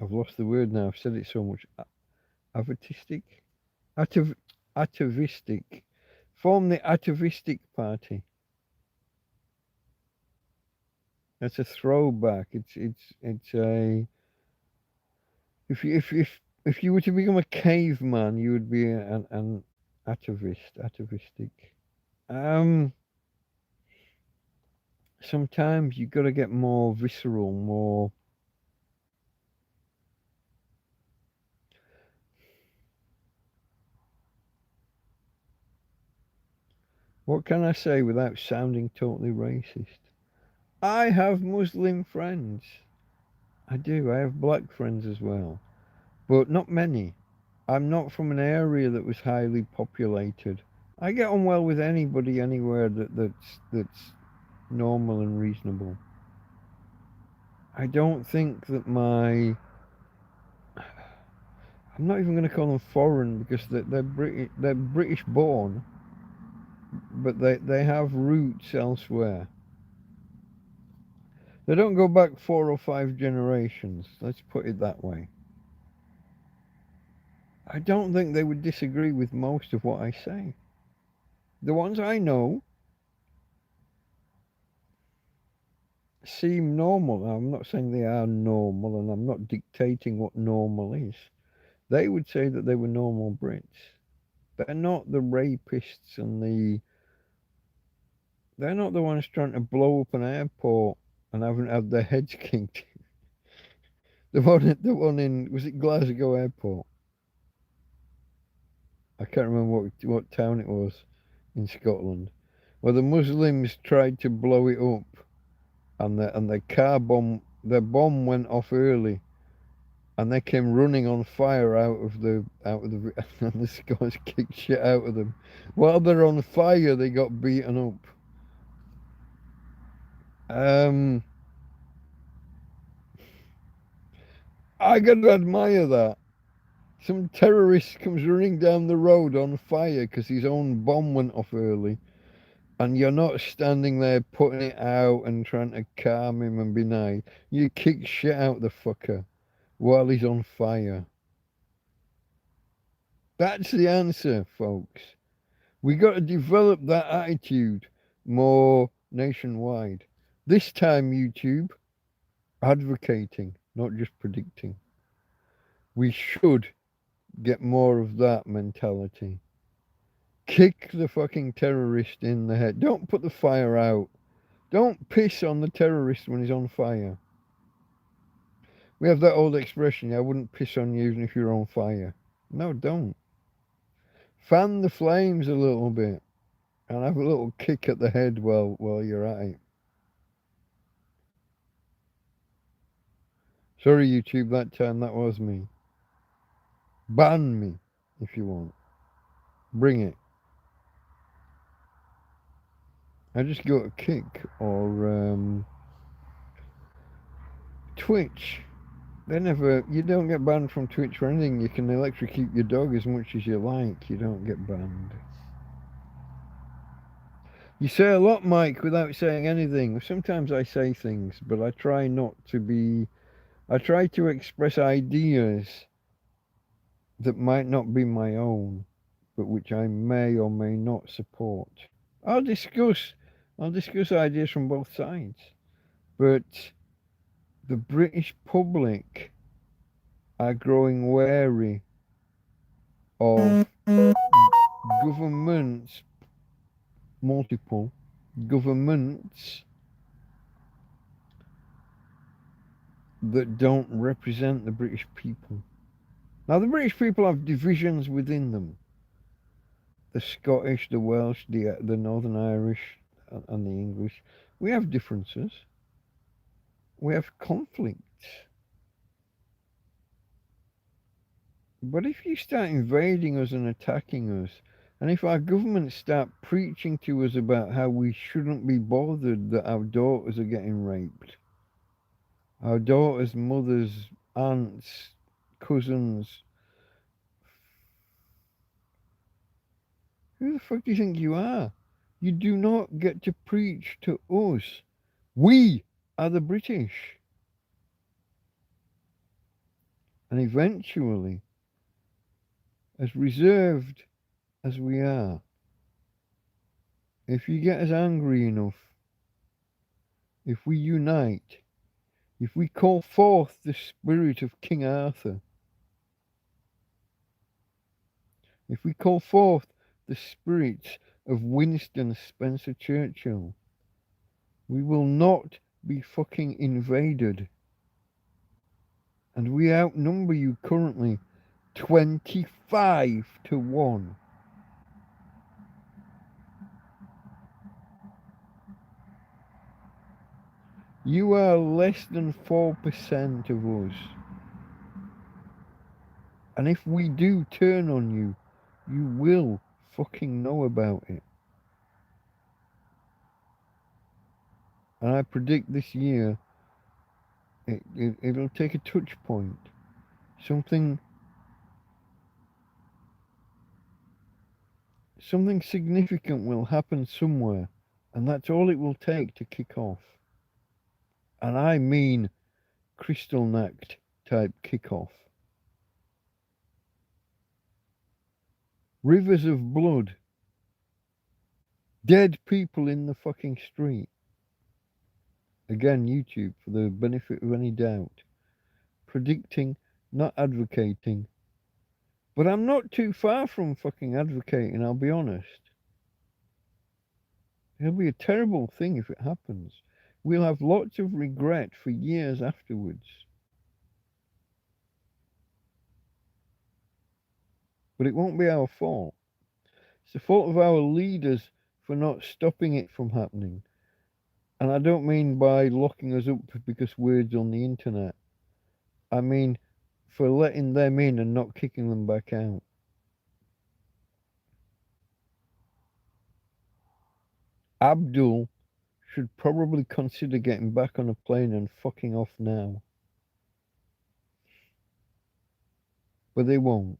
I've lost the word now. I've said it so much. Atavistic? Atavistic. Form the atavistic party. That's a throwback. It's a if you were to become a caveman, you would be an atavistic. Sometimes you got to get more visceral, more. What can I say without sounding totally racist? I have Muslim friends. I do. I have black friends as well, but not many. I'm not from an area that was highly populated. I get on well with anybody anywhere that's normal and reasonable. I don't think that I'm not even going to call them foreign because they're British born, but they have roots elsewhere. They don't go back 4 or 5 generations, let's put it that way. I don't think they would disagree with most of what I say. The ones I know, seem normal. I'm not saying they are normal, and I'm not dictating what normal is. They would say that they were normal Brits. They're not the rapists and they're not the ones trying to blow up an airport and haven't had their heads kicked. The one in, was it Glasgow Airport? I can't remember what town it was in Scotland. Where the Muslims tried to blow it up, and their bomb went off early, and they came running on fire out of the and the Scots kicked shit out of them. While they're on fire, they got beaten up. I gotta admire that. Some terrorist comes running down the road on fire because his own bomb went off early, and you're not standing there putting it out and trying to calm him and be nice. You kick shit out the fucker while he's on fire. That's the answer, folks. We got to develop that attitude more nationwide. This time, YouTube, advocating, not just predicting. We should get more of that mentality. Kick the fucking terrorist in the head. Don't put the fire out. Don't piss on the terrorist when he's on fire. We have that old expression, I wouldn't piss on you even if you're on fire. No, don't. Fan the flames a little bit and have a little kick at the head while you're at it. Sorry, YouTube, that time that was me. Ban me if you want. Bring it. I just got a kick or Twitch. You don't get banned from Twitch for anything. You can electrocute your dog as much as you like. You don't get banned. You say a lot, Mike, without saying anything. Sometimes I say things, but I try to express ideas that might not be my own, but which I may or may not support. I'll discuss ideas from both sides. But the British public are growing wary of governments, multiple governments that don't represent the British people. Now, the British people have divisions within them. The Scottish, the Welsh, the Northern Irish, and the English. We have differences. We have conflicts. But if you start invading us and attacking us, and if our governments start preaching to us about how we shouldn't be bothered that our daughters are getting raped, our daughters, mothers, aunts, cousins, who the fuck do you think you are? You do not get to preach to us. We are the British. And eventually, as reserved as we are, if you get us angry enough, if we unite, if we call forth the spirit of King Arthur, if we call forth the spirit of Winston Spencer Churchill, we will not be fucking invaded. And we outnumber you currently 25-1. You are less than 4% of us. And if we do turn on you, you will fucking know about it. And I predict this year it'll take a touch point. Something significant will happen somewhere, and that's all it will take to kick off. And I mean Kristallnacht type kickoff. Rivers of blood. Dead people in the fucking street. Again, YouTube, for the benefit of any doubt. Predicting, not advocating. But I'm not too far from fucking advocating, I'll be honest. It'll be a terrible thing if it happens. We'll have lots of regret for years afterwards. But it won't be our fault. It's the fault of our leaders for not stopping it from happening. And I don't mean by locking us up because words on the internet. I mean for letting them in and not kicking them back out. Abdul should probably consider getting back on a plane and fucking off now. But they won't.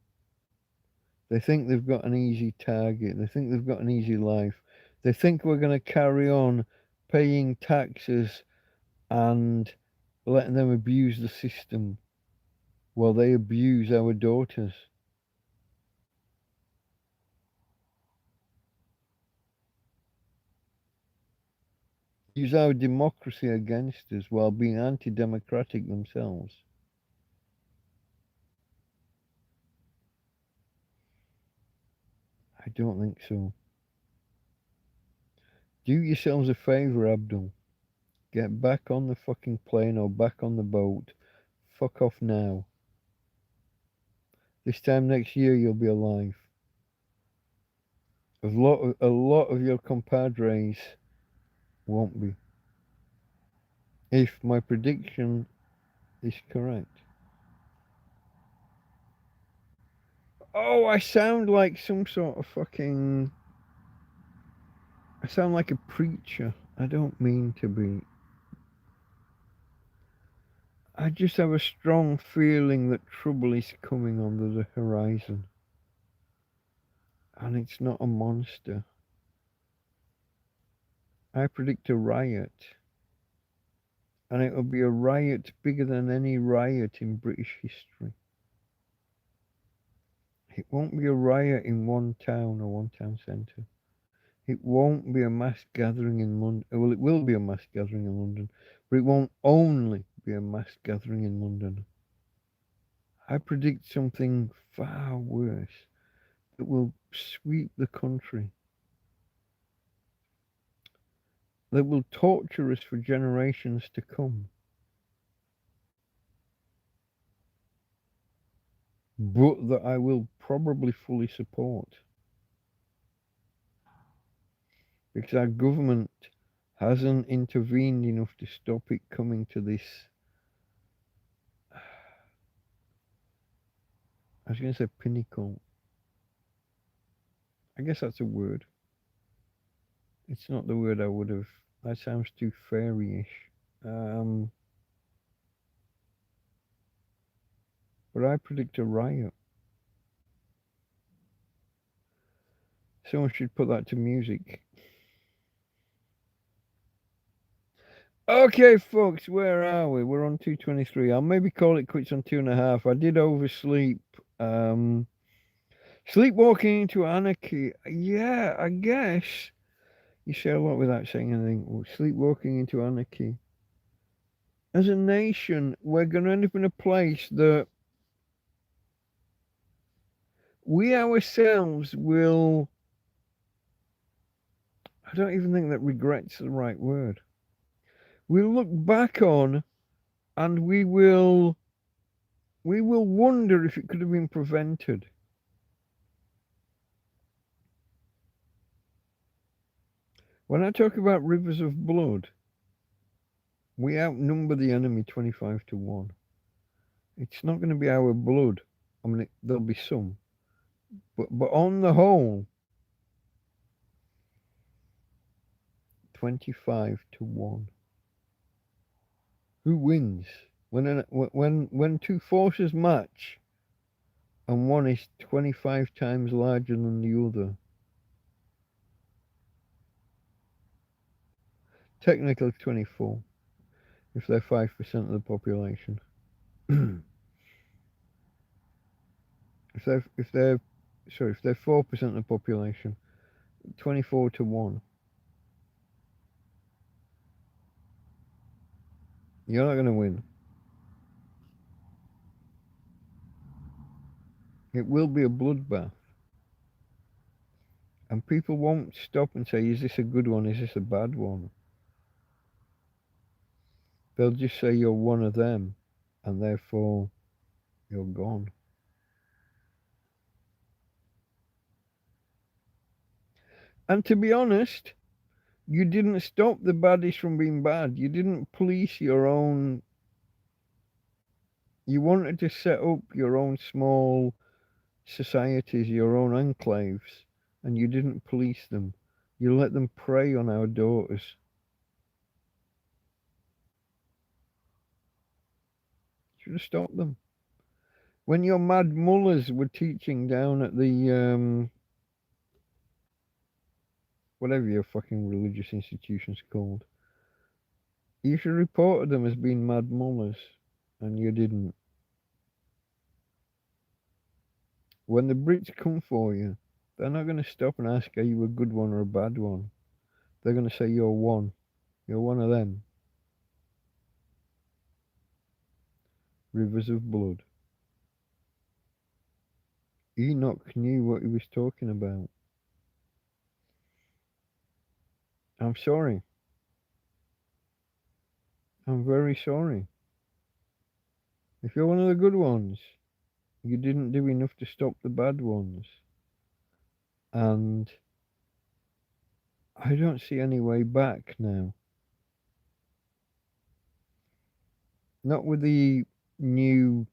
They think they've got an easy target. They think they've got an easy life. They think we're going to carry on paying taxes and letting them abuse the system while they abuse our daughters. Use our democracy against us while being anti-democratic themselves. I don't think so. Do yourselves a favour, Abdul. Get back on the fucking plane or back on the boat. Fuck off now. This time next year you'll be alive. A lot of your compadres won't be. If my prediction is correct. Oh, I sound like some sort of fucking... I sound like a preacher. I don't mean to be. I just have a strong feeling that trouble is coming under the horizon. And it's not a monster. I predict a riot. And it will be a riot bigger than any riot in British history. It won't be a riot in one town or one town centre. It won't be a mass gathering in London. Well, it will be a mass gathering in London, but it won't only be a mass gathering in London. I predict something far worse that will sweep the country, that will torture us for generations to come, but that I will probably fully support. Because our government hasn't intervened enough to stop it coming to this. I was going to say pinnacle. I guess that's a word. It's not the word I would have. That sounds too fairy-ish. But I predict a riot. Someone should put that to music. Okay, folks, where are we? We're on 2:23. I'll maybe call it quits on 2.5. I did oversleep. Sleepwalking into anarchy. Yeah, I guess you say a lot without saying anything. Sleepwalking into anarchy. As a nation, we're going to end up in a place that we ourselves will. I don't even think that regret's the right word. We'll look back on and we will wonder if it could have been prevented. When I talk about rivers of blood, we outnumber the enemy 25-1. It's not going to be our blood. I mean, there'll be some. But on the whole, 25-1. Who wins? When two forces match and one is 25 times larger than the other. Technically 24, if they're 5% of the population. if they're 4% of the population, 24-1. You're not going to win. It will be a bloodbath. And people won't stop and say, is this a good one? Is this a bad one? They'll just say you're one of them, and therefore you're gone. And to be honest, you didn't stop the baddies from being bad. You didn't police your own. You wanted to set up your own small societies, your own enclaves, and you didn't police them. You let them prey on our daughters. Should have stopped them. When your mad mullahs were teaching down at the whatever your fucking religious institution's called, you should have reported them as being mad mullahs, and you didn't. When the Brits come for you, they're not going to stop and ask, are you a good one or a bad one? They're going to say, you're one. You're one of them. Rivers of blood. Enoch knew what he was talking about. I'm sorry. I'm very sorry. If you're one of the good ones, you didn't do enough to stop the bad ones. And I don't see any way back now. Not with the new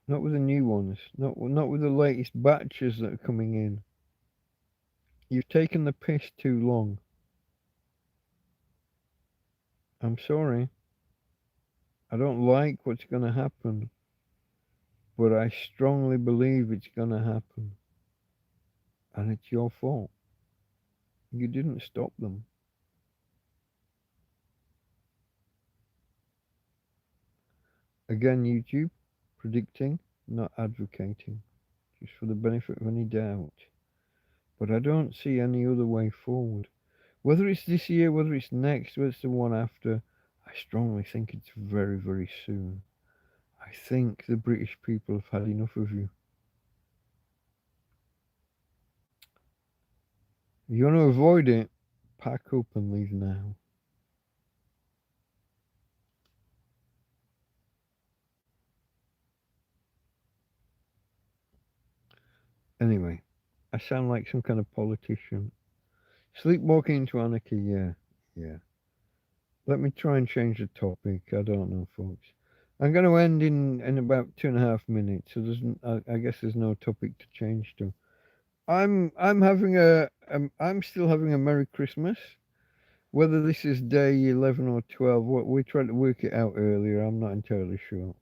not with the new ones. Not with the latest batches that are coming in. You've taken the piss too long. I'm sorry. I don't like what's going to happen, but I strongly believe it's going to happen. And it's your fault. You didn't stop them. Again, YouTube, predicting, not advocating, just for the benefit of any doubt. But I don't see any other way forward. Whether it's this year, whether it's next, whether it's the one after, I strongly think it's very, very soon. I think the British people have had enough of you. If you want to avoid it, pack up and leave now. Anyway, I sound like some kind of politician. Sleepwalking into anarchy, yeah. Let me try and change the topic. I don't know, folks. I'm going to end in about 2.5 minutes, so I guess there's no topic to change to. I'm still having a Merry Christmas. Whether this is day 11 or 12, we tried to work it out earlier. I'm not entirely sure.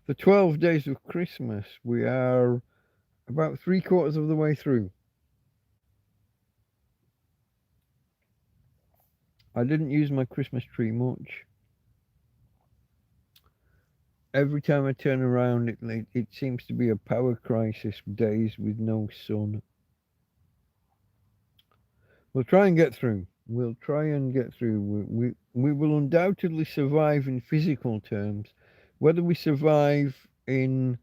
The 12 days of Christmas, we are about 3/4 of the way through. I didn't use my Christmas tree much. Every time I turn around, it seems to be a power crisis, days with no sun. We'll try and get through. We'll try and get through. We will undoubtedly survive in physical terms. Whether we survive in,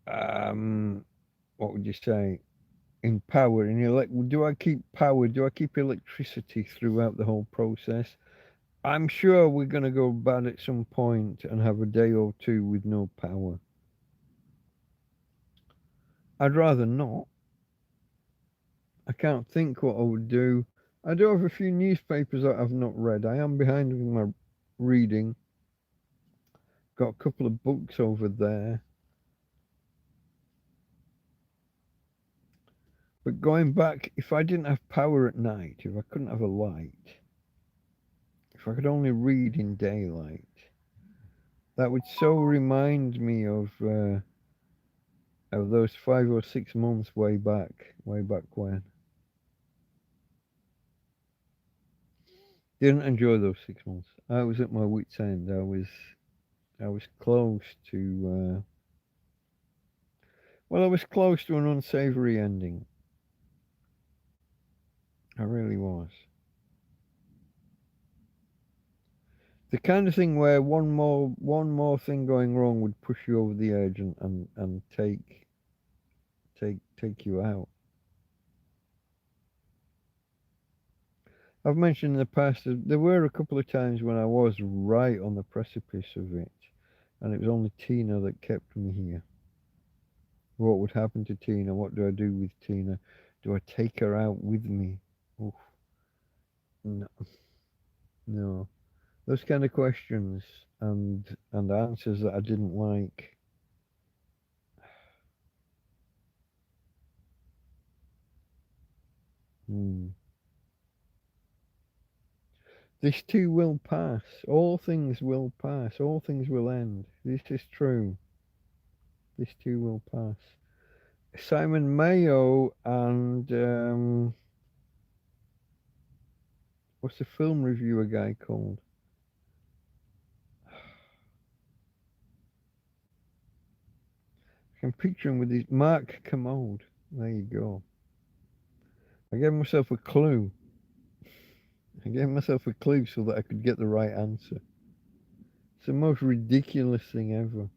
what would you say, in power, do I keep power? Do I keep electricity throughout the whole process? I'm sure we're going to go bad at some point and have a day or two with no power. I'd rather not. I can't think what I would do. I do have a few newspapers that I've not read. I am behind with my reading. Got a couple of books over there. But going back, if I didn't have power at night, if I couldn't have a light, if I could only read in daylight, that would so remind me of those 5 or 6 months way back when. Didn't enjoy those 6 months. I was at my wit's end. I was close to I was close to an unsavory ending. I really was. The kind of thing where one more thing going wrong would push you over the edge and take you out. I've mentioned in the past that there were a couple of times when I was right on the precipice of it, and it was only Tina that kept me here. What would happen to Tina? What do I do with Tina? Do I take her out with me? Oof, no, no. Those kind of questions and answers that I didn't like. Hmm. This too will pass. All things will pass. All things will end. This is true. This too will pass. Simon Mayo and what's the film reviewer guy called? I can picture him with his Mark Commode. There you go. I gave myself a clue. I gave myself a clue so that I could get the right answer. It's the most ridiculous thing ever.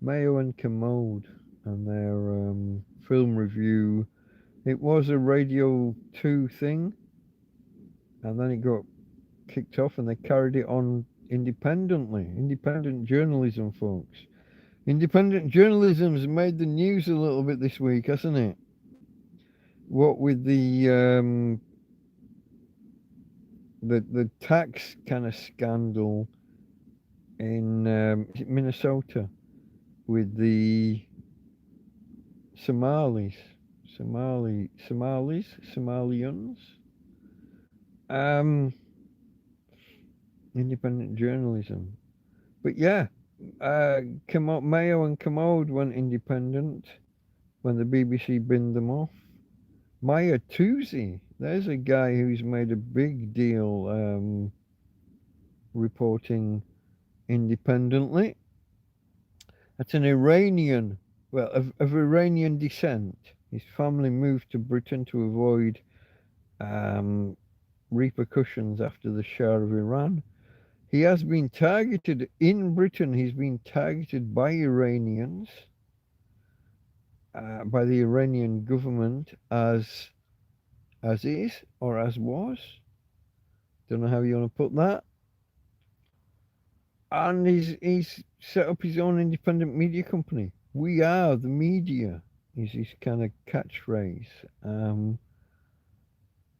Mayo and Commode and their film review. It was a Radio 2 thing, and then it got kicked off and they carried it on independently. Independent journalism, folks. Independent journalism's made the news a little bit this week, hasn't it? What with the tax kind of scandal in Minnesota with the Somalians. Um, independent journalism. But yeah, Mayo and Commode went independent when the BBC binned them off. Maya Tusi, there's a guy who's made a big deal reporting independently. That's an Iranian, well, of Iranian descent. His family moved to Britain to avoid repercussions after the Shah of Iran. He has been targeted in Britain. He's been targeted by Iranians, by the Iranian government as is or as was. Don't know how you want to put that. And he's set up his own independent media company. We are the media is his kind of catchphrase.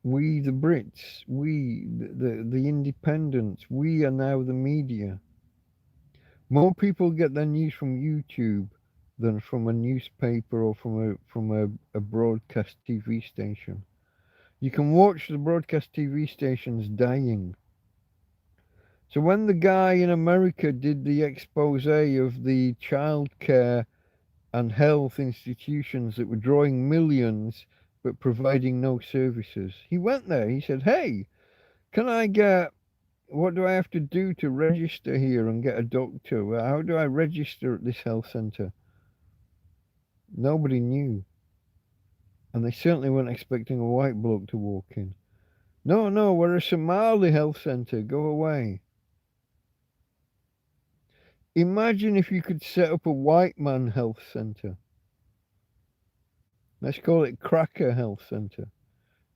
We the Brits, we the independents, we are now the media. More people get their news from YouTube than from a newspaper or from a broadcast TV station. You can watch the broadcast TV stations dying. So when the guy in America did the expose of the childcare and health institutions that were drawing millions but providing no services, he went there. He said, "Hey, what do I have to do to register here and get a doctor? How do I register at this health centre?" Nobody knew. And they certainly weren't expecting a white bloke to walk in. No, no, we're a Somali health centre. Go away. Imagine if you could set up a white man health centre. Let's call it Cracker Health Centre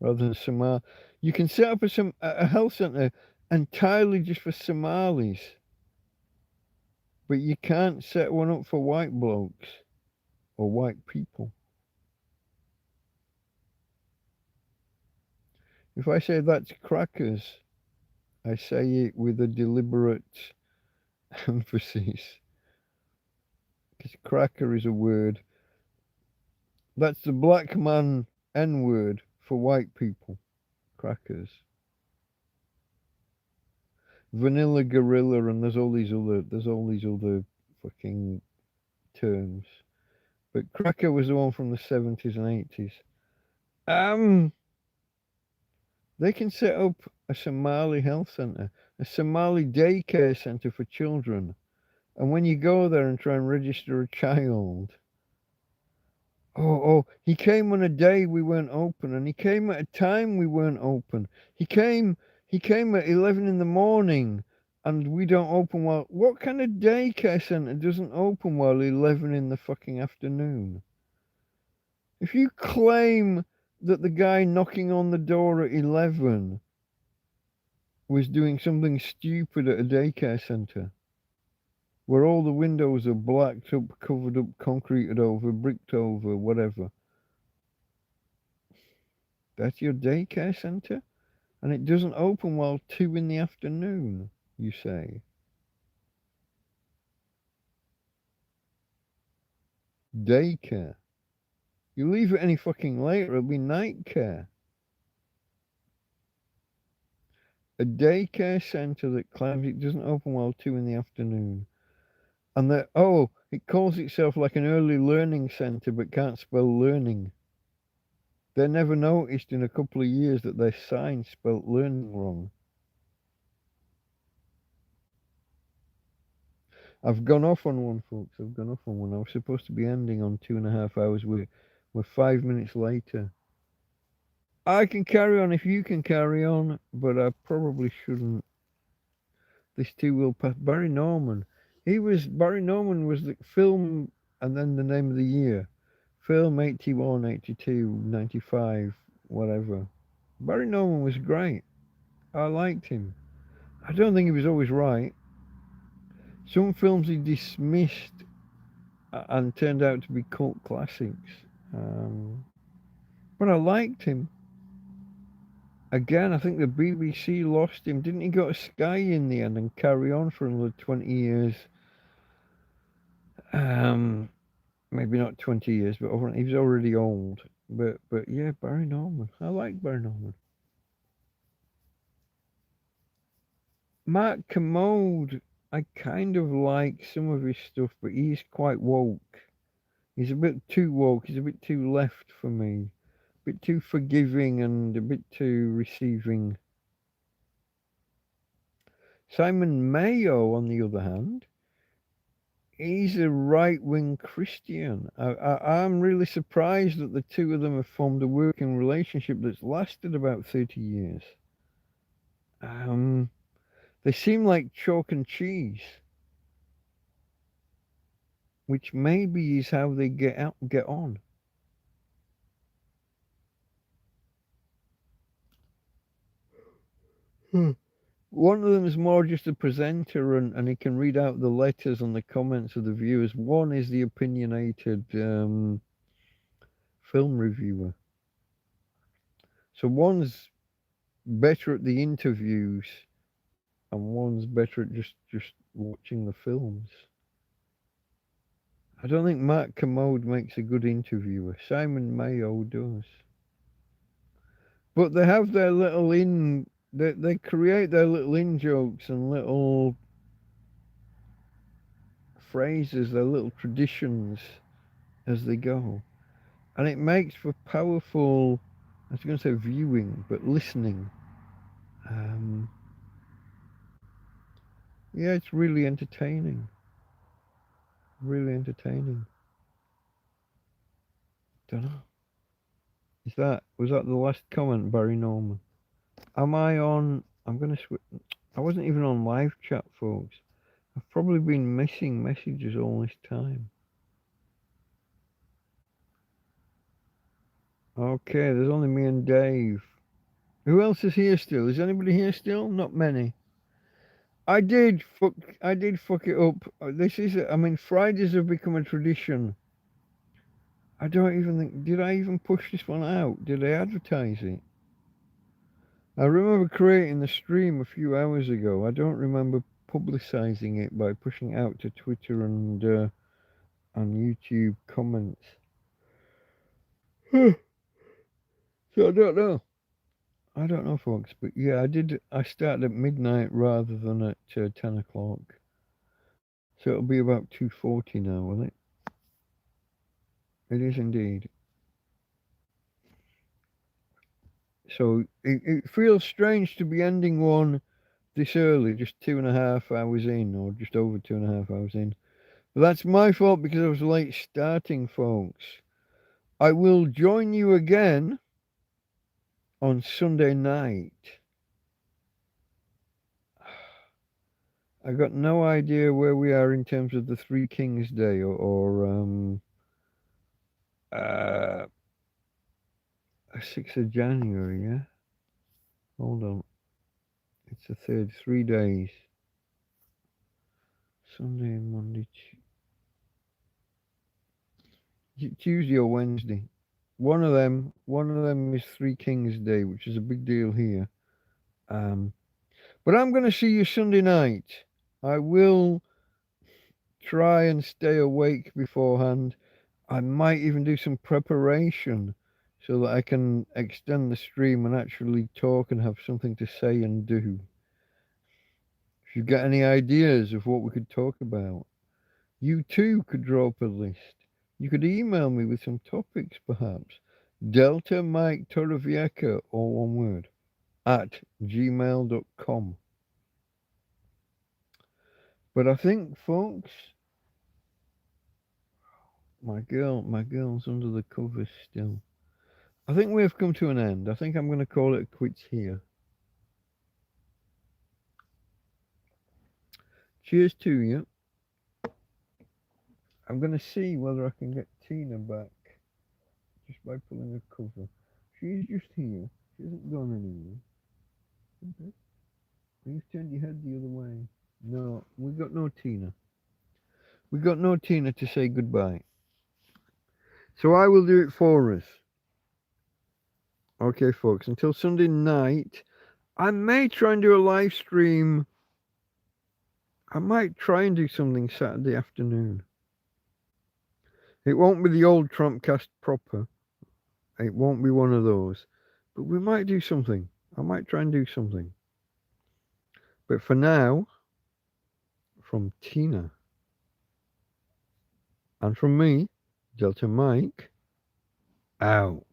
rather than Somali. You can set up a health centre entirely just for Somalis, but you can't set one up for white blokes or white people. If I say that's crackers, I say it with a deliberate emphasis. Because cracker is a word. That's the black man N word for white people. Crackers. Vanilla gorilla, and there's all these other fucking terms. But cracker was the one from the 70s and 80s. They can set up a Somali health centre, a Somali daycare centre for children. And when you go there and try and register a child, He came on a day we weren't open, and he came at a time we weren't open. He came at 11 in the morning, and we don't open while. What kind of daycare center doesn't open while 11 in the fucking afternoon? If you claim that the guy knocking on the door at 11 was doing something stupid at a daycare center, where all the windows are blacked up, covered up, concreted over, bricked over, whatever. That's your daycare center? And it doesn't open while 2 in the afternoon, you say? Daycare. You leave it any fucking later, it'll be night care. A daycare center that claims it doesn't open while 2 in the afternoon. And that, it calls itself like an early learning center but can't spell learning. They never noticed in a couple of years that their sign spelt learning wrong. I've gone off on one, folks. I've gone off on one. I was supposed to be ending on 2.5 hours. We're 5 minutes later. I can carry on if you can carry on, but I probably shouldn't. This too will pass. Barry Norman. Barry Norman was the film and then the name of the year. Film 81, 82, 95, whatever. Barry Norman was great. I liked him. I don't think he was always right. Some films he dismissed and turned out to be cult classics. But I liked him. Again, I think the BBC lost him. Didn't he go to Sky in the end and carry on for another 20 years? Maybe not 20 years, but he was already old. But yeah, Barry Norman. I like Barry Norman. Mark Commode, I kind of like some of his stuff, but he's quite woke. He's a bit too woke. He's a bit too left for me. A bit too forgiving and a bit too receiving. Simon Mayo, on the other hand, he's a right-wing Christian. I'm really surprised that the two of them have formed a working relationship that's lasted about 30 years. They seem like chalk and cheese, which maybe is how they get on. One of them is more just a presenter, and he can read out the letters and the comments of the viewers. One is the opinionated film reviewer. So one's better at the interviews, and one's better at just watching the films. I don't think Mark Commode makes a good interviewer. Simon Mayo does. But they have their little they create their little in-jokes and little phrases, their little traditions as they go. And it makes for powerful, I was going to say viewing, but listening. Yeah, it's really entertaining. Really entertaining. Don't know. Was that the last comment, Barry Norman? Am I on? I'm going to switch. I wasn't even on live chat, folks. I've probably been missing messages all this time. Okay, there's only me and Dave. Who else is here still? Is anybody here still? Not many. I did fuck it up. Fridays have become a tradition. I don't even think, did I even push this one out? Did I advertise it? I remember creating the stream a few hours ago. I don't remember publicizing it by pushing it out to Twitter and on YouTube comments. So I don't know. I don't know, folks, but yeah, I started at midnight rather than at 10 o'clock. So it'll be about 2:40 now, will it? It is indeed. So it feels strange to be ending one this early, just 2.5 hours in, or just over 2.5 hours in. But that's my fault because I was late starting, folks. I will join you again on Sunday night. I got no idea where we are in terms of the Three Kings Day or 6th of January, yeah? Hold on. It's the third, 3 days. Sunday, Monday, Tuesday or Wednesday. One of them is Three Kings Day, which is a big deal here. But I'm going to see you Sunday night. I will try and stay awake beforehand. I might even do some preparation so that I can extend the stream and actually talk and have something to say and do. If you've got any ideas of what we could talk about, you too could draw up a list. You could email me with some topics perhaps. Delta Mike Torrevieja, all one word, at gmail.com. But I think, folks, my girl's under the covers still. I think we have come to an end. I think I'm going to call it quits here. Cheers to you. I'm going to see whether I can get Tina back just by pulling a cover. She's just here. She hasn't gone anywhere. Okay. You've turned your head the other way. No, we got no Tina. We got no Tina to say goodbye. So I will do it for us. Okay, folks, until Sunday night, I may try and do a live stream. I might try and do something Saturday afternoon. It won't be the old TrampCast proper. It won't be one of those. But we might do something. I might try and do something. But for now, from Tina and from me, Delta Mike, out.